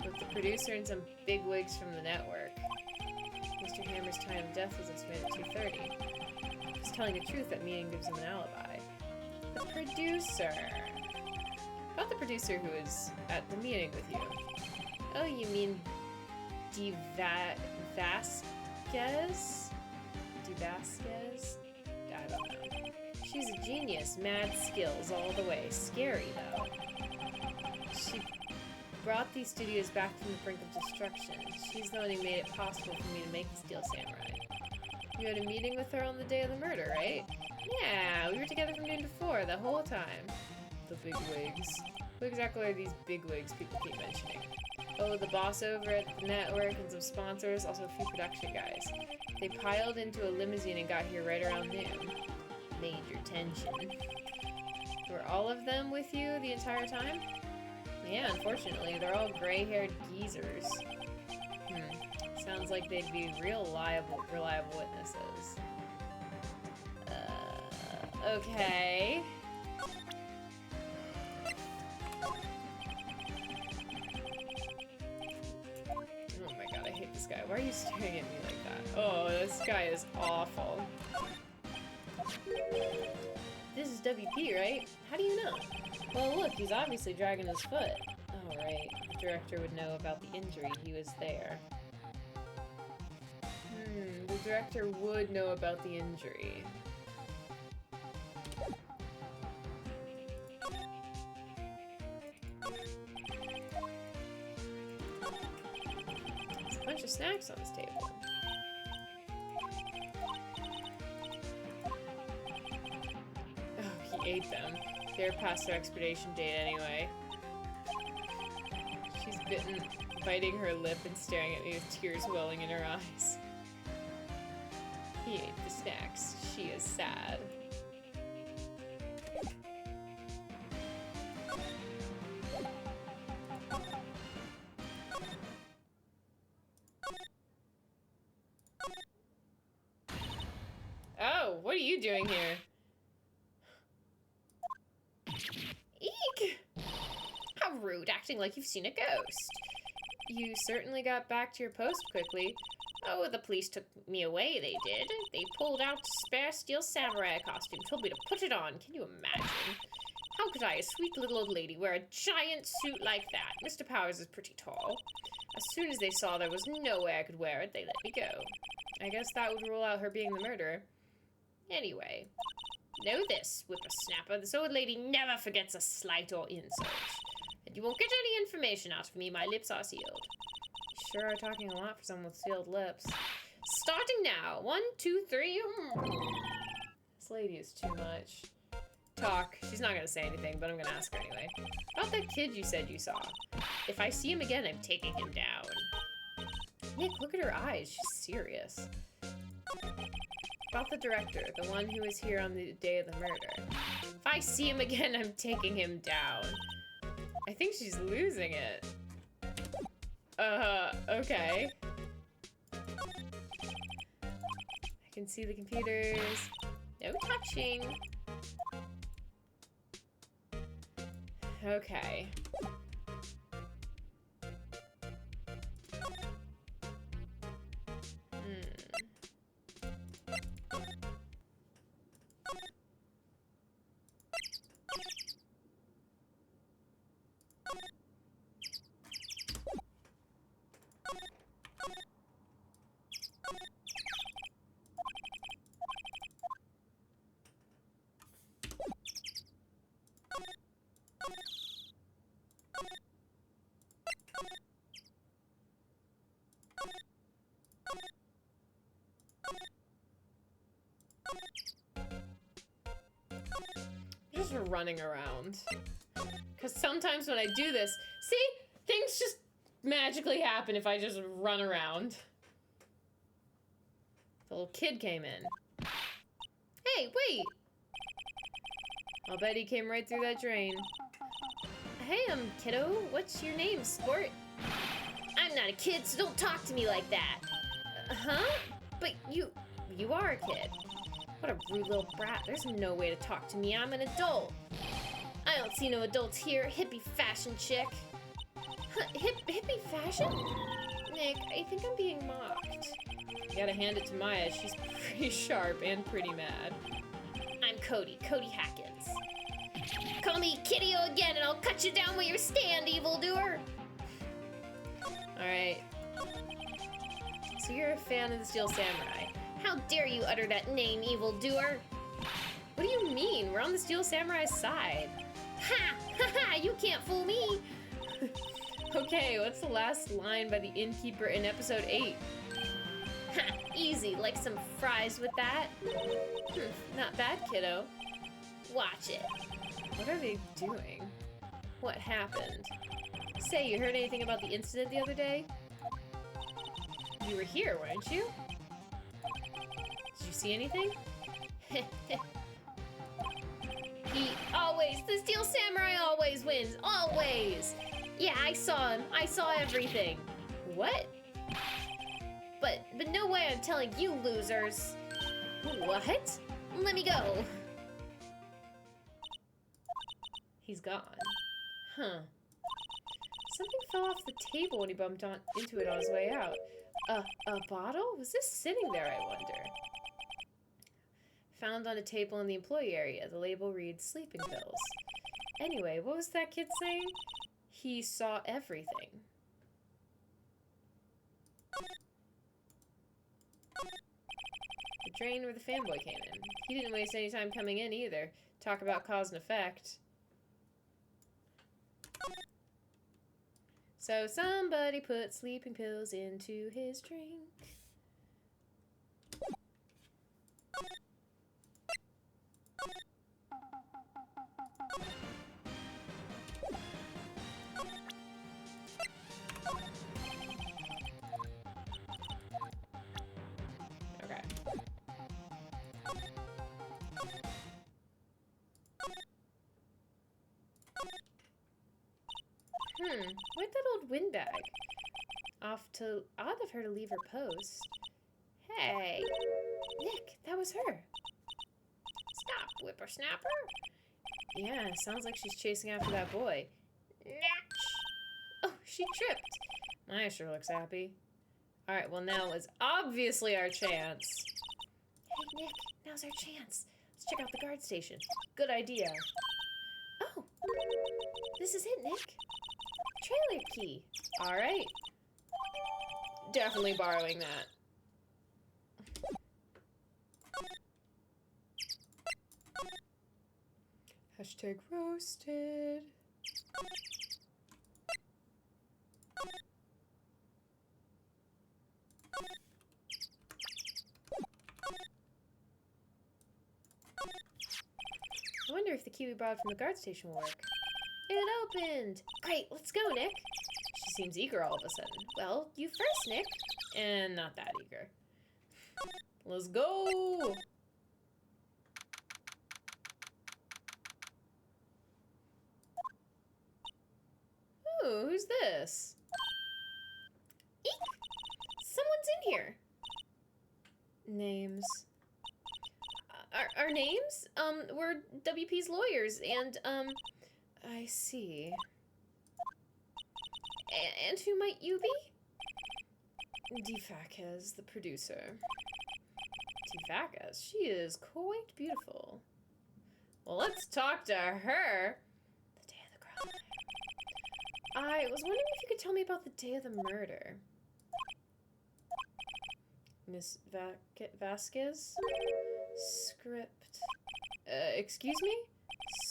with the producer and some bigwigs from the network. Mr. Hammer's time of death was estimated at 2:30. He's telling the truth, that meeting gives him an alibi. The producer. About the producer who was at the meeting with you. Oh, you mean Vasquez? Vasquez? I don't know. She's a genius. Mad skills all the way. Scary, though. She brought these studios back from the brink of destruction. She's the one who made it possible for me to make the Steel Samurai. You had a meeting with her on the day of the murder, right? Yeah, we were together from noon to 4 the whole time. The bigwigs. Who exactly are these bigwigs people keep mentioning? Oh, the boss over at the network and some sponsors, also a few production guys. They piled into a limousine and got here right around noon. Major tension. Were all of them with you the entire time? Yeah, unfortunately, they're all gray-haired geezers. Sounds like they'd be reliable witnesses. Okay. Oh my god, I hate this guy. Why are you staring at me like that? Oh, this guy is awful. This is WP, right? How do you know? Well, look, he's obviously dragging his foot. Oh, right. The director would know about the injury. He was there. The director would know about the injury. There's a bunch of snacks on this table. Oh, he ate them. They're past their expiration date anyway. She's biting her lip and staring at me with tears welling in her eyes. He ate the snacks. She is sad. Oh, what are you doing here? Eek! How rude, acting like you've seen a ghost. You certainly got back to your post quickly. Oh, the police took me away, they did. They pulled out a spare Steel Samurai costume, told me to put it on. Can you imagine? How could I, a sweet little old lady, wear a giant suit like that? Mr. Powers is pretty tall. As soon as they saw there was no way I could wear it, they let me go. I guess that would rule out her being the murderer. Anyway, know this, whippersnapper, this old lady never forgets a slight or insult. And you won't get any information out of me, my lips are sealed. You sure are talking a lot for someone with sealed lips. Starting now, 1, 2, 3. This lady is too much. Talk. She's not gonna say anything, but I'm gonna ask her anyway. About that kid you said you saw. If I see him again, I'm taking him down. Nick, look at her eyes. She's serious. About the director, the one who was here on the day of the murder. If I see him again, I'm taking him down. I think she's losing it. Okay. I can see the computers. No touching. Okay. Just running around. Because sometimes when I do this, see? Things just magically happen if I just run around. The little kid came in. Hey, wait! I'll bet he came right through that drain. Hey, kiddo. What's your name, sport? I'm not a kid, so don't talk to me like that. Huh? But you are a kid. What a rude little brat. There's no way to talk to me. I'm an adult. I don't see no adults here. Hippie fashion chick. Huh, hippie fashion? Nick, I think I'm being mocked. You gotta hand it to Maya. She's pretty sharp and pretty mad. I'm Cody Hackins. Call me Kiddio again and I'll cut you down where you stand, evildoer. Alright. So you're a fan of the Steel Samurai. How dare you utter that name, evildoer? What do you mean? We're on the Steel Samurai's side. Ha! Ha ha! You can't fool me! Okay, what's the last line by the innkeeper in episode 8? Ha! Easy, like some fries with that. Not bad, kiddo. Watch it. What are they doing? What happened? Say, you heard anything about the incident the other day? You were here, weren't you? Did you see anything? The Steel Samurai always wins, always. Yeah, I saw him. I saw everything. What? But no way I'm telling you losers. What? Let me go. He's gone. Huh. Something fell off the table when he bumped into it on his way out. A bottle? Was this sitting there, I wonder? Found on a table in the employee area. The label reads sleeping pills. Anyway, what was that kid saying? He saw everything. The drain where the fanboy came in. He didn't waste any time coming in either. Talk about cause and effect. So somebody put sleeping pills into his drink. Okay. Where'd that old windbag? Odd of her to leave her post. Hey, Nick, that was her. Stop, whippersnapper. Yeah, sounds like she's chasing after that boy. Natch. Oh, she tripped. Maya sure looks happy. Alright, well now is obviously our chance. Hey, Nick, now's our chance. Let's check out the guard station. Good idea. Oh, this is it, Nick. Trailer key. Alright. Definitely borrowing that. Hashtag roasted. I wonder if the key we borrowed from the guard station will work. It opened! Great, let's go, Nick. She seems eager all of a sudden. Well, you first, Nick. And not that eager. Let's go! Ooh, who's this? Eek! Someone's in here. Names. Our names? We're WP's lawyers, and, I see. And who might you be? Defakez, the producer. Defakez, she is quite beautiful. Well, let's talk to her. The day of the crime. I was wondering if you could tell me about the day of the murder. Miss Vasquez? Script. Excuse me?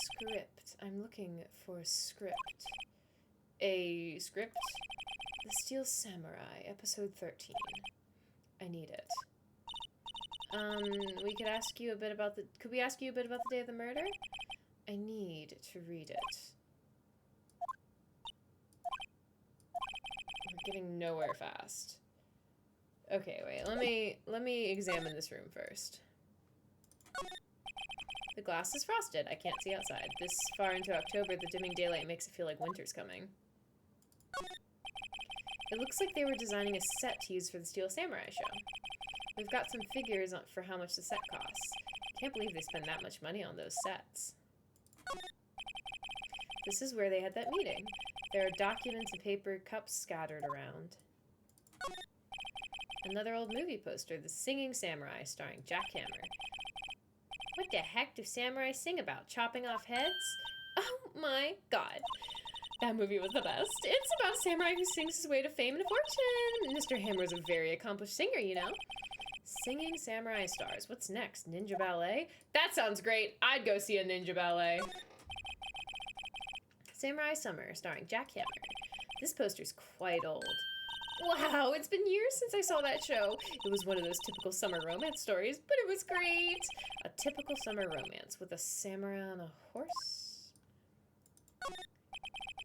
Script. I'm looking for a script. A script? The Steel Samurai, episode 13. I need it. We could ask you a bit about could we ask you a bit about the day of the murder? I need to read it. We're getting nowhere fast. Okay, wait, let me examine this room first. The glass is frosted. I can't see outside. This far into October, the dimming daylight makes it feel like winter's coming. It looks like they were designing a set to use for the Steel Samurai show. We've got some figures for how much the set costs. Can't believe they spend that much money on those sets. This is where they had that meeting. There are documents and paper cups scattered around. Another old movie poster, The Singing Samurai, starring Jackhammer. What the heck do samurai sing about? Chopping off heads? Oh my god. That movie was the best. It's about a samurai who sings his way to fame and fortune. Mr. Hammer's a very accomplished singer, you know. Singing samurai stars. What's next? Ninja ballet? That sounds great. I'd go see a ninja ballet. Samurai Summer, starring Jackhammer. This poster's quite old. Wow, it's been years since I saw that show. It was one of those typical summer romance stories, but it was great. A typical summer romance with a samurai on a horse.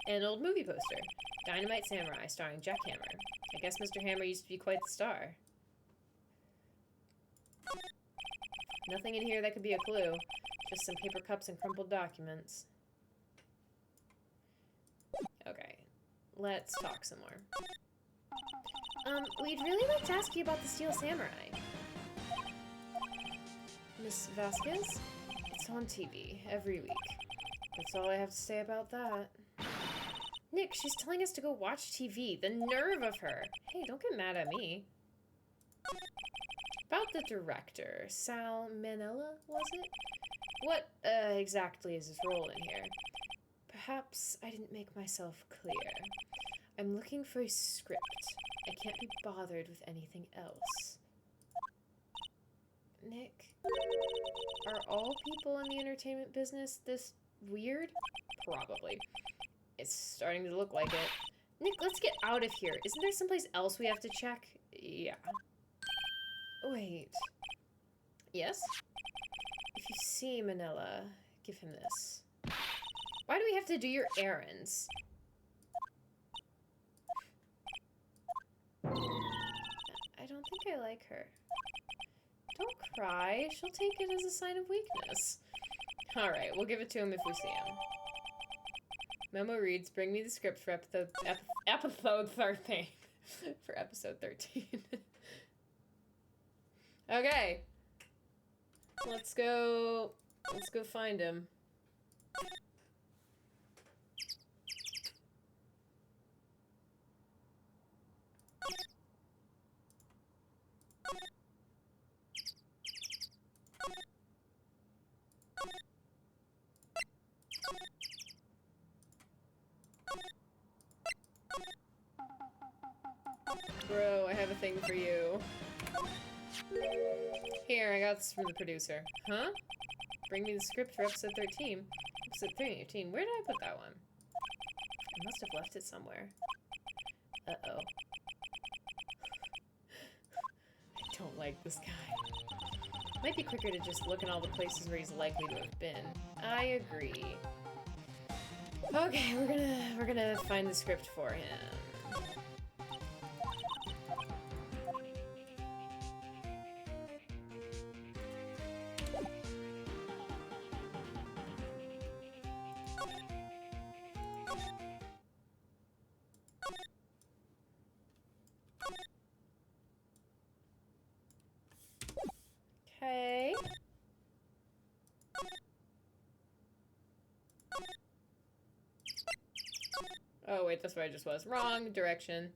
An old movie poster. Dynamite Samurai, starring Jackhammer. I guess Mr. Hammer used to be quite the star. Nothing in here that could be a clue. Just some paper cups and crumpled documents. Okay, let's talk some more. We'd really like to ask you about the Steel Samurai. Miss Vasquez? It's on TV every week. That's all I have to say about that. Nick, she's telling us to go watch TV. The nerve of her. Hey, don't get mad at me. About the director, Sal Manella, was it? What exactly is his role in here? Perhaps I didn't make myself clear. I'm looking for a script. I can't be bothered with anything else. Nick, are all people in the entertainment business this weird? Probably. It's starting to look like it. Nick, let's get out of here. Isn't there someplace else we have to check? Yeah. Wait. Yes? If you see Manila, give him this. Why do we have to do your errands? I don't think I like her. Don't cry. She'll take it as a sign of weakness. Alright, we'll give it to him if we see him. Memo reads, bring me the script for episode 13. For episode 13. Okay. Let's go find him. Bro, I have a thing for you. Here, I got this from the producer. Huh? Bring me the script for episode 13. Episode 13. Where did I put that one? I must have left it somewhere. Uh-oh. I don't like this guy. Might be quicker to just look in all the places where he's likely to have been. I agree. Okay, we're gonna find the script for him. Okay. Oh wait, that's where I just was. Wrong direction.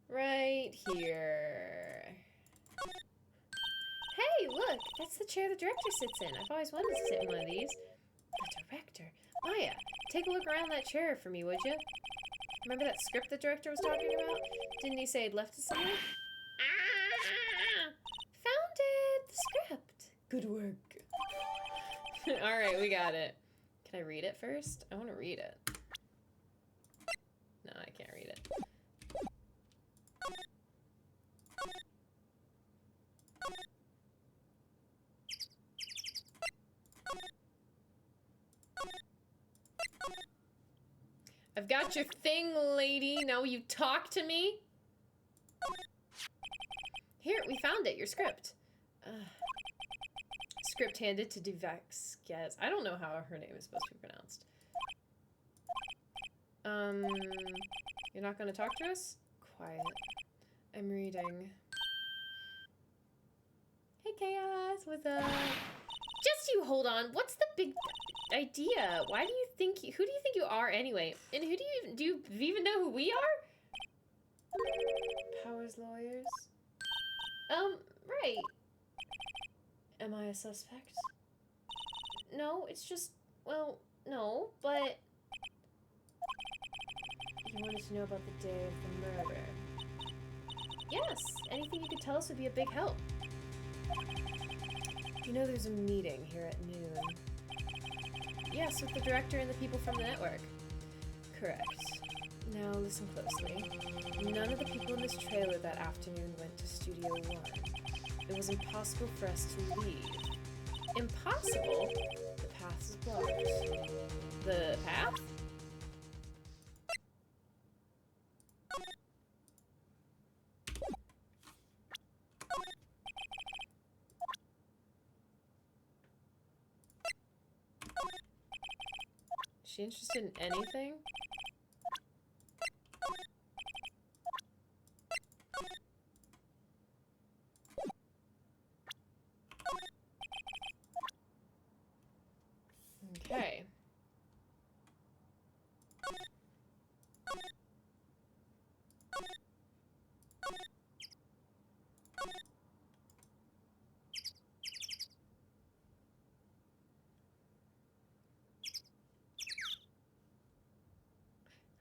Right here. Hey, look! That's the chair the director sits in. I've always wanted to sit in one of these. The director? Maya, take a look around that chair for me, would you? Remember that script the director was talking about? Didn't he say he'd left it somewhere? Ah! Found it! The script! Good work. Alright, we got it. Can I read it first? I want to read it. No, I can't read it. I've got your thing, lady. Now will you talk to me? Here, we found it. Your script. Script handed to Duvex. Yes. I don't know how her name is supposed to be pronounced. You're not gonna talk to us? Quiet. I'm reading. Hey, Chaos. What's up? Just you hold on. What's the big idea? Who do you think you are anyway? And who do you even know who we are? Powers lawyers? Right. Am I a suspect? No, it's just, well, no, but... You wanted to know about the day of the murder. Yes, anything you could tell us would be a big help. You know there's a meeting here at noon. Yes, with the director and the people from the network. Correct. Now listen closely. None of the people in this trailer that afternoon went to Studio One. It was impossible for us to leave. Impossible? The path is blocked. The path? Is she interested in anything? Okay.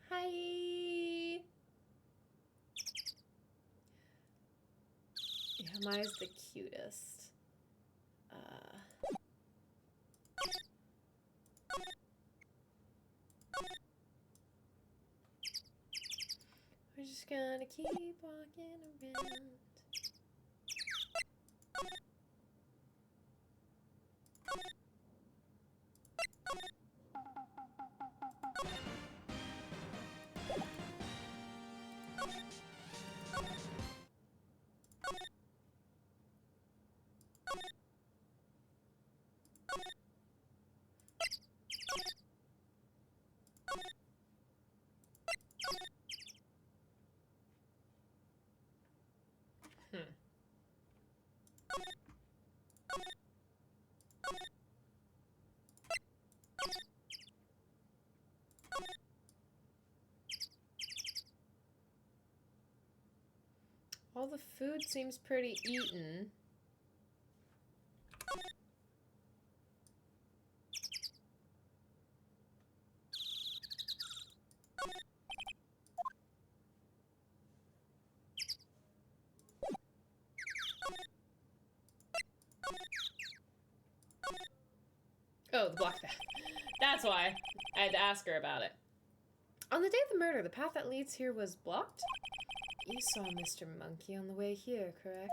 Hi. Yeah, Maya's the cutest. We're just gonna keep walking around. All the food seems pretty eaten. Oh, the block path. That's why I had to ask her about it. On the day of the murder, the path that leads here was blocked? You saw Mr. Monkey on the way here, correct?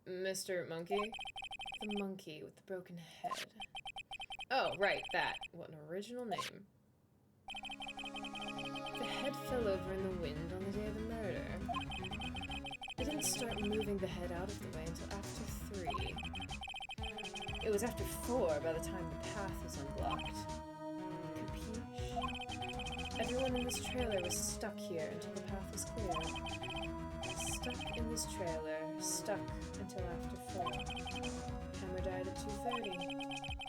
Mr. Monkey? The monkey with the broken head. Oh, right, that. What an original name. The head fell over in the wind on the day of the murder. They didn't start moving the head out of the way until after 3. It was after 4 by the time the path was unblocked. Capiche? Everyone in this trailer was stuck here until the path was cleared. Stuck in this trailer, stuck until after 4. Hammer died at 2:30.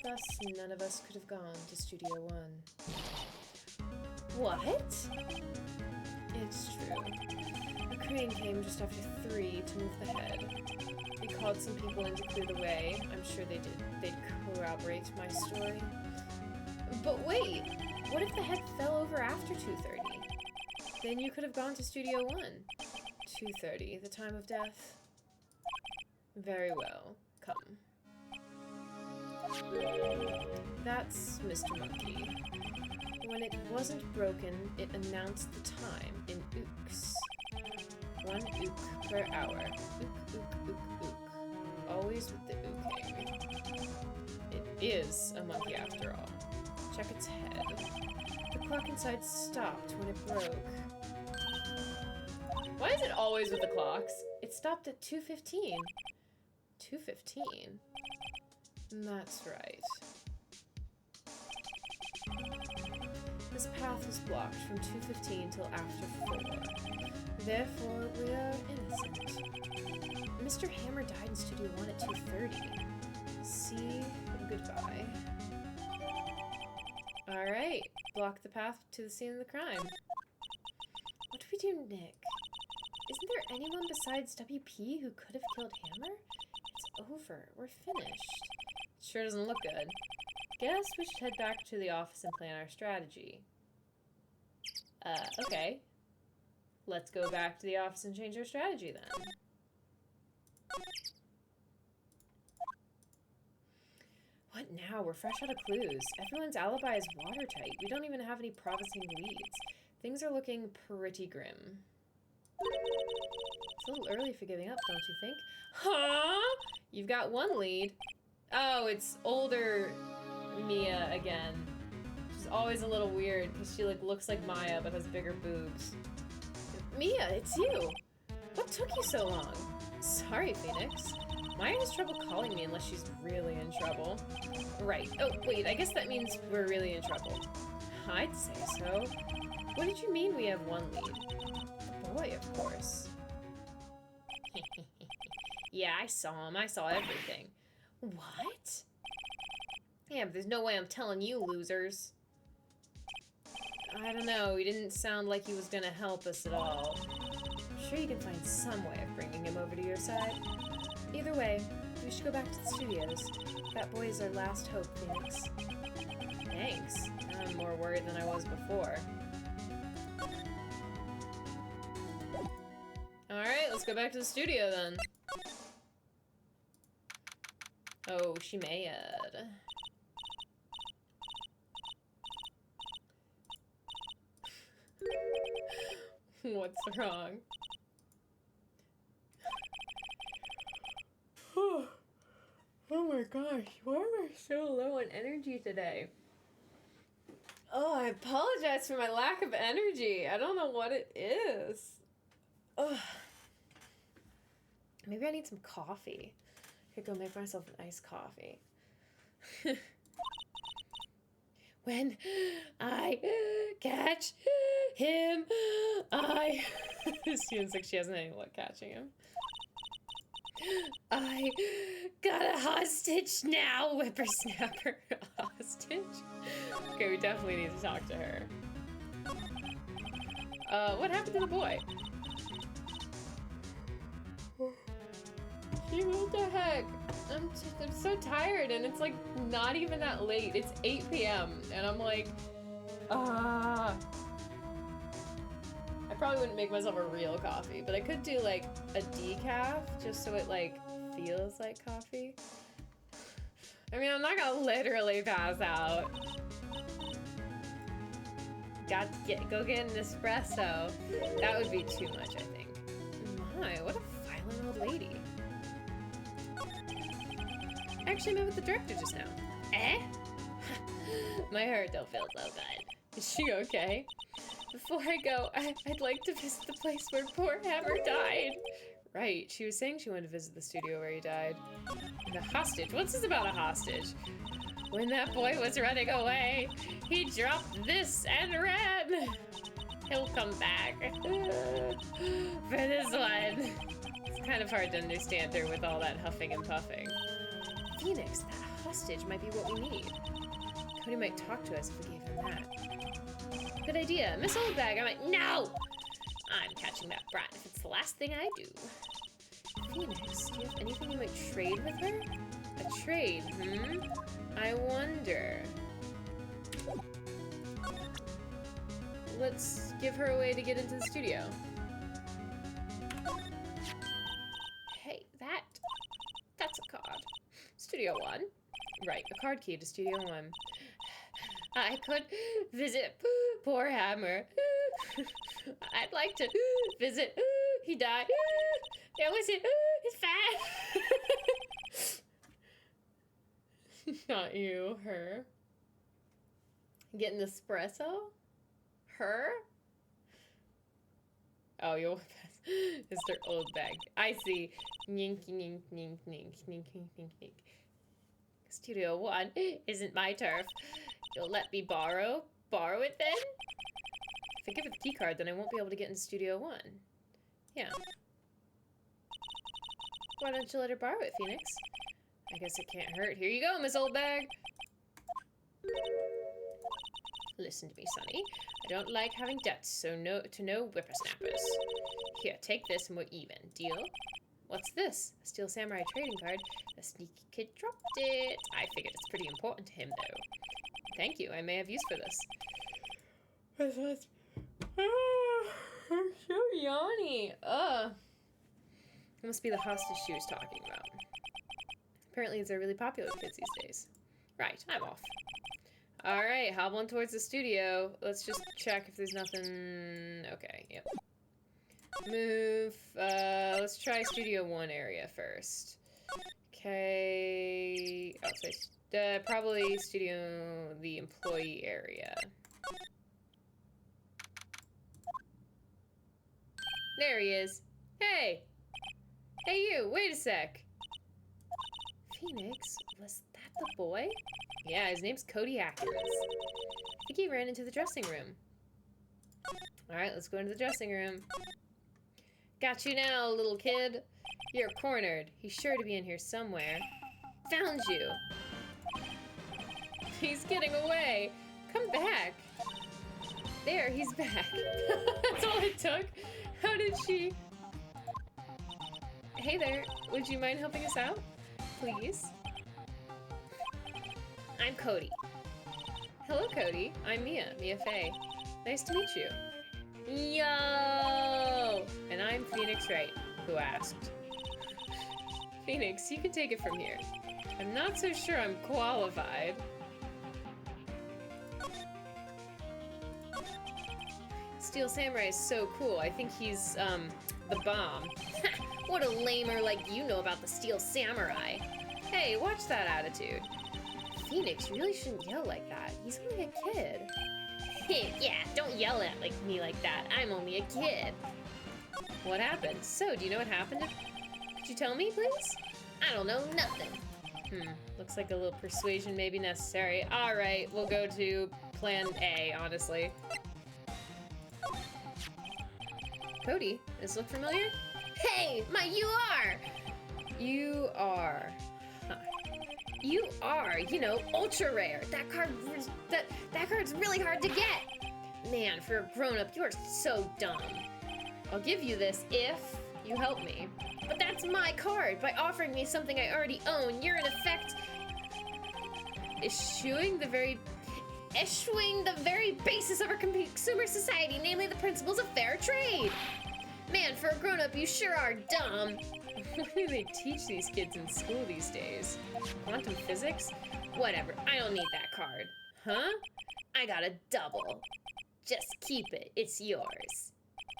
Thus, none of us could have gone to Studio One. What? It's true. A crane came just after 3 to move the head. We called some people in to clear the way. I'm sure they did. They'd corroborate my story. But wait! What if the head fell over after 2:30? Then you could have gone to Studio One. 2:30, the time of death. Very well. Come. That's Mr. Monkey. When it wasn't broken, it announced the time in ooks. 1 ook per hour. Ook, ook, ook, ook. Always with the ooking. It is a monkey after all. Check its head. The clock inside stopped when it broke. Why is it always with the clocks? It stopped at 2:15. 2:15? That's right. This path was blocked from 2:15 till after 4. Therefore, we are innocent. Mr. Hammer died in Studio 1 at 2:30. See, goodbye. Alright, block the path to the scene of the crime. What do we do, Nick? Isn't there anyone besides WP who could have killed Hammer? It's over. We're finished. Sure doesn't look good. Guess we should head back to the office and plan our strategy. Okay. Let's go back to the office and change our strategy then. What now? We're fresh out of clues. Everyone's alibi is watertight. We don't even have any promising leads. Things are looking pretty grim. It's a little early for giving up, don't you think? Huh? You've got one lead. Oh, it's older Mia again. She's always a little weird because she looks like Maya but has bigger boobs. Mia, it's you. What took you so long? Sorry, Phoenix. Maya has trouble calling me unless she's really in trouble. Right. Oh, wait, I guess that means we're really in trouble. I'd say so. What did you mean we have one lead? The boy, of course. Yeah, I saw him. I saw everything. What? Yeah, but there's no way I'm telling you, losers. I don't know. He didn't sound like he was gonna help us at all. I'm sure you can find some way of bringing him over to your side. Either way, we should go back to the studios. That boy is our last hope, Phoenix. Thanks. Now I'm more worried than I was before. Alright, let's go back to the studio then. Oh, she mad. What's wrong? Oh my gosh, why am I so low on energy today? Oh, I apologize for my lack of energy. I don't know what it is. Ugh. Maybe I need some coffee. I could go make myself an iced coffee. When I catch him, I... It seems like she hasn't any luck catching him. I got a hostage now, whippersnapper. Hostage? Okay, we definitely need to talk to her. What happened to the boy? What the heck? I'm so tired, and it's like not even that late. It's 8 p.m. and I'm like, I probably wouldn't make myself a real coffee, but I could do like a decaf just so it like feels like coffee. I mean, I'm not gonna literally pass out. Go get an espresso. That would be too much, I think. My, what a violent old lady. I actually met with the director just now. Eh? My heart don't feel so good. Is she okay? Before I go, I'd like to visit the place where poor Hammer died. Right, she was saying she wanted to visit the studio where he died. The hostage? What's this about a hostage? When that boy was running away, he dropped this and ran. He'll come back. For this one. It's kind of hard to understand her with all that huffing and puffing. Phoenix, that hostage might be what we need. Cody might talk to us if we gave him that. Good idea. Miss Oldbag, I'm like, no! I'm catching that brat if it's the last thing I do. Phoenix, do you have anything you might trade with her? A trade, I wonder. Let's give her a way to get into the studio. Hey, that's a card. Studio 1. Right, a card key to Studio 1. I could visit poor Hammer. I'd like to visit. He died. It was it. It's fat. Not you, her. Getting espresso? Her? Oh, you'll Mr. Oldbag. I see. Nink, nink, nink, nink, nink, nink, nink, nink. Studio 1 isn't my turf. You'll let me borrow it then? If I give it the key card, then I won't be able to get into Studio 1. Yeah. Why don't you let her borrow it, Phoenix? I guess it can't hurt. Here you go, Miss Oldbag. Listen to me, Sonny. I don't like having debts, so to no whippersnappers. Here, take this and we're even. Deal? What's this? A Steel Samurai trading card. The sneaky kid dropped it. I figured it's pretty important to him, though. Thank you. I may have use for this. I'm so yawny. Ugh. It must be the hostage she was talking about. Apparently, these are really popular with kids these days. Right, I'm off. Alright, hobbling towards the studio. Let's just check if there's nothing... Okay, yep. Move. Let's try Studio 1 area first. Okay... Oh, so probably the employee area. There he is. Hey! Hey you, wait a sec. Phoenix, was that the boy? Yeah, his name's Cody Atkins. I think he ran into the dressing room. Alright, let's go into the dressing room. Got you now, little kid. You're cornered. He's sure to be in here somewhere. Found you. He's getting away. Come back. There, he's back. That's all it took. How did she... Hey there, would you mind helping us out? Please? I'm Cody. Hello, Cody. I'm Mia Fey. Nice to meet you. Yo! And I'm Phoenix Wright, who asked. Phoenix, you can take it from here. I'm not so sure I'm qualified. Steel Samurai is so cool. I think he's, the bomb. What a lamer like you know about the Steel Samurai. Hey, watch that attitude. Phoenix, you really shouldn't yell like that. He's only a kid. Yeah, don't yell at me like that. I'm only a kid. What happened? So, do you know what happened? Could you tell me, please? I don't know nothing. Looks like a little persuasion may be necessary. Alright, we'll go to plan A, honestly. Cody, does this look familiar? Hey, you are! You are. Huh. You are, you know, ultra rare. That card's really hard to get. Man, for a grown-up, you're so dumb. I'll give you this if you help me. But that's my card. By offering me something I already own, you're in effect eschewing the very basis of our consumer society, namely the principles of fair trade. Man, for a grown-up, you sure are dumb. What do they teach these kids in school these days? Quantum physics? Whatever, I don't need that card. Huh? I got a double. Just keep it, it's yours.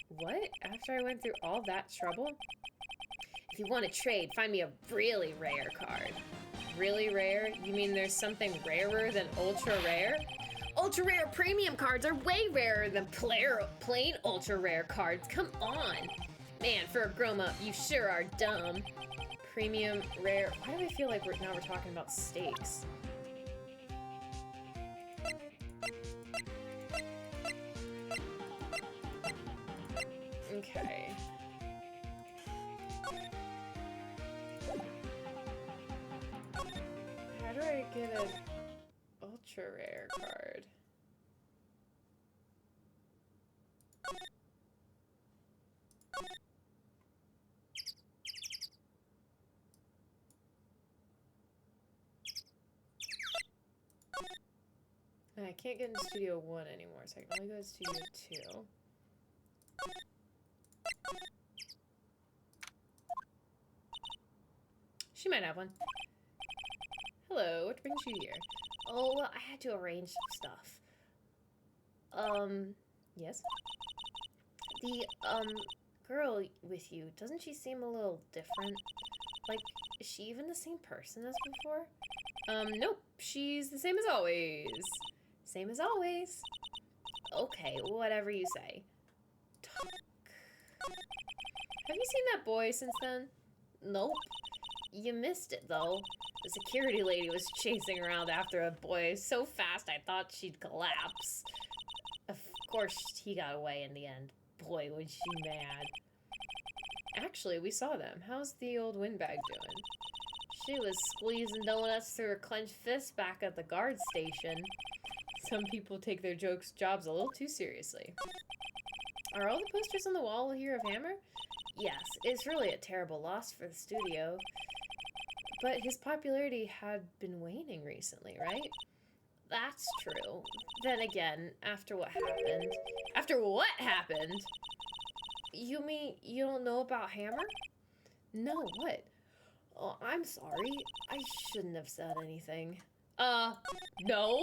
What? After I went through all that trouble? If you want to trade, find me a really rare card. Really rare? You mean there's something rarer than ultra rare? Ultra rare premium cards are way rarer than plain ultra rare cards. Come on. Man, for a grown-up, you sure are dumb. Premium rare. Why do I feel like now we're talking about stakes? Okay. How do I get an ultra rare card? I can't get into Studio 1 anymore, so I can only go to Studio 2. She might have one. Hello, what brings you here? Oh, well, I had to arrange some stuff. Yes? The, girl with you, doesn't she seem a little different? Like, is she even the same person as before? Nope, she's the same as always. Same as always. Okay, whatever you say. Talk. Have you seen that boy since then? Nope. You missed it, though. The security lady was chasing around after a boy so fast I thought she'd collapse. Of course, he got away in the end. Boy, was she mad. Actually, we saw them. How's the old windbag doing? She was squeezing donuts through her clenched fist back at the guard station. Some people take their jobs a little too seriously. Are all the posters on the wall here of Hammer? Yes, it's really a terrible loss for the studio. But his popularity had been waning recently, right? That's true. Then again, after what happened... After what happened? You mean you don't know about Hammer? No, what? Oh, I'm sorry. I shouldn't have said anything. No?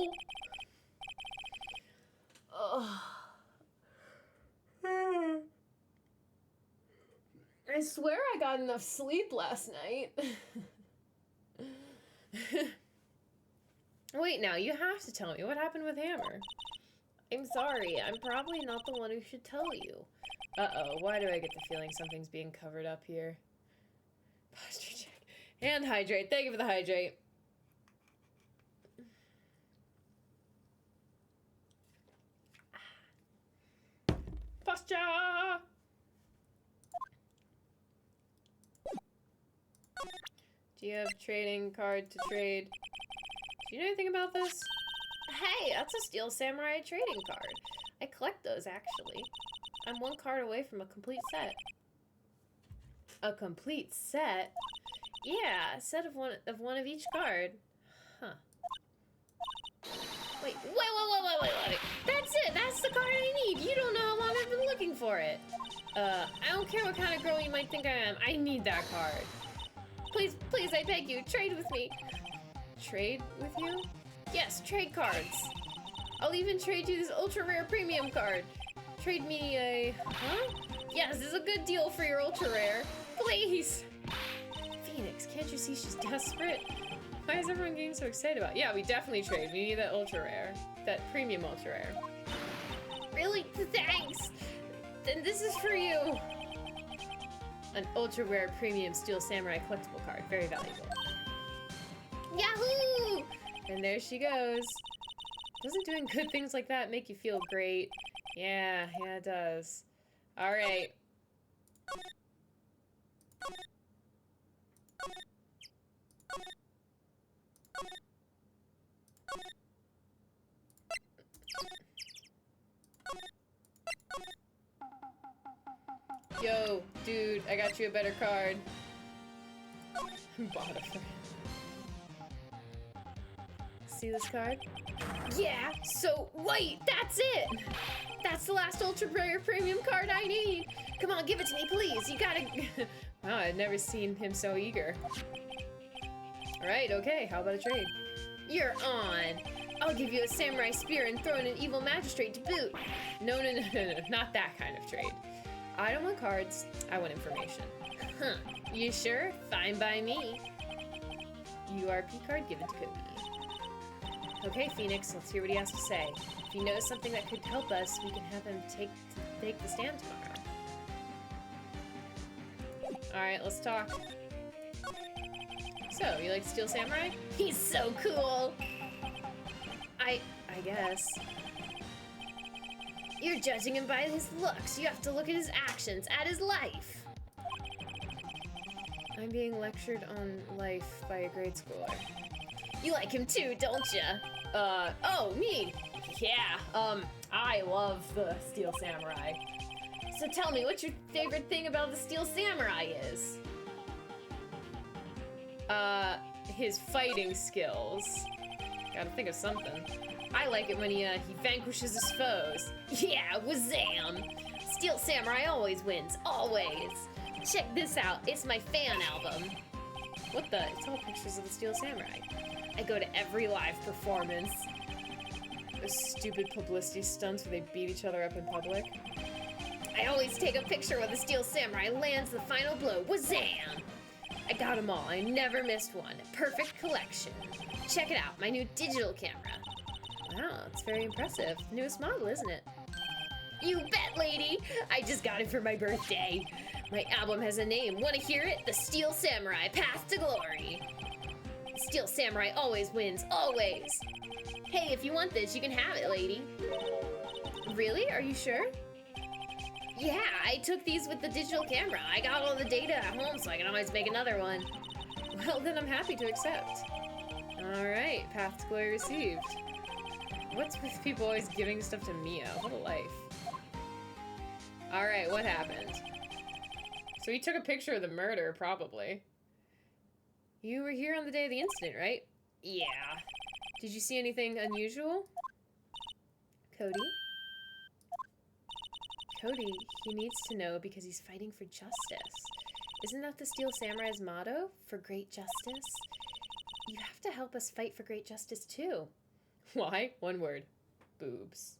I swear I got enough sleep last night. Wait, now, you have to tell me. What happened with Hammer? I'm sorry. I'm probably not the one who should tell you. Uh-oh. Why do I get the feeling something's being covered up here? Posture check. And hydrate. Thank you for the hydrate. Posture! Do you have trading card to trade? Do you know anything about this? Hey, that's a Steel Samurai trading card. I collect those, actually. I'm one card away from a complete set. A complete set? Yeah, a set of one of each card. Huh. Wait. That's it! That's the card I need! You don't know how long I've been looking for it! I don't care what kind of girl you might think I am. I need that card. Please, I beg you, trade with me. Trade with you? Yes, trade cards. I'll even trade you this ultra rare premium card. Trade me a... Huh? Yes, this is a good deal for your ultra rare. Please! Phoenix, can't you see she's desperate? Why is everyone getting so excited about it? Yeah, we definitely trade. We need that ultra rare. That premium ultra rare. Really? Thanks! Then this is for you. An ultra rare premium Steel Samurai collectible card. Very valuable. Yahoo! And there she goes. Doesn't doing good things like that make you feel great? Yeah, it does. Alright. Yo, dude, I got you a better card. Bought a friend. See this card? Yeah, so wait, that's it! That's the last ultra rare premium card I need! Come on, give it to me, please! You gotta... Wow, I've never seen him so eager. Alright, okay, how about a trade? You're on! I'll give you a samurai spear and throw in an evil magistrate to boot! No, not that kind of trade. I don't want cards, I want information. Huh, you sure? Fine by me. URP card given to Cody. Okay, Phoenix, let's hear what he has to say. If he knows something that could help us, we can have him take the stand tomorrow. Alright, let's talk. So, you like Steel Samurai? He's so cool! I guess. You're judging him by his looks. You have to look at his actions, at his life. I'm being lectured on life by a grade schooler. You like him too, don't ya? Oh, me? Yeah, I love the Steel Samurai. So tell me, what's your favorite thing about the Steel Samurai is? His fighting skills. Gotta think of something. I like it when he vanquishes his foes. Yeah, wazam! Steel Samurai always wins, always! Check this out, it's my fan album. What the? It's all pictures of the Steel Samurai. I go to every live performance. Those stupid publicity stunts where they beat each other up in public. I always take a picture where the Steel Samurai lands the final blow. Wazam! I got them all. I never missed one. Perfect collection. Check it out, my new digital camera. Wow, it's very impressive. Newest model, isn't it? You bet, lady! I just got it for my birthday. My album has a name. Want to hear it? The Steel Samurai Path to Glory. The Steel Samurai always wins, always. Hey, if you want this, you can have it, lady. Really? Are you sure? Yeah, I took these with the digital camera. I got all the data at home, so I can always make another one. Well, then I'm happy to accept. Alright, Path to Glory received. What's with people always giving stuff to Mia? What a life. Alright, what happened? So he took a picture of the murder, probably. You were here on the day of the incident, right? Yeah. Did you see anything unusual? Cody? Cody, he needs to know because he's fighting for justice. Isn't that the Steel Samurai's motto? For great justice? You have to help us fight for great justice, too. Why? One word. Boobs.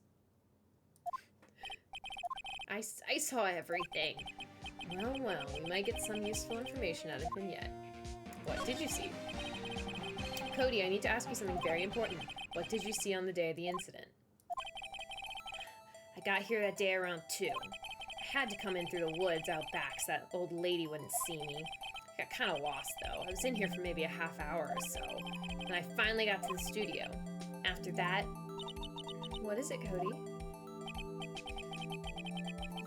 I saw everything. Well, we might get some useful information out of him yet. What did you see? Cody, I need to ask you something very important. What did you see on the day of the incident? I got here that day around 2. I had to come in through the woods out back so that old lady wouldn't see me. I got kind of lost, though. I was in here for maybe a half hour or so. And I finally got to the studio. After that... What is it, Cody?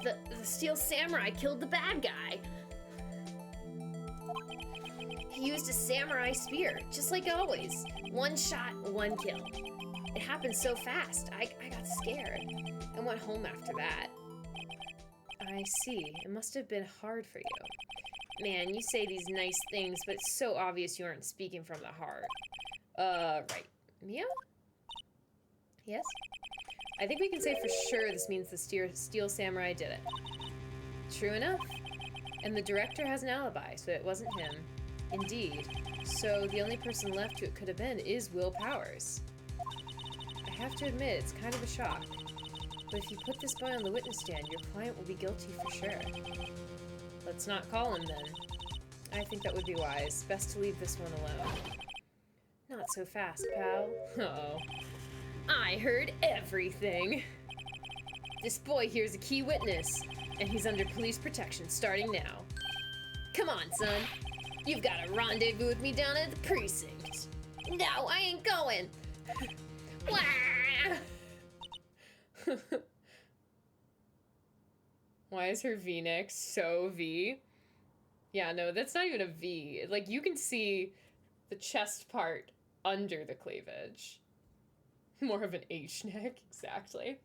The Steel Samurai killed the bad guy. He used a samurai spear, just like always. One shot, one kill. It happened so fast, I got scared. I went home after that. I see. It must have been hard for you. Man, you say these nice things, but it's so obvious you aren't speaking from the heart. Right. Mia? Yes? I think we can say for sure this means the Steel Samurai did it. True enough. And the director has an alibi, so it wasn't him. Indeed. So the only person left who it could have been is Will Powers. I have to admit, it's kind of a shock. But if you put this boy on the witness stand, your client will be guilty for sure. Let's not call him then. I think that would be wise. Best to leave this one alone. Not so fast, pal. Uh-oh. I heard everything. This boy here's a key witness, and he's under police protection starting now. Come on, son. You've got a rendezvous with me down at the precinct. No, I ain't going. Wah! Why is her V-neck so V? Yeah, no, that's not even a V. Like, you can see the chest part under the cleavage. More of an H-neck, exactly.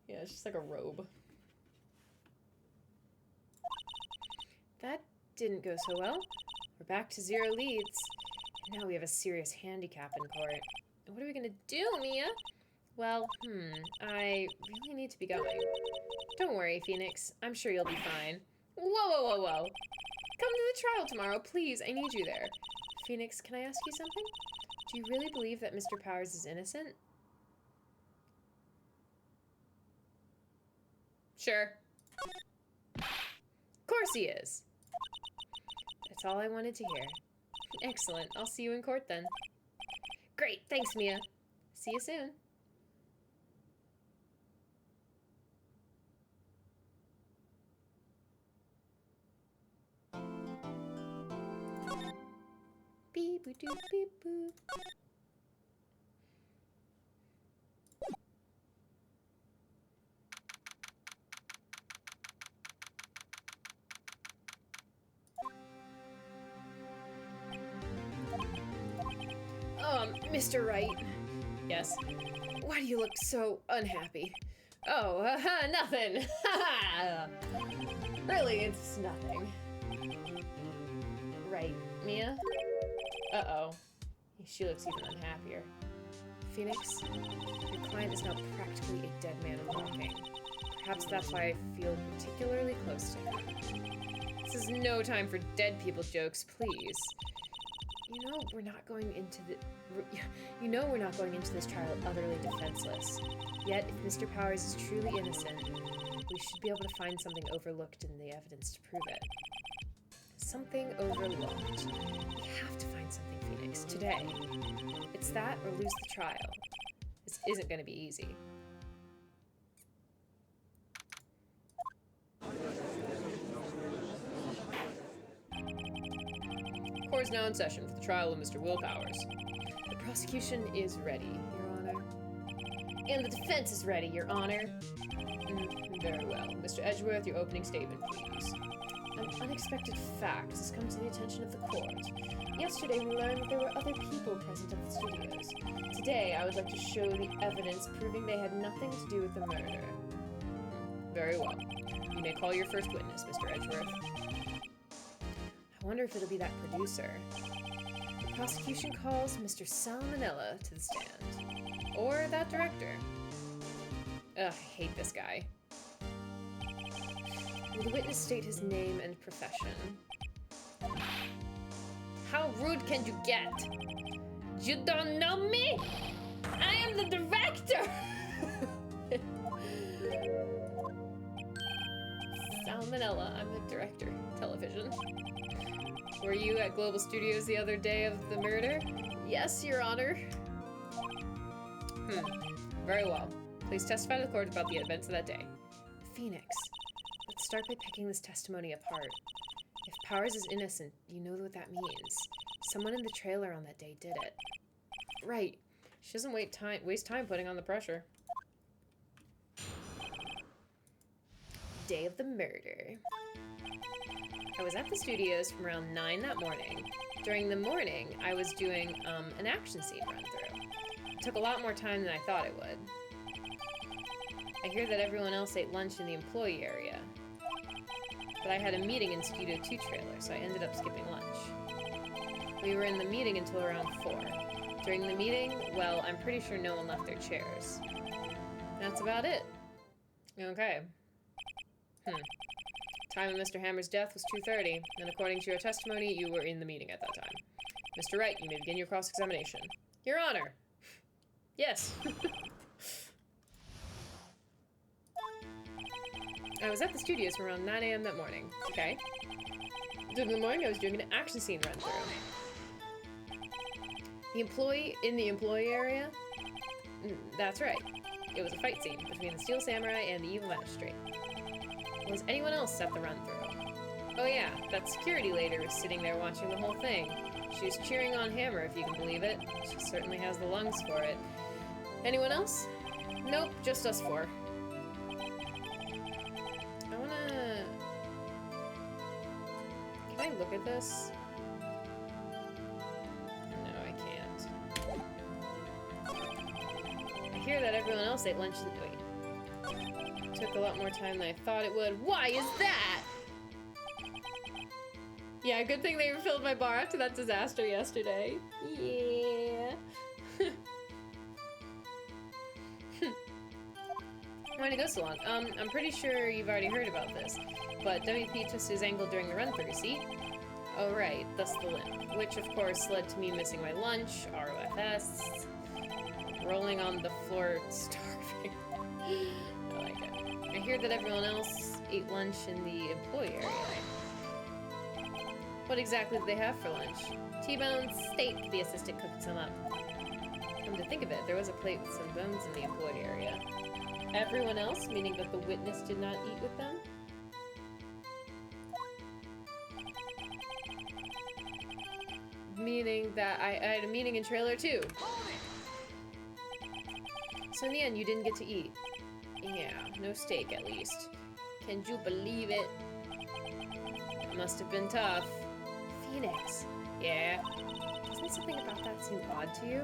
Yeah, it's just like a robe. That didn't go so well. We're back to 0 leads. And now we have a serious handicap in court. What are we gonna do, Mia? Well, I really need to be going. Don't worry, Phoenix. I'm sure you'll be fine. Whoa. Come to the trial tomorrow, please. I need you there. Phoenix, can I ask you something? Do you really believe that Mr. Powers is innocent? Sure. Of course he is. That's all I wanted to hear. Excellent. I'll see you in court then. Great. Thanks, Mia. See you soon. Beep boop doop beep boop. Mr. Wright. Yes. Why do you look so unhappy? Oh, nothing. Really, it's nothing. Right, Mia? Uh-oh. She looks even unhappier. Phoenix, your client is now practically a dead man walking. Perhaps that's why I feel particularly close to him. This is no time for dead people jokes, please. You know we're not going into this trial utterly defenseless. Yet, if Mr. Powers is truly innocent, we should be able to find something overlooked in the evidence to prove it. Something overlooked. We have to find something, Phoenix, today. It's that or lose the trial. As isn't going to be easy. Court is now in session for the trial of Mr. Will Powers. The prosecution is ready, Your Honor. And the defense is ready, Your Honor. Very well. Mr. Edgeworth, your opening statement, please. An unexpected fact has come to the attention of the court. Yesterday, we learned that there were other people present at the studios. Today, I would like to show the evidence proving they had nothing to do with the murder. Very well. You may call your first witness, Mr. Edgeworth. I wonder if it'll be that producer. The prosecution calls Mr. Salmonella to the stand. Or that director. Ugh, I hate this guy. Will the witness state his name and profession? How rude can you get? You don't know me? I am the director! Salmonella, I'm the director. Television. Were you at Global Studios the other day of the murder? Yes, Your Honor. Very well. Please testify to the court about the events of that day. Phoenix. Let's start by picking this testimony apart. If Powers is innocent, you know what that means. Someone in the trailer on that day did it. Right. She doesn't waste time putting on the pressure. Day of the murder. I was at the studios from around 9 that morning. During the morning, I was doing an action scene run-through. It took a lot more time than I thought it would. I hear that everyone else ate lunch in the employee area. But I had a meeting in Studio 2 trailer, so I ended up skipping lunch. We were in the meeting until around 4. During the meeting, well, I'm pretty sure no one left their chairs. That's about it. Okay. Time of Mr. Hammer's death was 2:30, and according to your testimony, you were in the meeting at that time. Mr. Wright, you may begin your cross-examination. Your Honor! Yes. I was at the studios from around 9 a.m. that morning. Okay. During the morning, I was doing an action scene run-through. The employee in the employee area? That's right. It was a fight scene between the Steel Samurai and the Evil Magistrate. Was anyone else at the run-through? Oh yeah, that security lady was sitting there watching the whole thing. She was cheering on Hammer, if you can believe it. She certainly has the lungs for it. Anyone else? Nope, just us 4. I wanna... Can I look at this? No, I can't. I hear that everyone else ate lunch in... Wait. Took a lot more time than I thought it would. Why is that? Yeah, good thing they refilled my bar after that disaster yesterday. Yeah. Why'd it go so long? I'm pretty sure you've already heard about this, but WP twisted his ankle during the run-through, see? Oh right, thus the limp, which of course led to me missing my lunch, ROFS, rolling on the floor, starving. I like it. I hear that everyone else ate lunch in the employee area. What exactly did they have for lunch? T-bone steak, the assistant cooked some up. Come to think of it, there was a plate with some bones in the employee area. Everyone else, meaning that the witness did not eat with them? Meaning that I had a meeting in trailer 2. So in the end, you didn't get to eat. Yeah, no steak at least. Can you believe it? It must have been tough. Phoenix. Yeah. Doesn't something about that seem odd to you?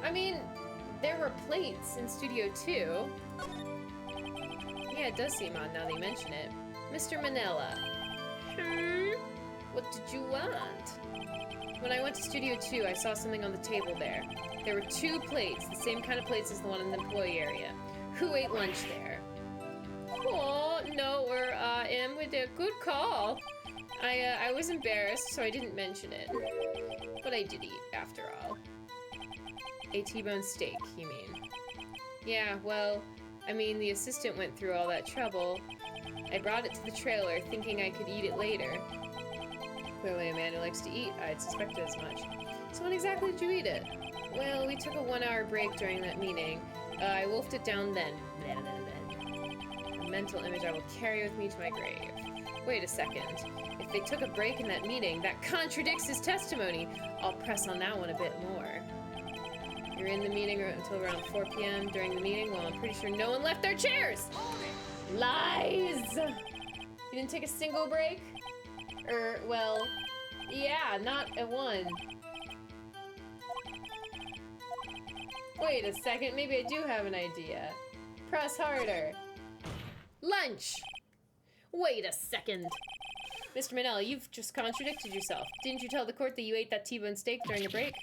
I mean, there were plates in Studio 2. Yeah, it does seem odd now that you mention it. Mr. Manella. What did you want? When I went to Studio 2, I saw something on the table there. There were 2 plates, the same kind of plates as the one in the employee area. Who ate lunch there? Oh, no, or M with a good call. I was embarrassed, so I didn't mention it. But I did eat, after all. A T-bone steak, you mean? Yeah, well, I mean, the assistant went through all that trouble. I brought it to the trailer, thinking I could eat it later. Clearly a man who likes to eat, I had suspected as much. So when exactly did you eat it? Well, we took a 1-hour break during that meeting. I wolfed it down then. A mental image I will carry with me to my grave. Wait a second. If they took a break in that meeting, that contradicts his testimony. I'll press on that one a bit more. You're in the meeting until around 4 p.m. During the meeting, well, I'm pretty sure no one left their chairs! Lies! You didn't take a single break? Well, yeah, not at one. Wait a second, maybe I do have an idea. Press harder. Lunch! Wait a second. Mr. Manella, you've just contradicted yourself. Didn't you tell the court that you ate that T-bone steak during a break?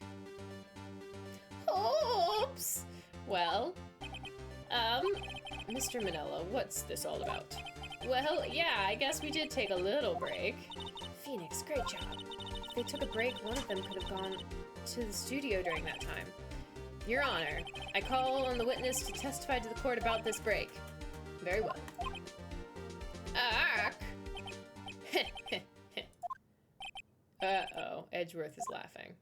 Oops! Well, Mr. Manella, what's this all about? Well, yeah, I guess we did take a little break. Phoenix, great job. If they took a break, one of them could have gone to the studio during that time. Your Honor, I call on the witness to testify to the court about this break. Very well. Ark! Uh-oh, Edgeworth is laughing.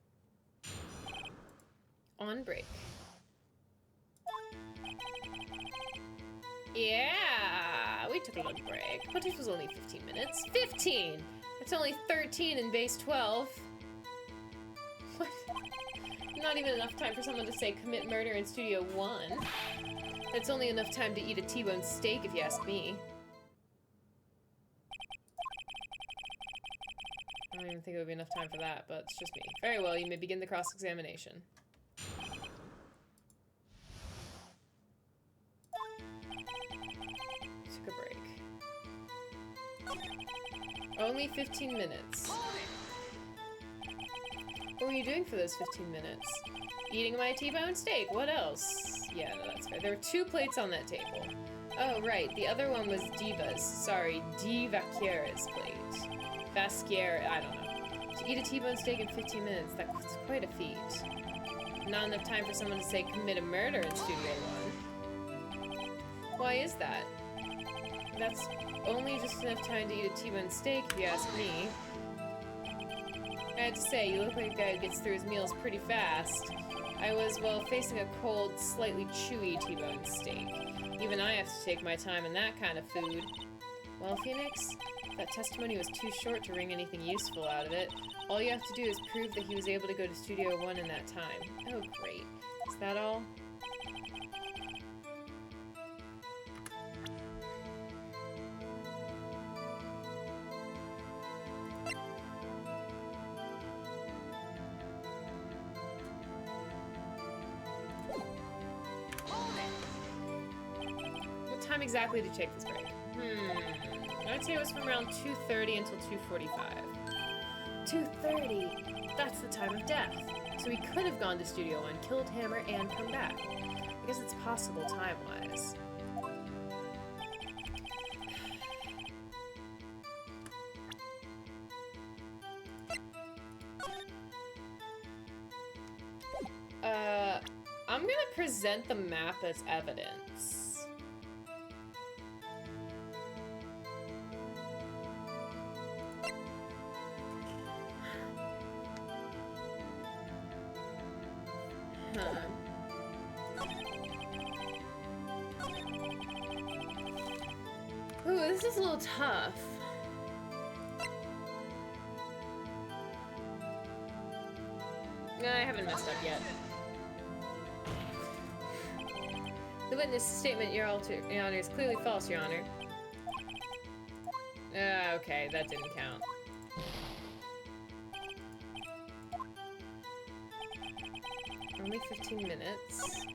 On break. Yeah, we took a little break, but it was only 15 minutes. 15! It's only 13 in base 12. What? Not even enough time for someone to say commit murder in Studio 1. That's only enough time to eat a T-bone steak, if you ask me. I don't even think it would be enough time for that, but it's just me. Very well, you may begin the cross-examination. Took a break. Only 15 minutes. What were you doing for those 15 minutes? Eating my T-bone steak. What else? Yeah, no, that's fair. There were 2 plates on that table. Oh, right. The other one was Diva's. Sorry, Divakiera's plate. Vasquier, I don't know. To eat a T-bone steak in 15 minutes, that's quite a feat. Not enough time for someone to say commit a murder in Studio 1. Why is that? That's only just enough time to eat a T-bone steak, if you ask me. I have to say, you look like a guy who gets through his meals pretty fast. I was, well, facing a cold, slightly chewy T-bone steak. Even I have to take my time in that kind of food. Well, Phoenix, that testimony was too short to wring anything useful out of it. All you have to do is prove that he was able to go to Studio 1 in that time. Oh, great. Is that all? What time exactly did you take this break? I would say it was from around 2:30 until 2:45. 2:30? That's the time of death. So he could have gone to Studio 1, killed Hammer, and come back. I guess it's possible time-wise. I'm gonna present the map as evidence. Ooh, this is a little tough. No, I haven't messed up yet. The witness statement, Your Honor, is clearly false, Your Honor. Okay, that didn't count. Only 15 minutes.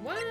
What?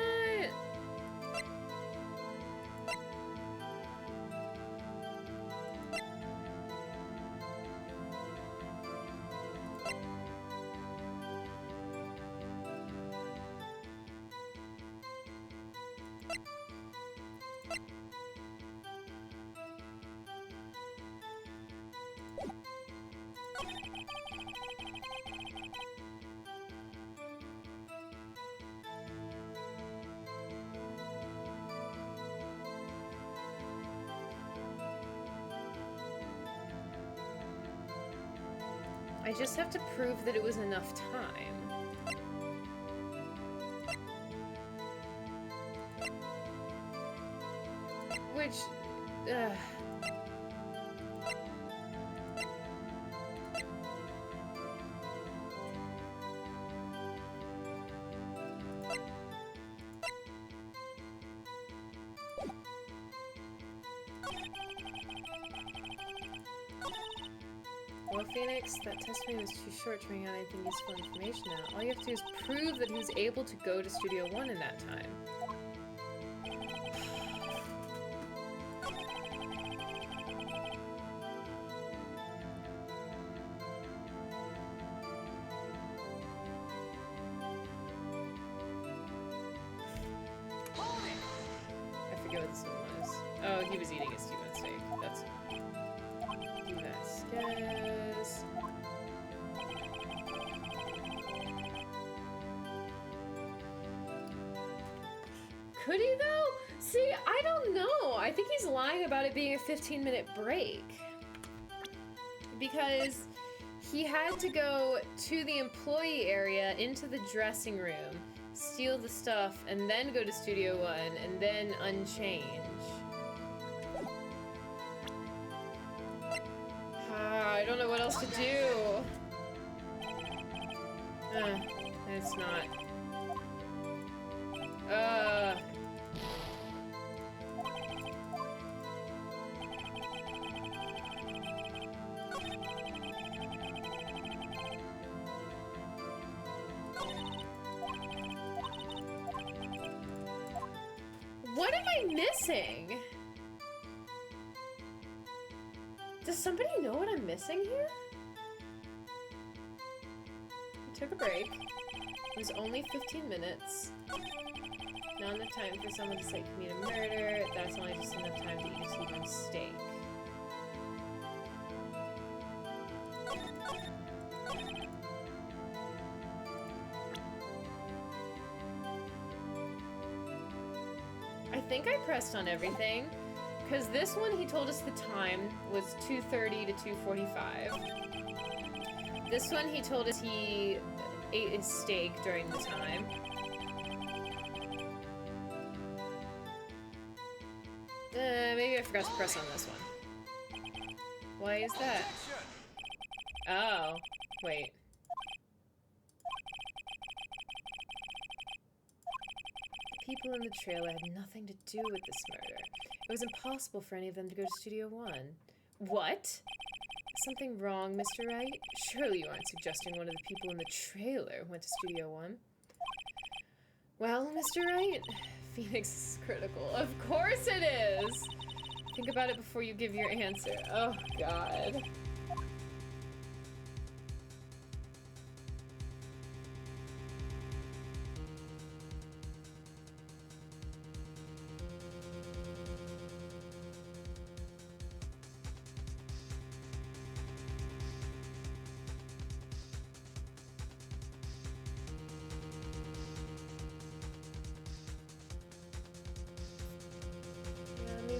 I just have to prove that it was enough time. Which, well, Phoenix, that testimony was too short to bring out anything useful information out. All you have to do is prove that he was able to go to Studio One in that time. I forget what this one was. Oh, he was eating his T-bone steak. That's Vasquez. Could he though? See, I don't know. I think he's lying about it being a 15-minute break. Because he had to go to the employee area, into the dressing room, steal the stuff, and then go to Studio One, and then unchange. I don't know what else to do. It's not. What am I missing? Does somebody know what I'm missing here? We took a break. It was only 15 minutes. Not enough time for someone to say commit a murder. That's only just enough time to eat a T-bone steak. I think I pressed on everything. Because this one, he told us the time was 2:30 to 2:45. This one, he told us he ate his steak during the time. Maybe I forgot to press on this one. Why is that? Oh, wait. The people in the trailer had nothing to do with this murder. It was impossible for any of them to go to Studio One. What? Something wrong, Mr. Wright? Surely you aren't suggesting one of the people in the trailer went to Studio One. Well, Mr. Wright, Phoenix is critical. Of course it is! Think about it before you give your answer. Oh, God.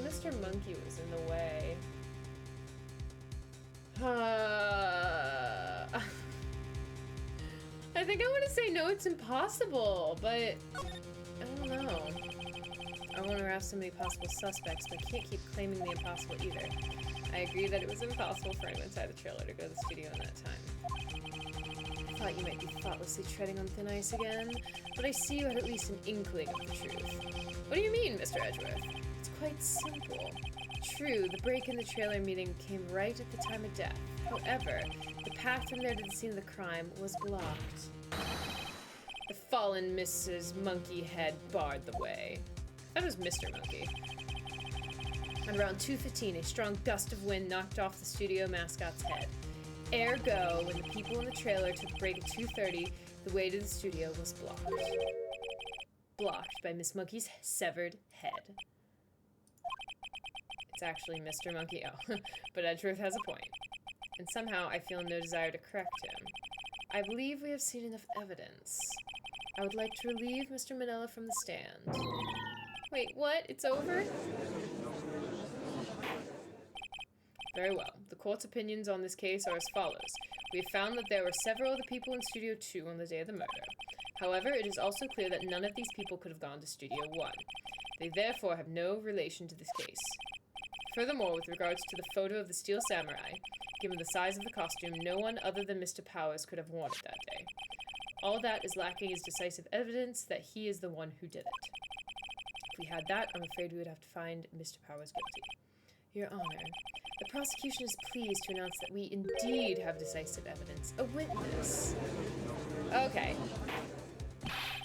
Mr. Monkey was in the way. I think I want to say no, it's impossible, but I don't know. I want to harass so many possible suspects, but I can't keep claiming the impossible either. I agree that it was impossible for anyone inside the trailer to go to the studio in that time. I thought you might be thoughtlessly treading on thin ice again, but I see you had at least an inkling of the truth. What do you mean, Mr. Edgeworth? It's quite simple. True, the break in the trailer meeting came right at the time of death. However, the path from there to the scene of the crime was blocked. The fallen Mrs. Monkey had barred the way. That was Mr. Monkey. At around 2:15, a strong gust of wind knocked off the studio mascot's head. Ergo, when the people in the trailer took the break at 2:30, the way to the studio was blocked. Blocked by Miss Monkey's severed head. It's actually Mr. Monkey. Oh, but Edgeworth has a point. And somehow I feel no desire to correct him. I believe we have seen enough evidence. I would like to relieve Mr. Manella from the stand. Wait, what? It's over? Very well. The court's opinions on this case are as follows. We have found that there were several other people in Studio 2 on the day of the murder. However, it is also clear that none of these people could have gone to Studio 1. They therefore have no relation to this case. Furthermore, with regards to the photo of the Steel Samurai, given the size of the costume, no one other than Mr. Powers could have worn it that day. All that is lacking is decisive evidence that he is the one who did it. If we had that, I'm afraid we would have to find Mr. Powers guilty. Your Honor, the prosecution is pleased to announce that we indeed have decisive evidence. A witness. Okay.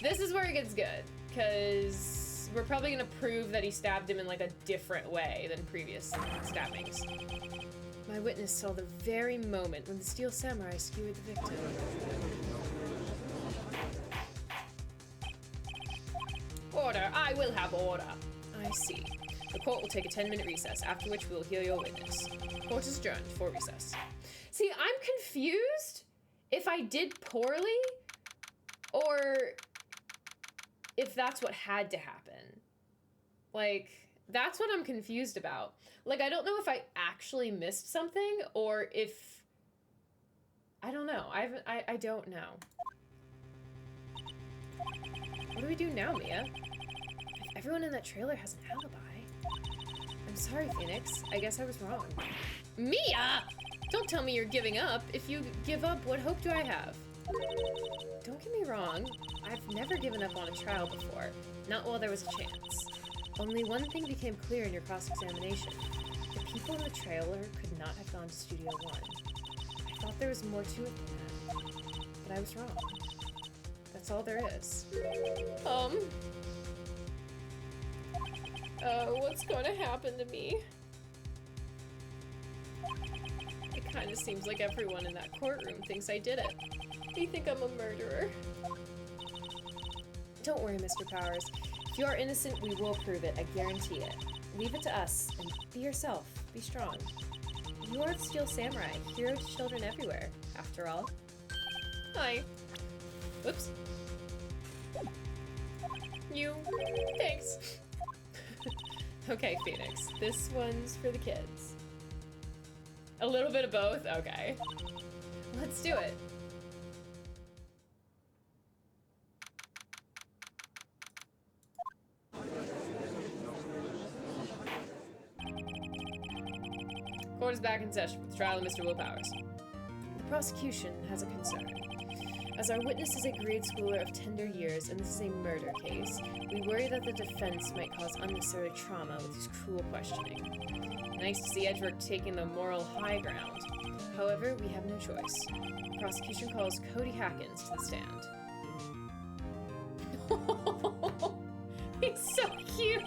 This is where it gets good, because we're probably going to prove that he stabbed him in like a different way than previous stabbings. My witness saw the very moment when the Steel Samurai skewered the victim. Order! I will have order! I see. The court will take a 10-minute recess, after which we will hear your witness. Court is adjourned for recess. See, I'm confused if I did poorly or if that's what had to happen. Like, that's what I'm confused about. Like, I don't know if I actually missed something or if... I don't know. I don't know. What do we do now, Mia? Everyone in that trailer has an alibi. I'm sorry, Phoenix. I guess I was wrong. Mia! Don't tell me you're giving up. If you give up, what hope do I have? Don't get me wrong. I've never given up on a trial before. Not while there was a chance. Only one thing became clear in your cross-examination. The people in the trailer could not have gone to Studio 1. I thought there was more to it than that. But I was wrong. That's all there is. What's going to happen to me? It kind of seems like everyone in that courtroom thinks I did it. They think I'm a murderer. Don't worry, Mr. Powers. If you are innocent, we will prove it. I guarantee it. Leave it to us, and be yourself. Be strong. You are the Steel Samurai, hero to children everywhere, after all. Hi. Oops. You. Thanks. Okay, Phoenix. This one's for the kids. A little bit of both? Okay. Let's do it. Court is back in session with the trial of Mr. Will Powers. The prosecution has a concern. As our witness is a grade schooler of tender years and this is a murder case, we worry that the defense might cause unnecessary trauma with his cruel questioning. Nice to see Edgeworth taking the moral high ground. However, we have no choice. The prosecution calls Cody Hackins to the stand. He's so cute!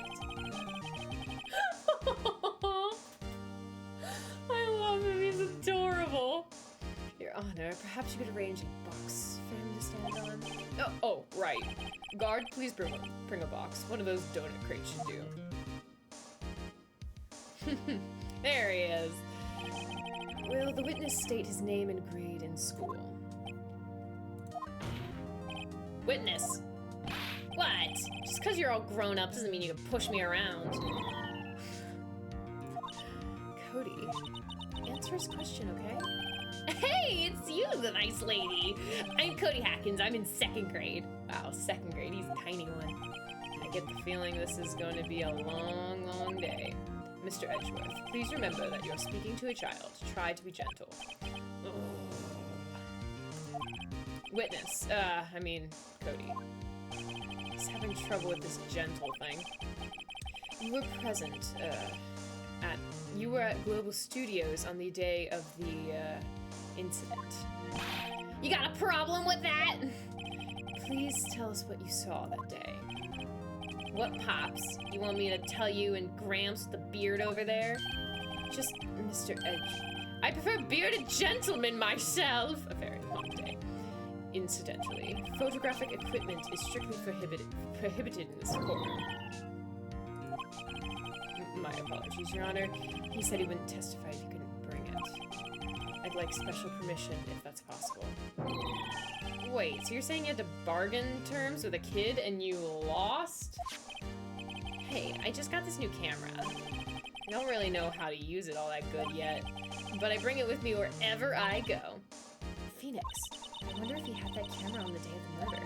I love him, he's adorable! Your Honor, perhaps you could arrange a box for him to stand on? Oh, right. Guard, please bring a box. One of those donut crates should do. There he is. Will the witness state his name and grade in school? Witness! What? Just because you're all grown up doesn't mean you can push me around. Cody, answer his question, okay? Hey, it's you, the nice lady. I'm Cody Hackins. I'm in 2nd grade. Wow, 2nd grade. He's a tiny one. I get the feeling this is going to be a long, long day. Mr. Edgeworth, please remember that you're speaking to a child. Try to be gentle. Ugh. Witness. Cody. He's having trouble with this gentle thing. You were present, you were at Global Studios on the day of the, incident. You got a problem with that? Please tell us what you saw that day. What, Pops? You want me to tell you and Gramps with the beard over there? Just Mr. Edge. I prefer bearded gentlemen myself. A very long day. Incidentally, photographic equipment is strictly prohibited in this courtroom. My apologies, Your Honor. He said he wouldn't testify if you couldn't bring it. I'd like special permission if that's possible. Wait, so you're saying you had to bargain terms with a kid and you lost? Hey, I just got this new camera. I don't really know how to use it all that good yet, but I bring it with me wherever I go. Phoenix, I wonder if he had that camera on the day of the murder.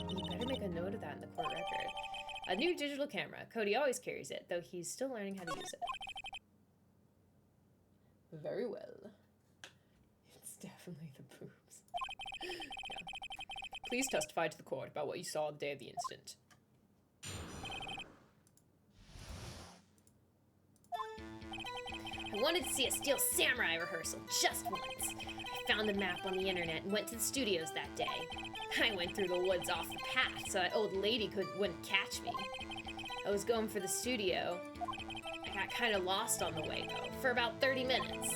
You better make a note of that in the court record. A new digital camera. Cody always carries it, though he's still learning how to use it. Very well. It's definitely the boobs. Yeah. Please testify to the court about what you saw the day of the incident. I wanted to see a Steel Samurai rehearsal just once. I found a map on the internet and went to the studios that day. I went through the woods off the path so that old lady wouldn't catch me. I was going for the studio. I got kind of lost on the way though, for about 30 minutes.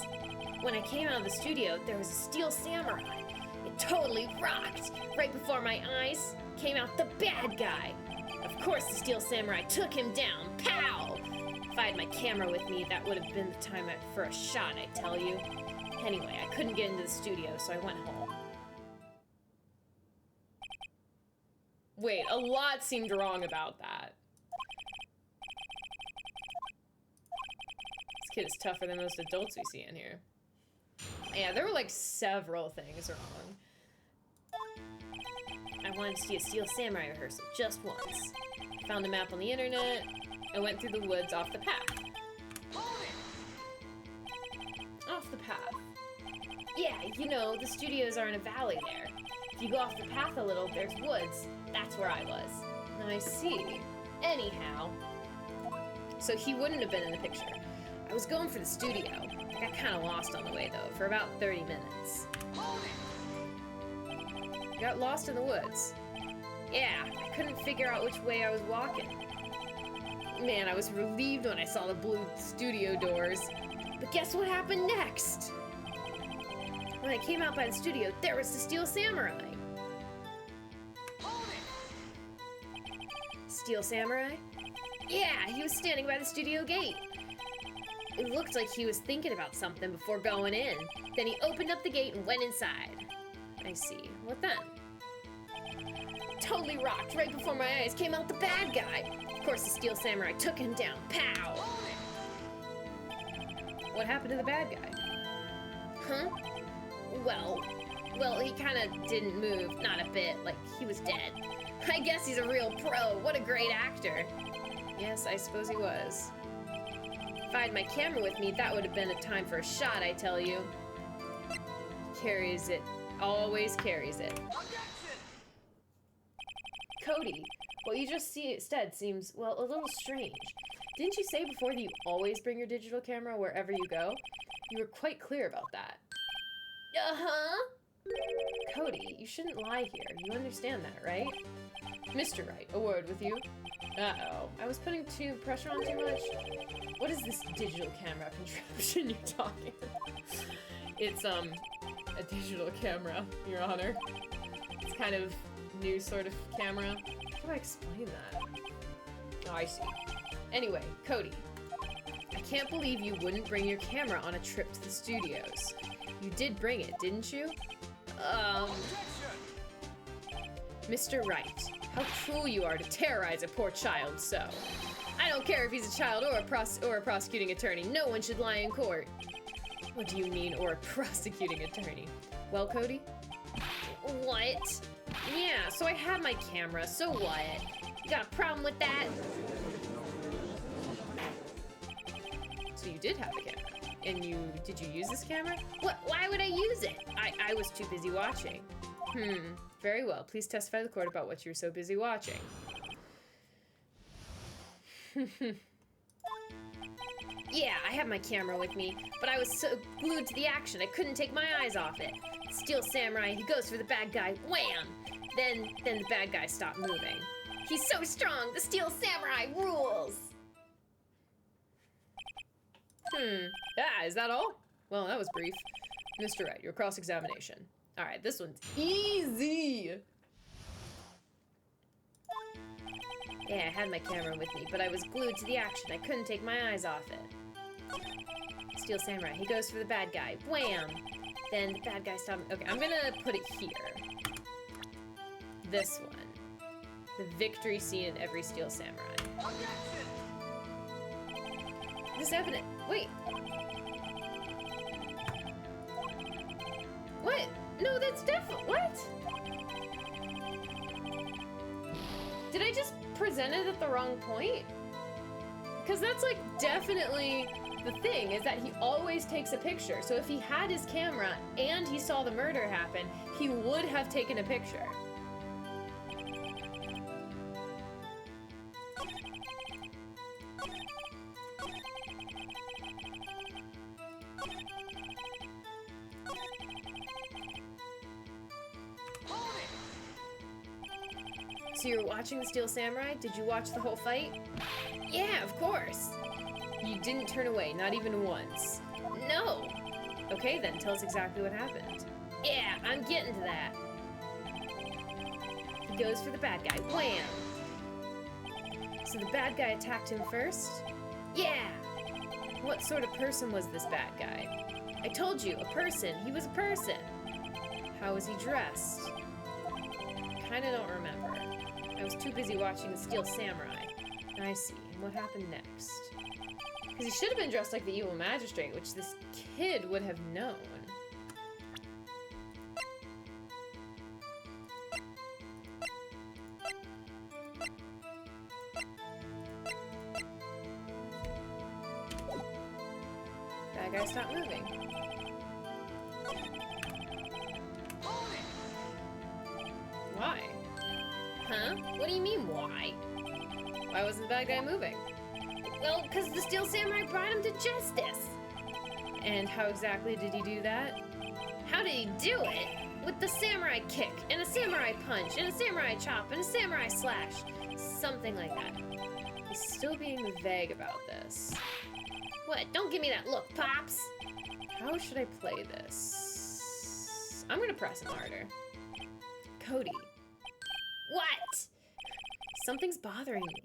When I came out of the studio, there was a Steel Samurai. It totally rocked. Right before my eyes came out the bad guy. Of course the Steel Samurai took him down. Pow! If I had my camera with me, that would have been the time for a shot, I tell you. Anyway, I couldn't get into the studio, so I went home. Wait, a lot seemed wrong about that. This kid is tougher than most adults we see in here. Yeah, there were like several things wrong. I wanted to see a Steel Samurai rehearsal just once. Found a map on the internet. I went through the woods off the path. Off the path. Yeah, you know, the studios are in a valley there. If you go off the path a little, there's woods. That's where I was. I see. Anyhow. So he wouldn't have been in the picture. I was going for the studio. I got kind of lost on the way, though, for about 30 minutes. Got lost in the woods. Yeah, I couldn't figure out which way I was walking. Man, I was relieved when I saw the blue studio doors. But guess what happened next? When I came out by the studio, there was the Steel Samurai. Steel Samurai? Yeah, he was standing by the studio gate. It looked like he was thinking about something before going in. Then he opened up the gate and went inside. I see. What then? Totally rocked. Right before my eyes came out the bad guy. Of course, the Steel Samurai took him down. Pow! What happened to the bad guy? Huh? Well, he kind of didn't move. Not a bit. Like, he was dead. I guess he's a real pro. What a great actor. Yes, I suppose he was. If I had my camera with me, that would have been a time for a shot, I tell you. Carries it. Always carries it. Cody, what you just said seems, well, a little strange. Didn't you say before that you always bring your digital camera wherever you go? You were quite clear about that. Uh-huh. Cody, you shouldn't lie here. You understand that, right? Mr. Wright, a word with you. Uh-oh. I was putting pressure on too much? What is this digital camera contraption you're talking about? It's, a digital camera, Your Honor. It's kind of new sort of camera. How do I explain that? Oh, I see. Anyway, Cody. I can't believe you wouldn't bring your camera on a trip to the studios. You did bring it, didn't you? Mr. Wright, how cruel you are to terrorize a poor child so. I don't care if he's a child or a prosecuting attorney. No one should lie in court. What do you mean, or a prosecuting attorney? Well, Cody? What? Yeah, so I had my camera, so what? You got a problem with that? So you did have a camera. And did you use this camera? What? Why would I use it? I was too busy watching. Very well. Please testify to the court about what you were so busy watching. Yeah, I had my camera with me, but I was so glued to the action I couldn't take my eyes off it. Steel Samurai, he goes for the bad guy, wham! Then the bad guy stopped moving. He's so strong, the Steel Samurai rules! Is that all? Well, that was brief. Mr. Wright, your cross-examination. Alright, this one's easy! Yeah, I had my camera with me, but I was glued to the action. I couldn't take my eyes off it. Steel Samurai, he goes for the bad guy. Wham! Then the bad guy stopped. Okay, I'm gonna put it here. This one. The victory scene in every Steel Samurai. The this evidence. Wait. What? No, that's definitely. What? Did I just present it at the wrong point? Because that's like definitely the thing, is that he always takes a picture. So if he had his camera and he saw the murder happen, he would have taken a picture. So you were watching the Steel Samurai? Did you watch the whole fight? Yeah, of course. You didn't turn away, not even once. No. Okay, then tell us exactly what happened. Yeah, I'm getting to that. He goes for the bad guy. Wham! So the bad guy attacked him first? Yeah. What sort of person was this bad guy? I told you, a person. He was a person. How was he dressed? Kinda don't remember. I was too busy watching the Steel Samurai. I see. And what happened next? Because he should have been dressed like the evil magistrate, which this kid would have known. That guy stopped moving. Why? Huh? What do you mean, why? Why wasn't the bad guy moving? Well, because the Steel Samurai brought him to justice. And how exactly did he do that? How did he do it? With the samurai kick, and a samurai punch, and a samurai chop, and a samurai slash. Something like that. He's still being vague about this. What? Don't give me that look, Pops! How should I play this? I'm gonna press him harder. Cody, What? something's bothering me.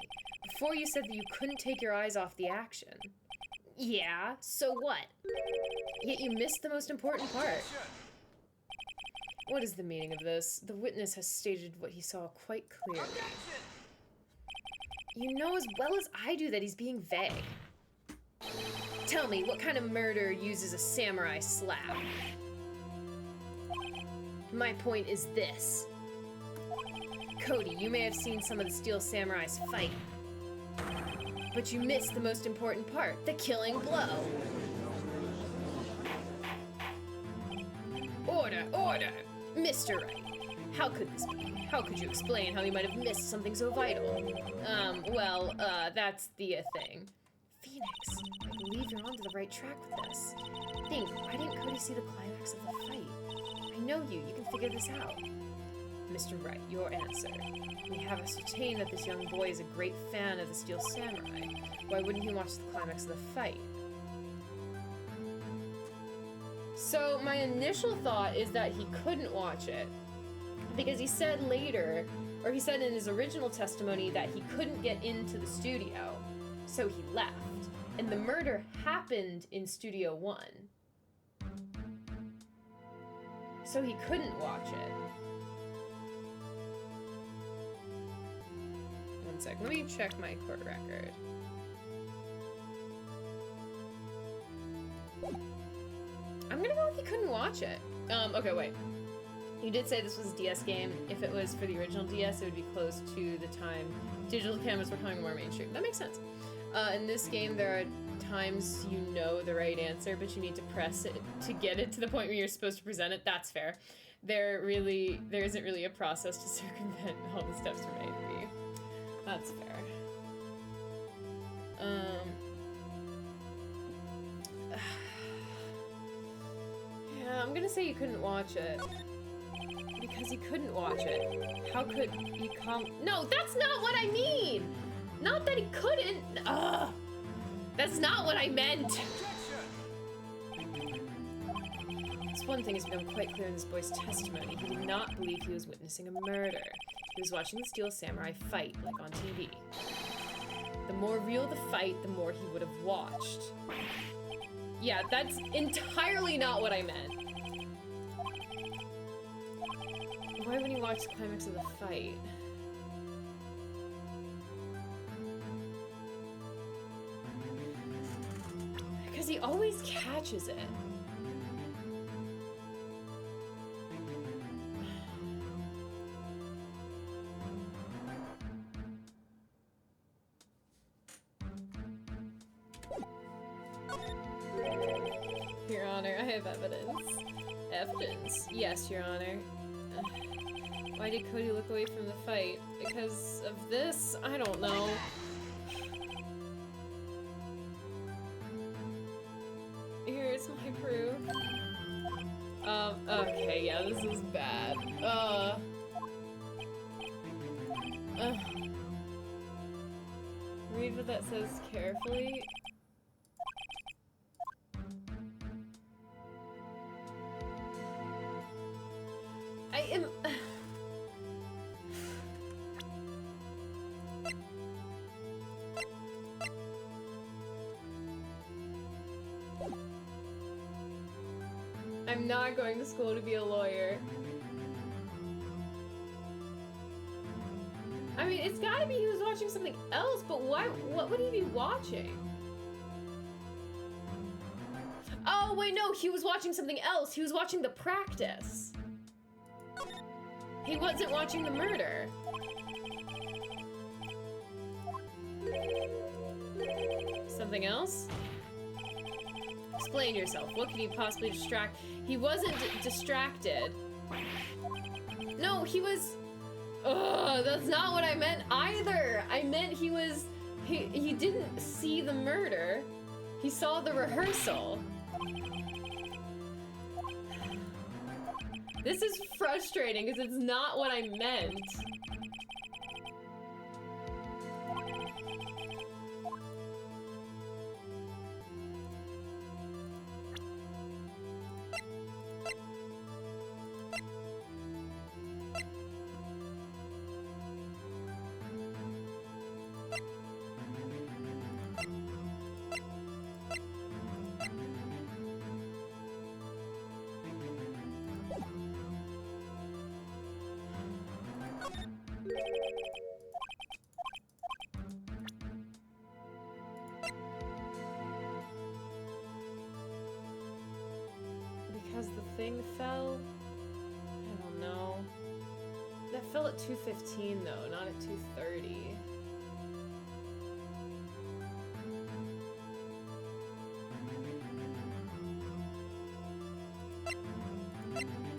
Before you said that you couldn't take your eyes off the action. Yeah, so what? Yet you missed the most important part. What is the meaning of this? The witness has stated what he saw quite clearly. You know as well as I do that he's being vague. Tell me, what kind of murder uses a samurai slap? My point is this. Cody, you may have seen some of the Steel Samurais fight, but you missed the most important part, the killing blow. Order, order! Mr. Wright, how could this be? How could you explain how you might have missed something so vital? That's the thing. Phoenix, I believe you're onto the right track with this. Think, why didn't Cody see the climax of the fight? I know you can figure this out. Mr. Wright, your answer. We have ascertained that this young boy is a great fan of the Steel Samurai. Why wouldn't he watch the climax of the fight? So my initial thought is that he couldn't watch it because he said later, or he said in his original testimony, that he couldn't get into the studio, so he left. And the murder happened in Studio 1. So he couldn't watch it. One sec, let me check my court record. I'm gonna go with he couldn't watch it. Okay, wait. You did say this was a DS game. If it was for the original DS, it would be close to the time digital cameras were coming more mainstream. That makes sense. In this game, there are times you know the right answer, but you need to press it to get it to the point where you're supposed to present it. That's fair. There isn't really a process to circumvent all the steps from A to B. That's fair. Yeah, I'm gonna say you couldn't watch it. Because he couldn't watch it. How could he come? No, that's not what I mean! Not that he couldn't! Ugh! That's not what I meant! This one thing has become quite clear in this boy's testimony. He did not believe he was witnessing a murder. He was watching the Steel Samurai fight, like on TV. The more real the fight, the more he would have watched. Yeah, that's entirely not what I meant. Why wouldn't he watch the climax of the fight? he always catches it. Your Honor, I have evidence. Evidence. Yes, Your Honor. Why did Cody look away from the fight? Because of this? I don't know. Here's my proof. Okay, yeah, this is bad. Read what that says carefully. I am... I'm not going to school to be a lawyer. I mean, it's gotta be he was watching something else, but why? What would he be watching? Oh, wait, no, he was watching something else. He was watching the practice. He wasn't watching the murder. Something else? Explain yourself. What could he possibly distract? He wasn't distracted. No, he was... Ugh, that's not what I meant either. I meant he was... He didn't see the murder. He saw the rehearsal. This is frustrating because it's not what I meant. Because the thing fell? I don't know. That fell at 2:15 though, not at 2:30.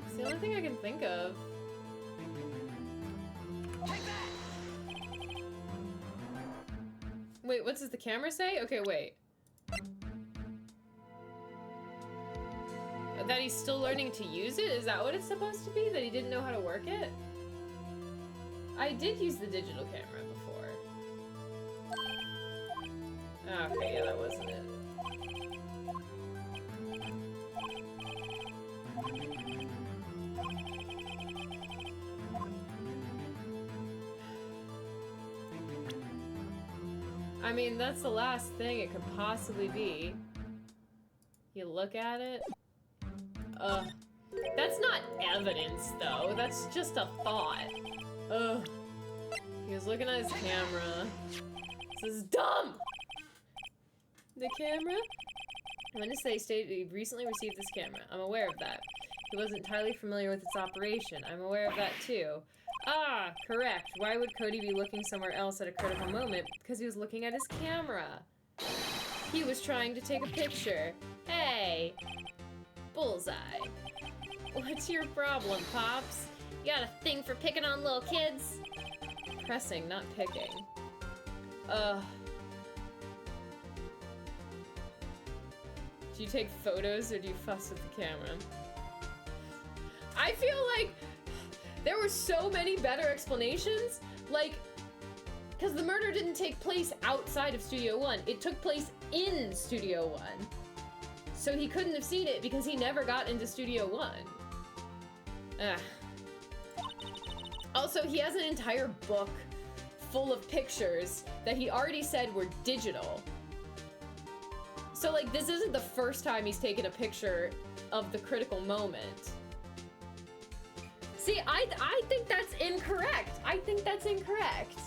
It's the only thing I can think of. Wait, what does the camera say? Okay, wait. That he's still learning to use it? Is that what it's supposed to be? That he didn't know how to work it? I did use the digital camera before. Okay, yeah, that wasn't it. I mean, that's the last thing it could possibly be. You look at it. That's not evidence, though. That's just a thought. Ugh. He was looking at his camera. This is dumb! The camera? Wednesday stated he recently received this camera. I'm aware of that. He wasn't entirely familiar with its operation. I'm aware of that, too. Ah, correct. Why would Cody be looking somewhere else at a critical moment? Because he was looking at his camera. He was trying to take a picture. Hey! Bullseye. What's your problem, Pops? You got a thing for picking on little kids? Pressing, not picking. Do you take photos or do you fuss with the camera? I feel like there were so many better explanations. Like, because the murder didn't take place outside of Studio One. It took place in Studio One. So he couldn't have seen it because he never got into Studio One. Also, he has an entire book full of pictures that he already said were digital. So, like, this isn't the first time he's taken a picture of the critical moment. See, I think that's incorrect. I think that's incorrect.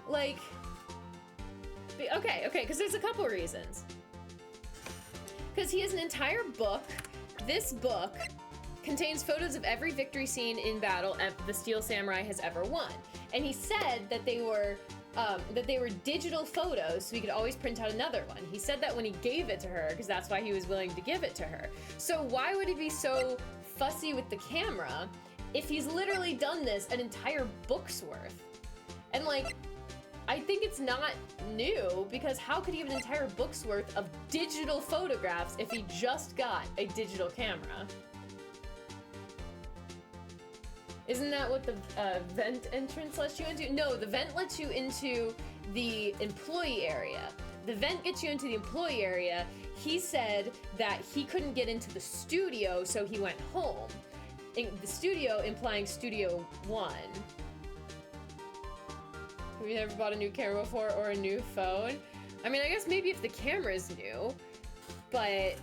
Like, Okay, because there's a couple reasons. Because he has an entire book. This book contains photos of every victory scene in battle the Steel Samurai has ever won. And he said that they were digital photos, so he could always print out another one. He said that when he gave it to her, because that's why he was willing to give it to her. So why would he be so fussy with the camera if he's literally done this an entire book's worth? And like, I think it's not new, because how could he have an entire book's worth of digital photographs if he just got a digital camera? Isn't that what the vent entrance lets you into? No, the vent lets you into the employee area. The vent gets you into the employee area. He said that he couldn't get into the studio, so he went home. In the studio implying Studio 1. Have you ever bought a new camera before or a new phone? I mean, I guess maybe if the camera is new, but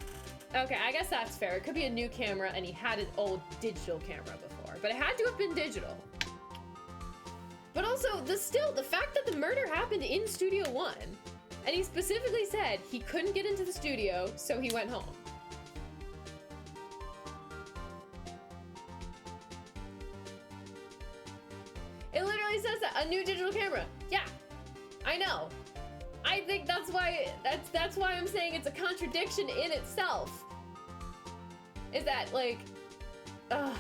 okay, I guess that's fair. It could be a new camera and he had an old digital camera before, but it had to have been digital. But also, the fact that the murder happened in Studio 1, and he specifically said he couldn't get into the studio, so he went home. It literally says that, a new digital camera. Yeah, I know. I think that's why I'm saying it's a contradiction in itself. Is that like, I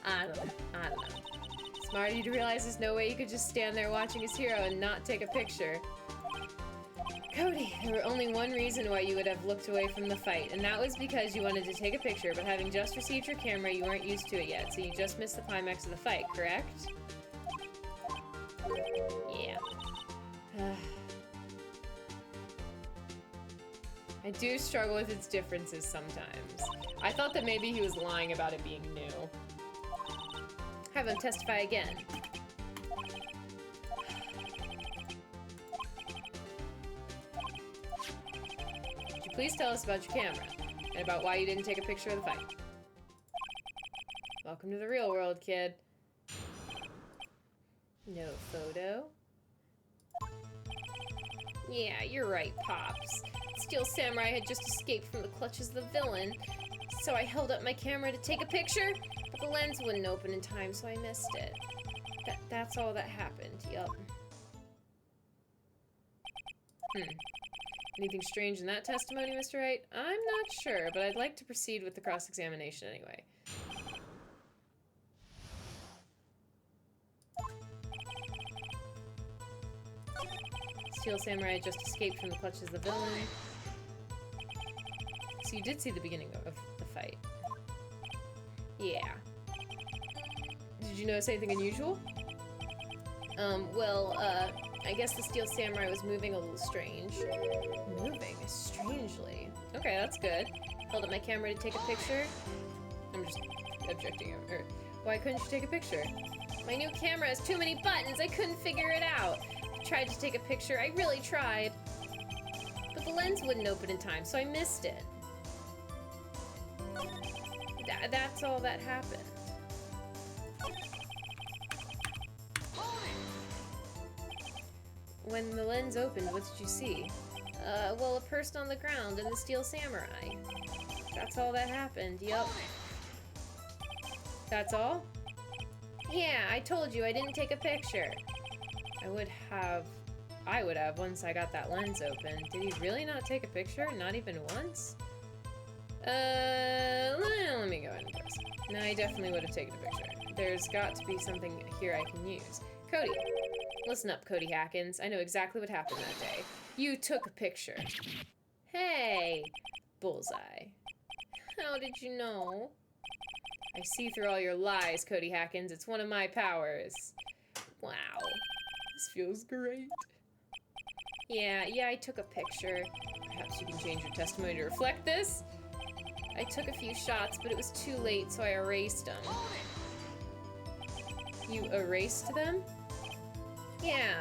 don't know. Smart of you to realize there's no way you could just stand there watching his hero and not take a picture. Cody, there were only one reason why you would have looked away from the fight, and that was because you wanted to take a picture, but having just received your camera, you weren't used to it yet, so you just missed the climax of the fight, correct? Yeah. I do struggle with its differences sometimes. I thought that maybe he was lying about it being new. Have him testify again. Could you please tell us about your camera and about why you didn't take a picture of the fight? Welcome to the real world, kid. No photo. Yeah, you're right, Pops. Steel Samurai had just escaped from the clutches of the villain, so I held up my camera to take a picture, but the lens wouldn't open in time, so I missed it. That's all that happened, yup. Anything strange in that testimony, Mr. Wright? I'm not sure, but I'd like to proceed with the cross-examination anyway. Steel Samurai had just escaped from the clutches of the villain. So you did see the beginning of the fight. Yeah. Did you notice anything unusual? I guess the Steel Samurai was moving a little strange. Moving strangely. Okay, that's good. Held up my camera to take a picture. I'm just objecting. Why couldn't you take a picture? My new camera has too many buttons. I couldn't figure it out. I tried to take a picture. I really tried. But the lens wouldn't open in time, so I missed it. That's all that happened. When the lens opened, what did you see? Well, a person on the ground and the Steel Samurai. That's all that happened, yup. That's all? Yeah, I told you I didn't take a picture. I would have once I got that lens open. Did he really not take a picture? Not even once? Let me go ahead and guess. No, I definitely would have taken a picture. There's got to be something here I can use. Cody. Listen up, Cody Hackins. I know exactly what happened that day. You took a picture. Hey! Bullseye. How did you know? I see through all your lies, Cody Hackins. It's one of my powers. Wow. This feels great. Yeah, I took a picture. Perhaps you can change your testimony to reflect this? I took a few shots, but it was too late, so I erased them. You erased them? Yeah.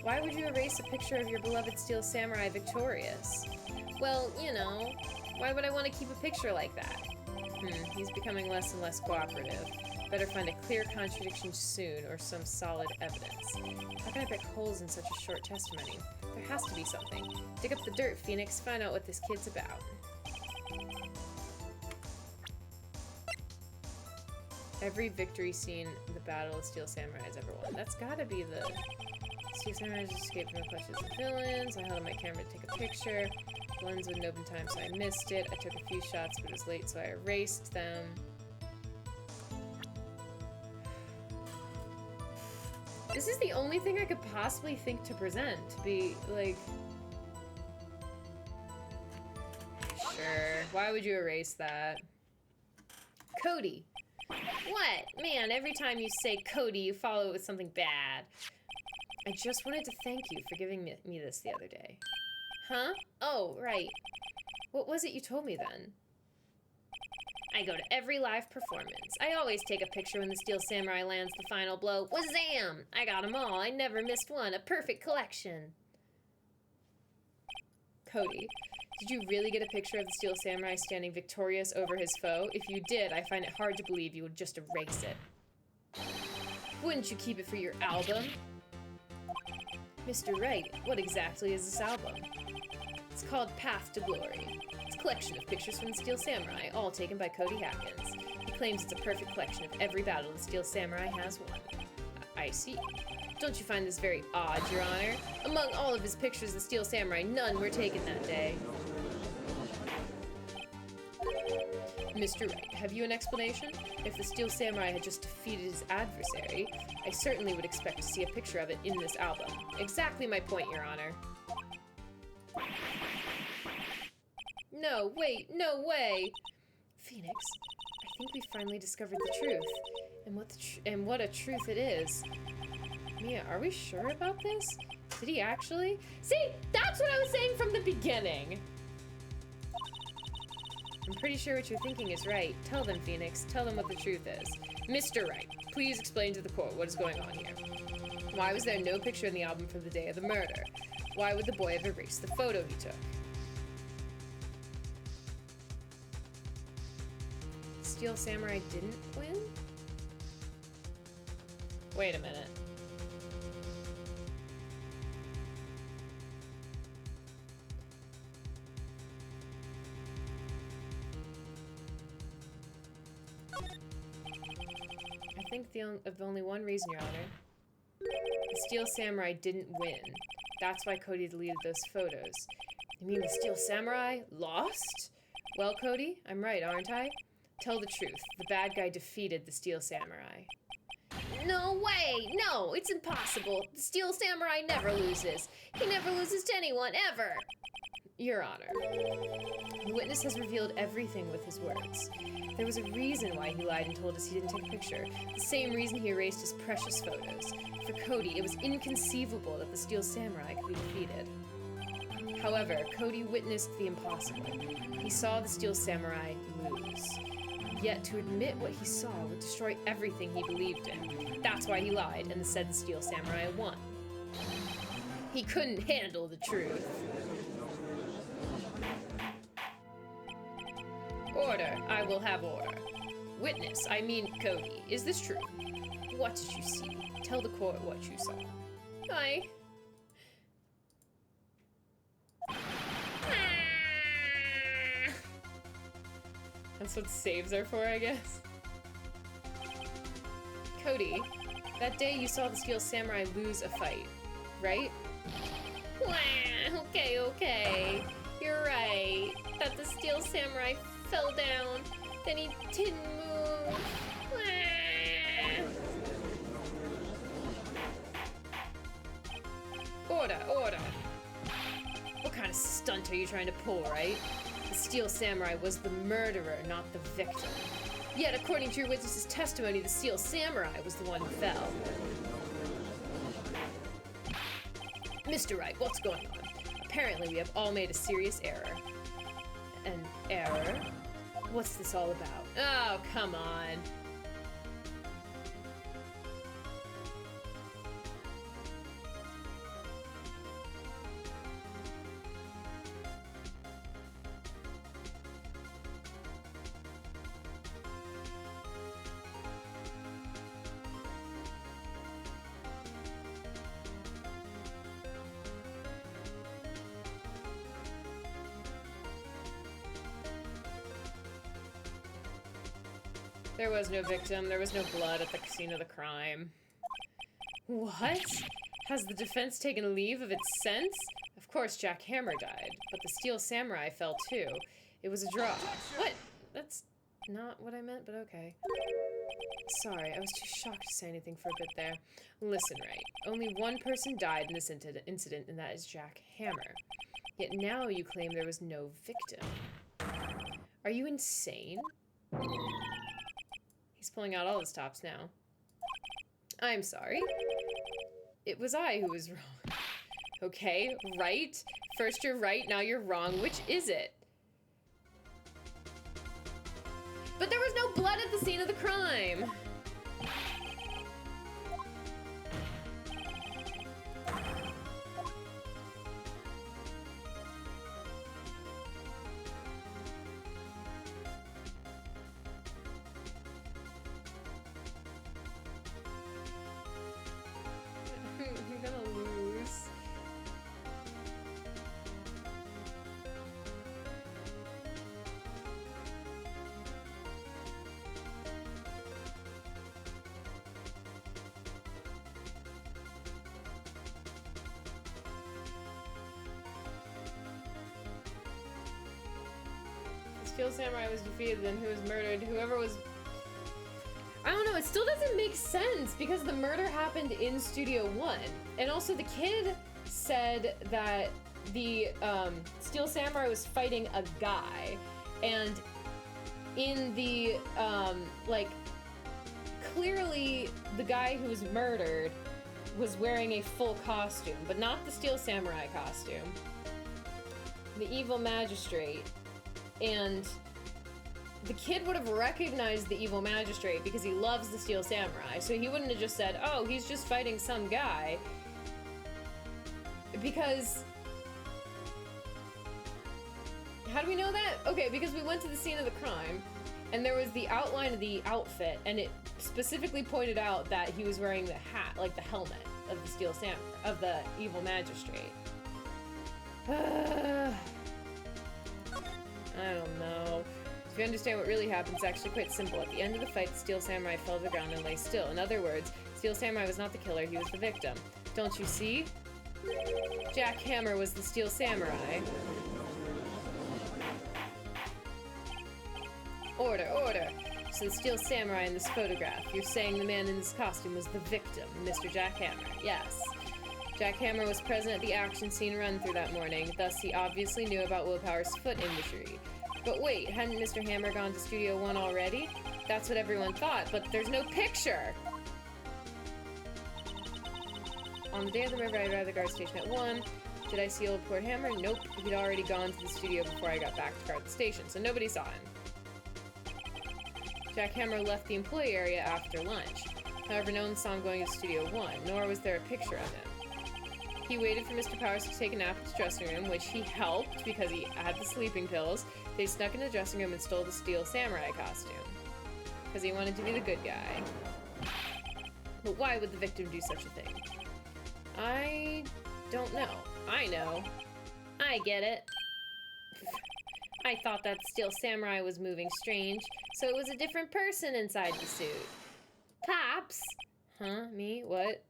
Why would you erase a picture of your beloved Steel Samurai victorious? Well, you know, why would I want to keep a picture like that? He's becoming less and less cooperative. Better find a clear contradiction soon, or some solid evidence. How can I pick holes in such a short testimony? There has to be something. Dig up the dirt, Phoenix. Find out what this kid's about. Every victory scene in the Battle of Steel Samurai has ever won. That's gotta be the... Steel Samurai just escaped from the clutches of villains. I held up my camera to take a picture. The lens wouldn't open time, so I missed it. I took a few shots, but it was late, so I erased them. This is the only thing I could possibly think to present. To be, like... Sure. Why would you erase that? Cody. What? Man, every time you say Cody, you follow it with something bad. I just wanted to thank you for giving me this the other day. Huh? Oh, right. What was it you told me then? I go to every live performance. I always take a picture when the Steel Samurai lands the final blow. Wazam! I got them all. I never missed one. A perfect collection. Cody, did you really get a picture of the Steel Samurai standing victorious over his foe? If you did, I find it hard to believe you would just erase it. Wouldn't you keep it for your album? Mr. Wright, what exactly is this album? It's called Path to Glory. It's a collection of pictures from the Steel Samurai, all taken by Cody Hackins. He claims it's a perfect collection of every battle the Steel Samurai has won. I see. Don't you find this very odd, Your Honor? Among all of his pictures of the Steel Samurai, none were taken that day. Mr. Wright, have you an explanation? If the Steel Samurai had just defeated his adversary, I certainly would expect to see a picture of it in this album. Exactly my point, Your Honor. No, wait, no way! Phoenix, I think we finally discovered the truth. And what a truth it is. Mia, are we sure about this? Did he actually? See, that's what I was saying from the beginning! I'm pretty sure what you're thinking is right. Tell them, Phoenix. Tell them what the truth is. Mr. Wright, please explain to the court what is going on here. Why was there no picture in the album from the day of the murder? Why would the boy have erased the photo he took? Steel Samurai didn't win? Wait a minute. I think of only one reason, Your Honor. The Steel Samurai didn't win. That's why Cody deleted those photos. You mean the Steel Samurai lost? Well, Cody, I'm right, aren't I? Tell the truth. The bad guy defeated the Steel Samurai. No way! No, it's impossible. The Steel Samurai never loses. He never loses to anyone, ever! Your Honor, the witness has revealed everything with his words. There was a reason why he lied and told us he didn't take a picture. The same reason he erased his precious photos. For Cody, it was inconceivable that the Steel Samurai could be defeated. However, Cody witnessed the impossible. He saw the Steel Samurai lose. Yet to admit what he saw would destroy everything he believed in. That's why he lied and said the Steel Samurai won. He couldn't handle the truth. Order. I will have order. Witness, I mean Cody, is this true? What did you see? Tell the court what you saw. That's what saves are for, I guess. Cody, that day you saw the Steel Samurai lose a fight, right? Okay. You're right. That the Steel Samurai fell down, then he didn't move. Order. What kind of stunt are you trying to pull, right? The Steel Samurai was the murderer, not the victim. Yet, according to your witness's testimony, the Steel Samurai was the one who fell. Mr. Wright, what's going on? Apparently, we have all made a serious error. An error? What's this all about? Oh, come on. There was no victim. There was no blood at the scene of the crime. What? Has the defense taken leave of its sense? Of course, Jack Hammer died, but the Steel Samurai fell too. It was a draw. What? That's not what I meant, but okay. Sorry, I was too shocked to say anything for a bit there. Listen, Wright. Only one person died in this incident, and that is Jack Hammer. Yet now you claim there was no victim. Are you insane? He's pulling out all his stops now. I'm sorry. It was I who was wrong. Okay, right? First you're right, now you're wrong. Which is it? But there was no blood at the scene of the crime! I'm gonna lose. The Steel Samurai was defeated, then who was murdered? Whoever was... I don't know, it still doesn't make sense because the murder happened in Studio 1. And also the kid said that the Steel Samurai was fighting a guy. And in the, like, clearly the guy who was murdered was wearing a full costume, but not the Steel Samurai costume. The evil magistrate. And the kid would have recognized the evil magistrate because he loves the Steel Samurai, so he wouldn't have just said, oh, he's just fighting some guy. Because... How do we know that? Okay, because we went to the scene of the crime, and there was the outline of the outfit, and it specifically pointed out that he was wearing the hat, like the helmet of the Steel Samurai, of the evil magistrate. I don't know. If you understand what really happened, it's actually quite simple. At the end of the fight, the Steel Samurai fell to the ground and lay still. In other words, Steel Samurai was not the killer, he was the victim. Don't you see? Jack Hammer was the Steel Samurai. Order, order. So the Steel Samurai in this photograph, you're saying the man in this costume was the victim, Mr. Jack Hammer. Yes. Jack Hammer was present at the action scene run-through that morning, thus he obviously knew about Willpower's foot injury. But wait, hadn't Mr. Hammer gone to Studio 1 already? That's what everyone thought, but there's no picture! On the day of the murder, I arrived at the guard station at 1. Did I see old poor Hammer? Nope, he'd already gone to the studio before I got back to guard the station, so nobody saw him. Jack Hammer left the employee area after lunch. However, no one saw him going to Studio 1, nor was there a picture of him. He waited for Mr. Powers to take a nap in his dressing room, which he helped because he had the sleeping pills. They snuck in the dressing room and stole the Steel Samurai costume. Because he wanted to be the good guy. But why would the victim do such a thing? I don't know. I know. I get it. I thought that Steel Samurai was moving strange, so it was a different person inside the suit. Pops? Huh? Me? What?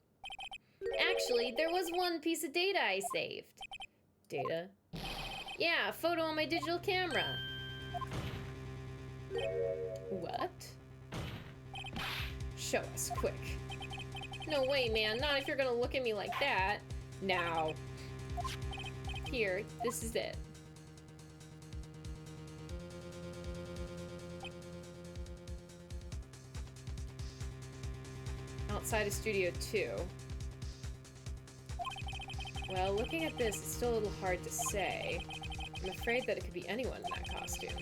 Actually, there was one piece of data I saved. Data? Yeah, a photo on my digital camera. What? Show us, quick. No way, man, not if you're gonna look at me like that. Now. Here, this is it. Outside of Studio 2. Well, looking at this, it's still a little hard to say. I'm afraid that it could be anyone in that costume.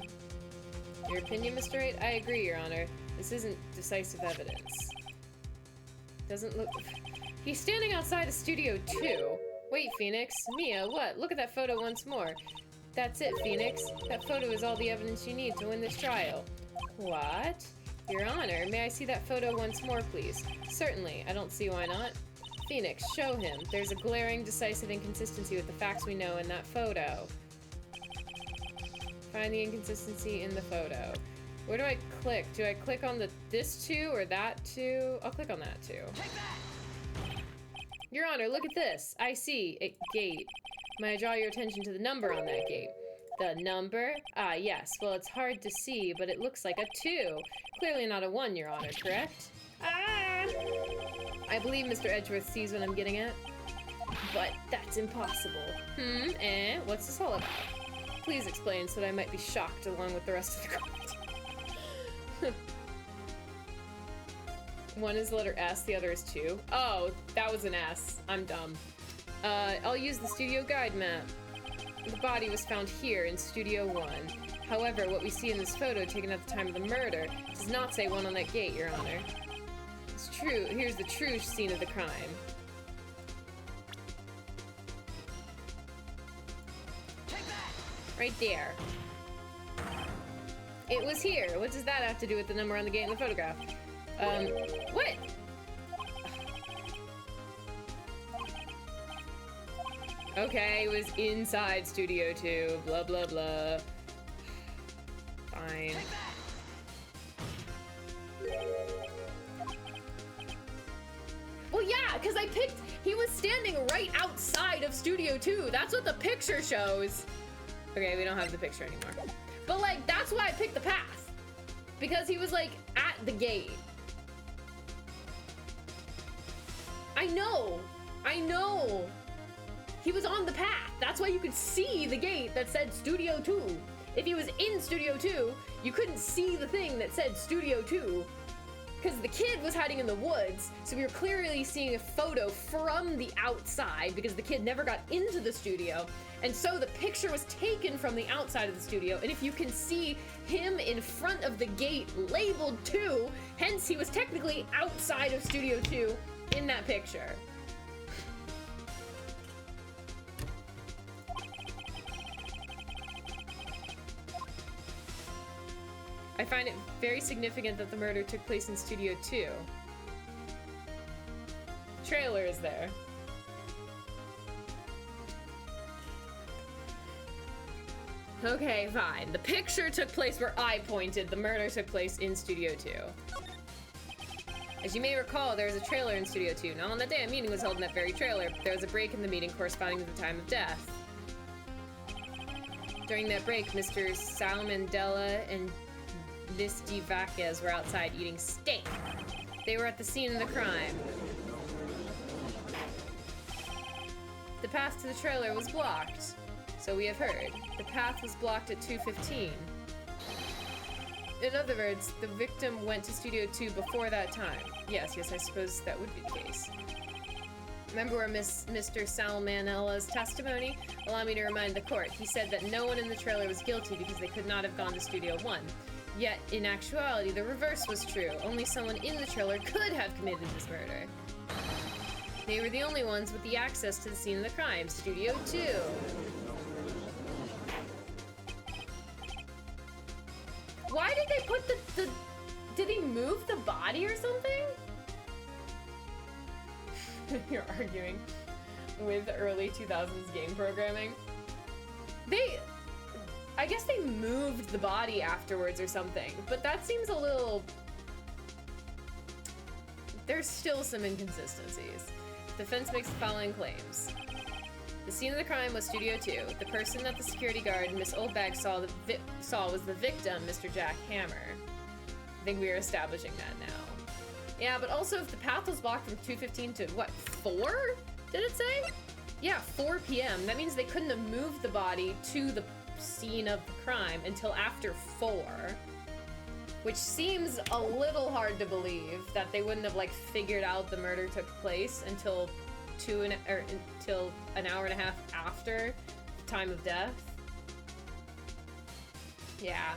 Your opinion, Mr. Wright? I agree, Your Honor. This isn't decisive evidence. Doesn't look... He's standing outside of Studio 2. Wait, Phoenix. Mia, what? Look at that photo once more. That's it, Phoenix. That photo is all the evidence you need to win this trial. What? Your Honor, may I see that photo once more, please? Certainly. I don't see why not. Phoenix, show him. There's a glaring, decisive inconsistency with the facts we know in that photo. Find the inconsistency in the photo. Where do I click? Do I click on this 2 or that 2? I'll click on that 2. Your Honor, look at this. I see a gate. May I draw your attention to the number on that gate? The number? Ah, yes. Well, it's hard to see, but it looks like a 2. Clearly not a 1, Your Honor, correct? Ah! I believe Mr. Edgeworth sees what I'm getting at. But that's impossible. What's this all about? Please explain so that I might be shocked along with the rest of the crowd. One is the letter S, the other is 2. Oh, that was an S. I'm dumb. I'll use the studio guide map. The body was found here in Studio 1. However, what we see in this photo taken at the time of the murder does not say 1 on that gate, Your Honor. It's true. Here's the true scene of the crime. Right there. It was here. What does that have to do with the number on the gate in the photograph? What? Okay, it was inside Studio 2. Blah, blah, blah. Fine. Well, yeah, because I picked... He was standing right outside of Studio 2. That's what the picture shows. Okay, we don't have the picture anymore. But, like, that's why I picked the path. Because he was, like, at the gate. I know. I know. He was on the path. That's why you could see the gate that said Studio 2. If he was in Studio 2, you couldn't see the thing that said Studio 2. Because the kid was hiding in the woods, so we were clearly seeing a photo from the outside because the kid never got into the studio. And so the picture was taken from the outside of the studio, and if you can see him in front of the gate labeled 2, hence he was technically outside of Studio 2 in that picture. I find it very significant that the murder took place in Studio 2. Trailer is there. Okay, fine. The picture took place where I pointed. The murder took place in Studio 2. As you may recall, there was a trailer in Studio 2. Now, on that day, a meeting was held in that very trailer. There was a break in the meeting corresponding to the time of death. During that break, Mr. Salmandella and Miss DeVaquez were outside eating steak. They were at the scene of the crime. The path to the trailer was blocked. So we have heard. The path was blocked at 2:15. In other words, the victim went to Studio 2 before that time. Yes, I suppose that would be the case. Remember where Mr. Salmanella's testimony? Allow me to remind the court. He said that no one in the trailer was guilty because they could not have gone to Studio 1. Yet, in actuality, the reverse was true. Only someone in the trailer could have committed this murder. They were the only ones with the access to the scene of the crime, Studio 2. Why did they put the did he move the body or something? You're arguing with early 2000s game programming. I guess they moved the body afterwards or something, but that seems a little... There's still some inconsistencies. Defense makes the following claims. The scene of the crime was Studio 2. The person that the security guard, Miss Oldbag, saw was the victim, Mr. Jack Hammer. I think we are establishing that now. Yeah, but also if the path was blocked from 2:15 to, what, 4? Did it say? Yeah, 4 p.m. That means they couldn't have moved the body to the scene of the crime until after 4. Which seems a little hard to believe that they wouldn't have, like, figured out the murder took place until until an hour and a half after the time of death. Yeah.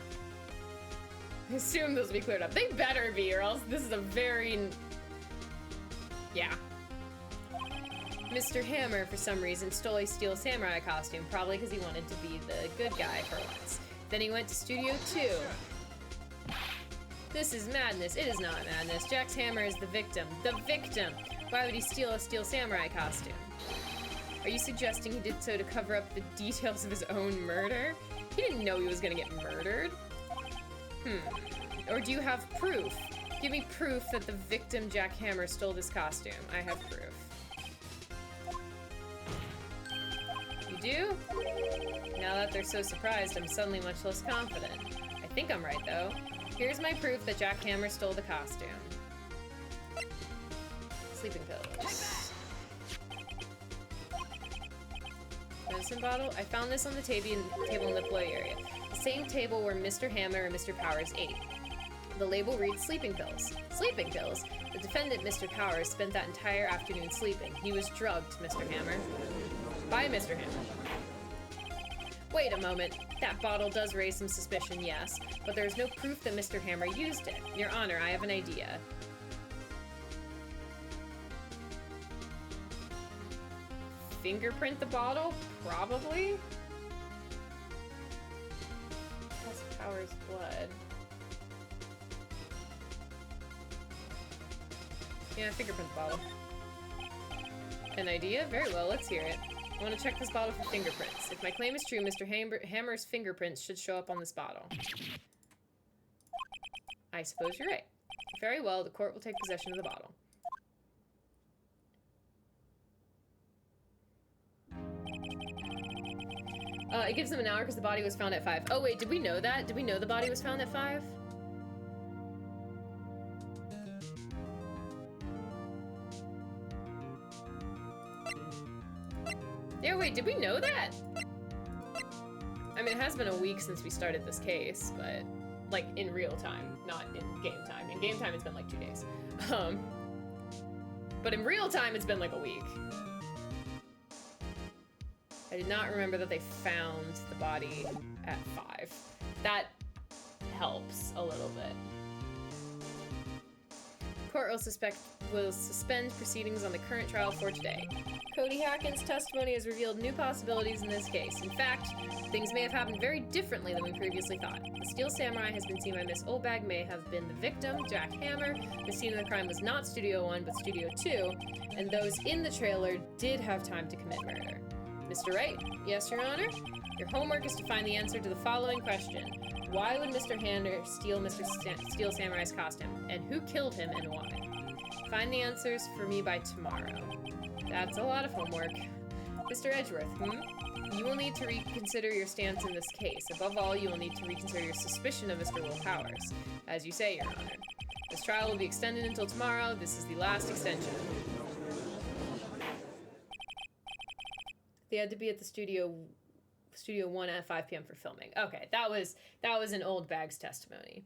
I assume those will be cleared up. They better be, or else this is a very... Yeah. Mr. Hammer, for some reason, stole a steel samurai costume, probably because he wanted to be the good guy for once. Then he went to Studio 2. This is madness. It is not madness. Jack's hammer is the victim. The victim! Why would he steal a steel samurai costume? Are you suggesting he did so to cover up the details of his own murder? He didn't know he was gonna get murdered. Or do you have proof? Give me proof that the victim Jack Hammer stole this costume. I have proof. You do? Now that they're so surprised, I'm suddenly much less confident. I think I'm right, though. Here's my proof that Jack Hammer stole the costume. Sleeping pills. Medicine bottle? I found this on the table in the employee area. The same table where Mr. Hammer and Mr. Powers ate. The label reads sleeping pills. Sleeping pills? The defendant, Mr. Powers, spent that entire afternoon sleeping. He was drugged, Mr. Hammer. By Mr. Hammer. Wait a moment. That bottle does raise some suspicion, yes, but there's no proof that Mr. Hammer used it. Your Honor, I have an idea. Fingerprint the bottle? Probably? That's Powers' blood. Yeah, fingerprint the bottle. An idea? Very well, let's hear it. I want to check this bottle for fingerprints. If my claim is true, Mr. Hammer's fingerprints should show up on this bottle. I suppose you're right. Very well, the court will take possession of the bottle. It gives them an hour because the body was found at 5. Oh wait, did we know that? Did we know the body was found at 5? Yeah, wait, did we know that? I mean, it has been a week since we started this case, but, like, in real time, not in game time. In game time, it's been, like, 2 days. But in real time, it's been, like, a week. I did not remember that they found the body at 5. That helps a little bit. Court will suspend proceedings on the current trial for today. Cody Hacken's testimony has revealed new possibilities in this case. In fact, things may have happened very differently than we previously thought. The Steel Samurai has been seen by Miss Oldbag may have been the victim, Jack Hammer. The scene of the crime was not Studio 1, but Studio 2, and those in the trailer did have time to commit murder. Mr. Wright? Yes, Your Honor? Your homework is to find the answer to the following question. Why would Mr. Hammer steal Mr. Steel Samurai's costume? And who killed him and why? Find the answers for me by tomorrow. That's a lot of homework. Mr. Edgeworth, You will need to reconsider your stance in this case. Above all, you will need to reconsider your suspicion of Mr. Will Powers. As you say, Your Honor. This trial will be extended until tomorrow. This is the last extension. They had to be at the Studio 1 at 5 p.m. for filming. Okay, that was an old bag's testimony.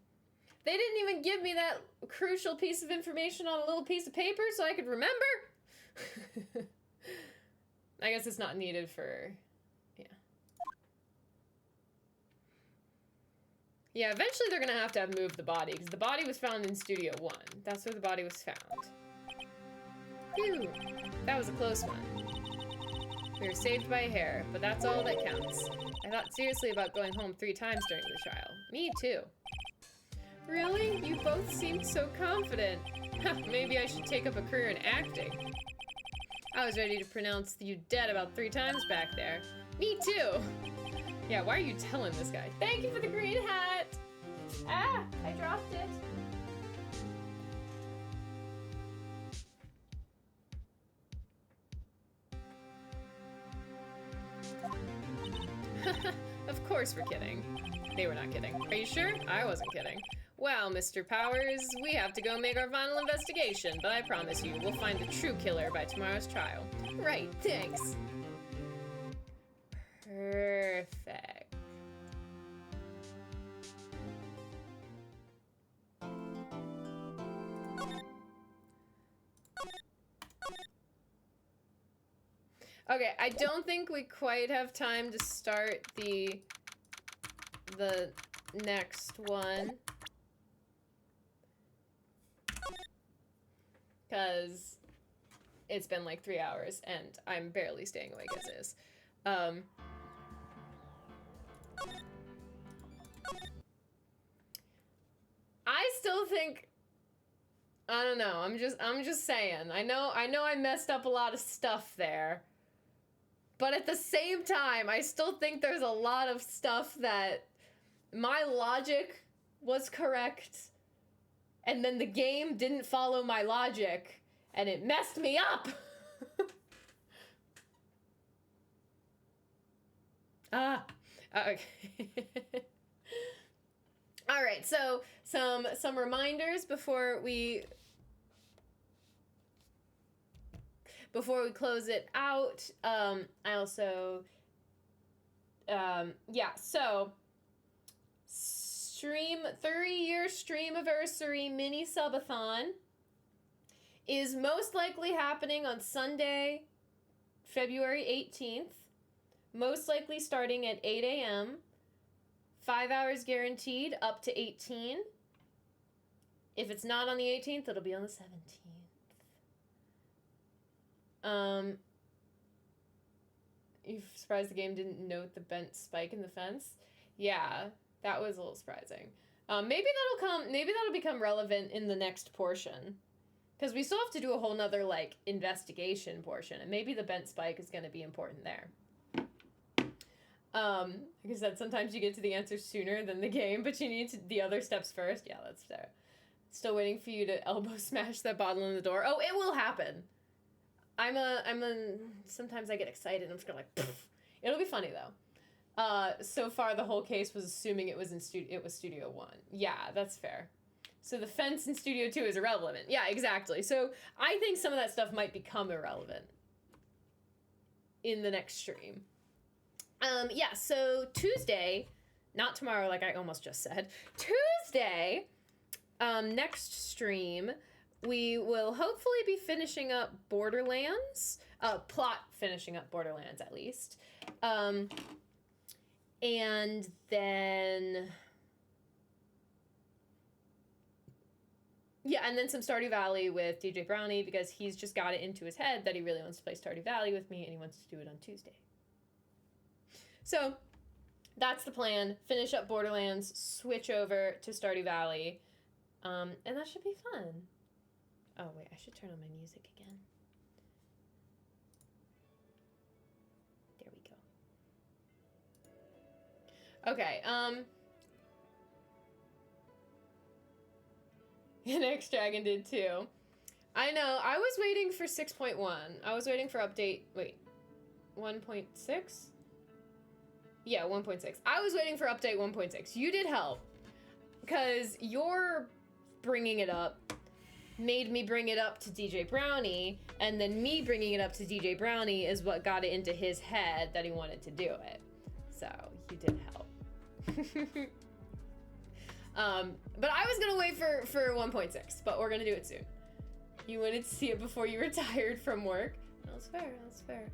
They didn't even give me that crucial piece of information on a little piece of paper so I could remember. I guess it's not needed for, yeah. Yeah, eventually they're gonna have to move the body because the body was found in Studio 1. That's where the body was found. Phew, that was a close one. We were saved by a hair, but that's all that counts. I thought seriously about going home 3 times during the trial. Me too. Really? You both seemed so confident. Maybe I should take up a career in acting. I was ready to pronounce you dead about 3 times back there. Me too! Yeah, why are you telling this guy? Thank you for the green hat! Ah, I dropped it. Of course we're kidding. They were not kidding. Are you sure? I wasn't kidding. Well, Mr. Powers, we have to go make our final investigation, but I promise you, we'll find the true killer by tomorrow's trial. Right, thanks. Perfect. Okay, I don't think we quite have time to start the next one. Because it's been like 3 hours and I'm barely staying awake as is. I still think, I don't know, I'm just saying. I know I messed up a lot of stuff there. But at the same time, I still think there's a lot of stuff that my logic was correct, and then the game didn't follow my logic, and it messed me up. Okay. All right, so some reminders before we close it out. I also so stream 30-year streamiversary mini subathon is most likely happening on Sunday, February 18th. Most likely starting at 8 a.m. 5 hours guaranteed, up to 18. If it's not on the 18th, it'll be on the 17th. You surprised the game didn't note the bent spike in the fence? Yeah, that was a little surprising. Maybe that'll become relevant in the next portion. Because we still have to do a whole nother, like, investigation portion, and maybe the bent spike is going to be important there. Like I said, sometimes you get to the answer sooner than the game, but you need the other steps first. Yeah, that's fair. Still waiting for you to elbow smash that bottle in the door. Oh, it will happen. Sometimes I get excited. I'm just gonna like, poof. It'll be funny though. So far the whole case was assuming it was Studio 1. Yeah, that's fair. So the fence in Studio 2 is irrelevant. Yeah, exactly. So I think some of that stuff might become irrelevant in the next stream. Yeah, so Tuesday, not tomorrow like I almost just said, Tuesday, next stream, we will hopefully be finishing up Borderlands, finishing up Borderlands at least, and then, yeah, and then some Stardew Valley with DJ Brownie, because he's just got it into his head that he really wants to play Stardew Valley with me, and he wants to do it on Tuesday. So, that's the plan. Finish up Borderlands, switch over to Stardew Valley, and that should be fun. Oh, wait, I should turn on my music again. There we go. Okay, and X-Dragon did too. I know, I was waiting for 6.1. I was waiting for update, 1.6? Yeah, 1.6. I was waiting for update 1.6. You did help. Because your bringing it up made me bring it up to DJ Brownie, and then me bringing it up to DJ Brownie is what got it into his head that he wanted to do it. So, you did help. But I was gonna wait for 1.6, but we're gonna do it soon. You wanted to see it before you retired from work. That's fair, that's fair.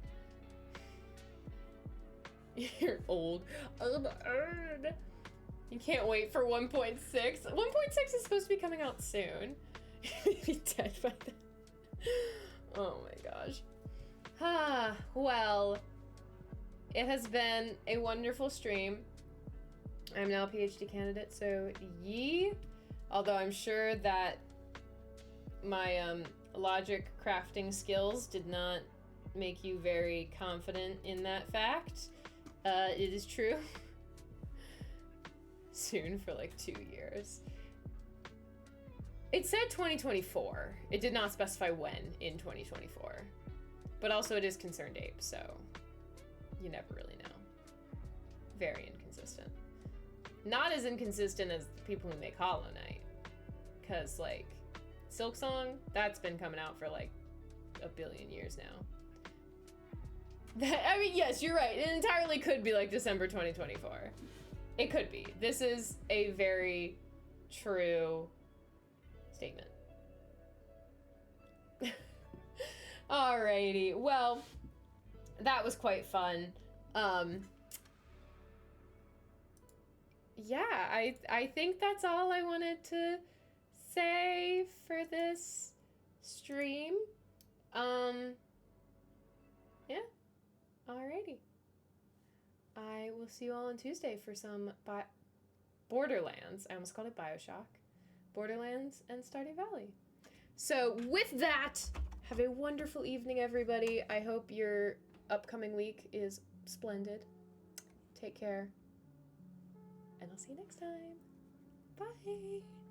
You're old. You can't wait for 1.6. 1.6 is supposed to be coming out soon. You'd be dead by then. Oh my gosh. Well, it has been a wonderful stream. I'm now a PhD candidate, so yee. Although I'm sure that my logic crafting skills did not make you very confident in that fact. It is true. Soon for like 2 years. It said 2024. It did not specify when in 2024. But also it is Concerned Ape, so you never really know. Very inconsistent. Not as inconsistent as the people who make Hollow Knight. Because, like, Silksong, that's been coming out for like a billion years now. I mean, yes, you're right. It entirely could be like December 2024. It could be. This is a very true statement. Alrighty. Well, that was quite fun. Yeah, I think that's all I wanted to say for this stream. Yeah. Alrighty. I will see you all on Tuesday for some Borderlands. I almost called it Bioshock. Borderlands and Stardew Valley. So with that, have a wonderful evening, everybody. I hope your upcoming week is splendid. Take care. And I'll see you next time. Bye.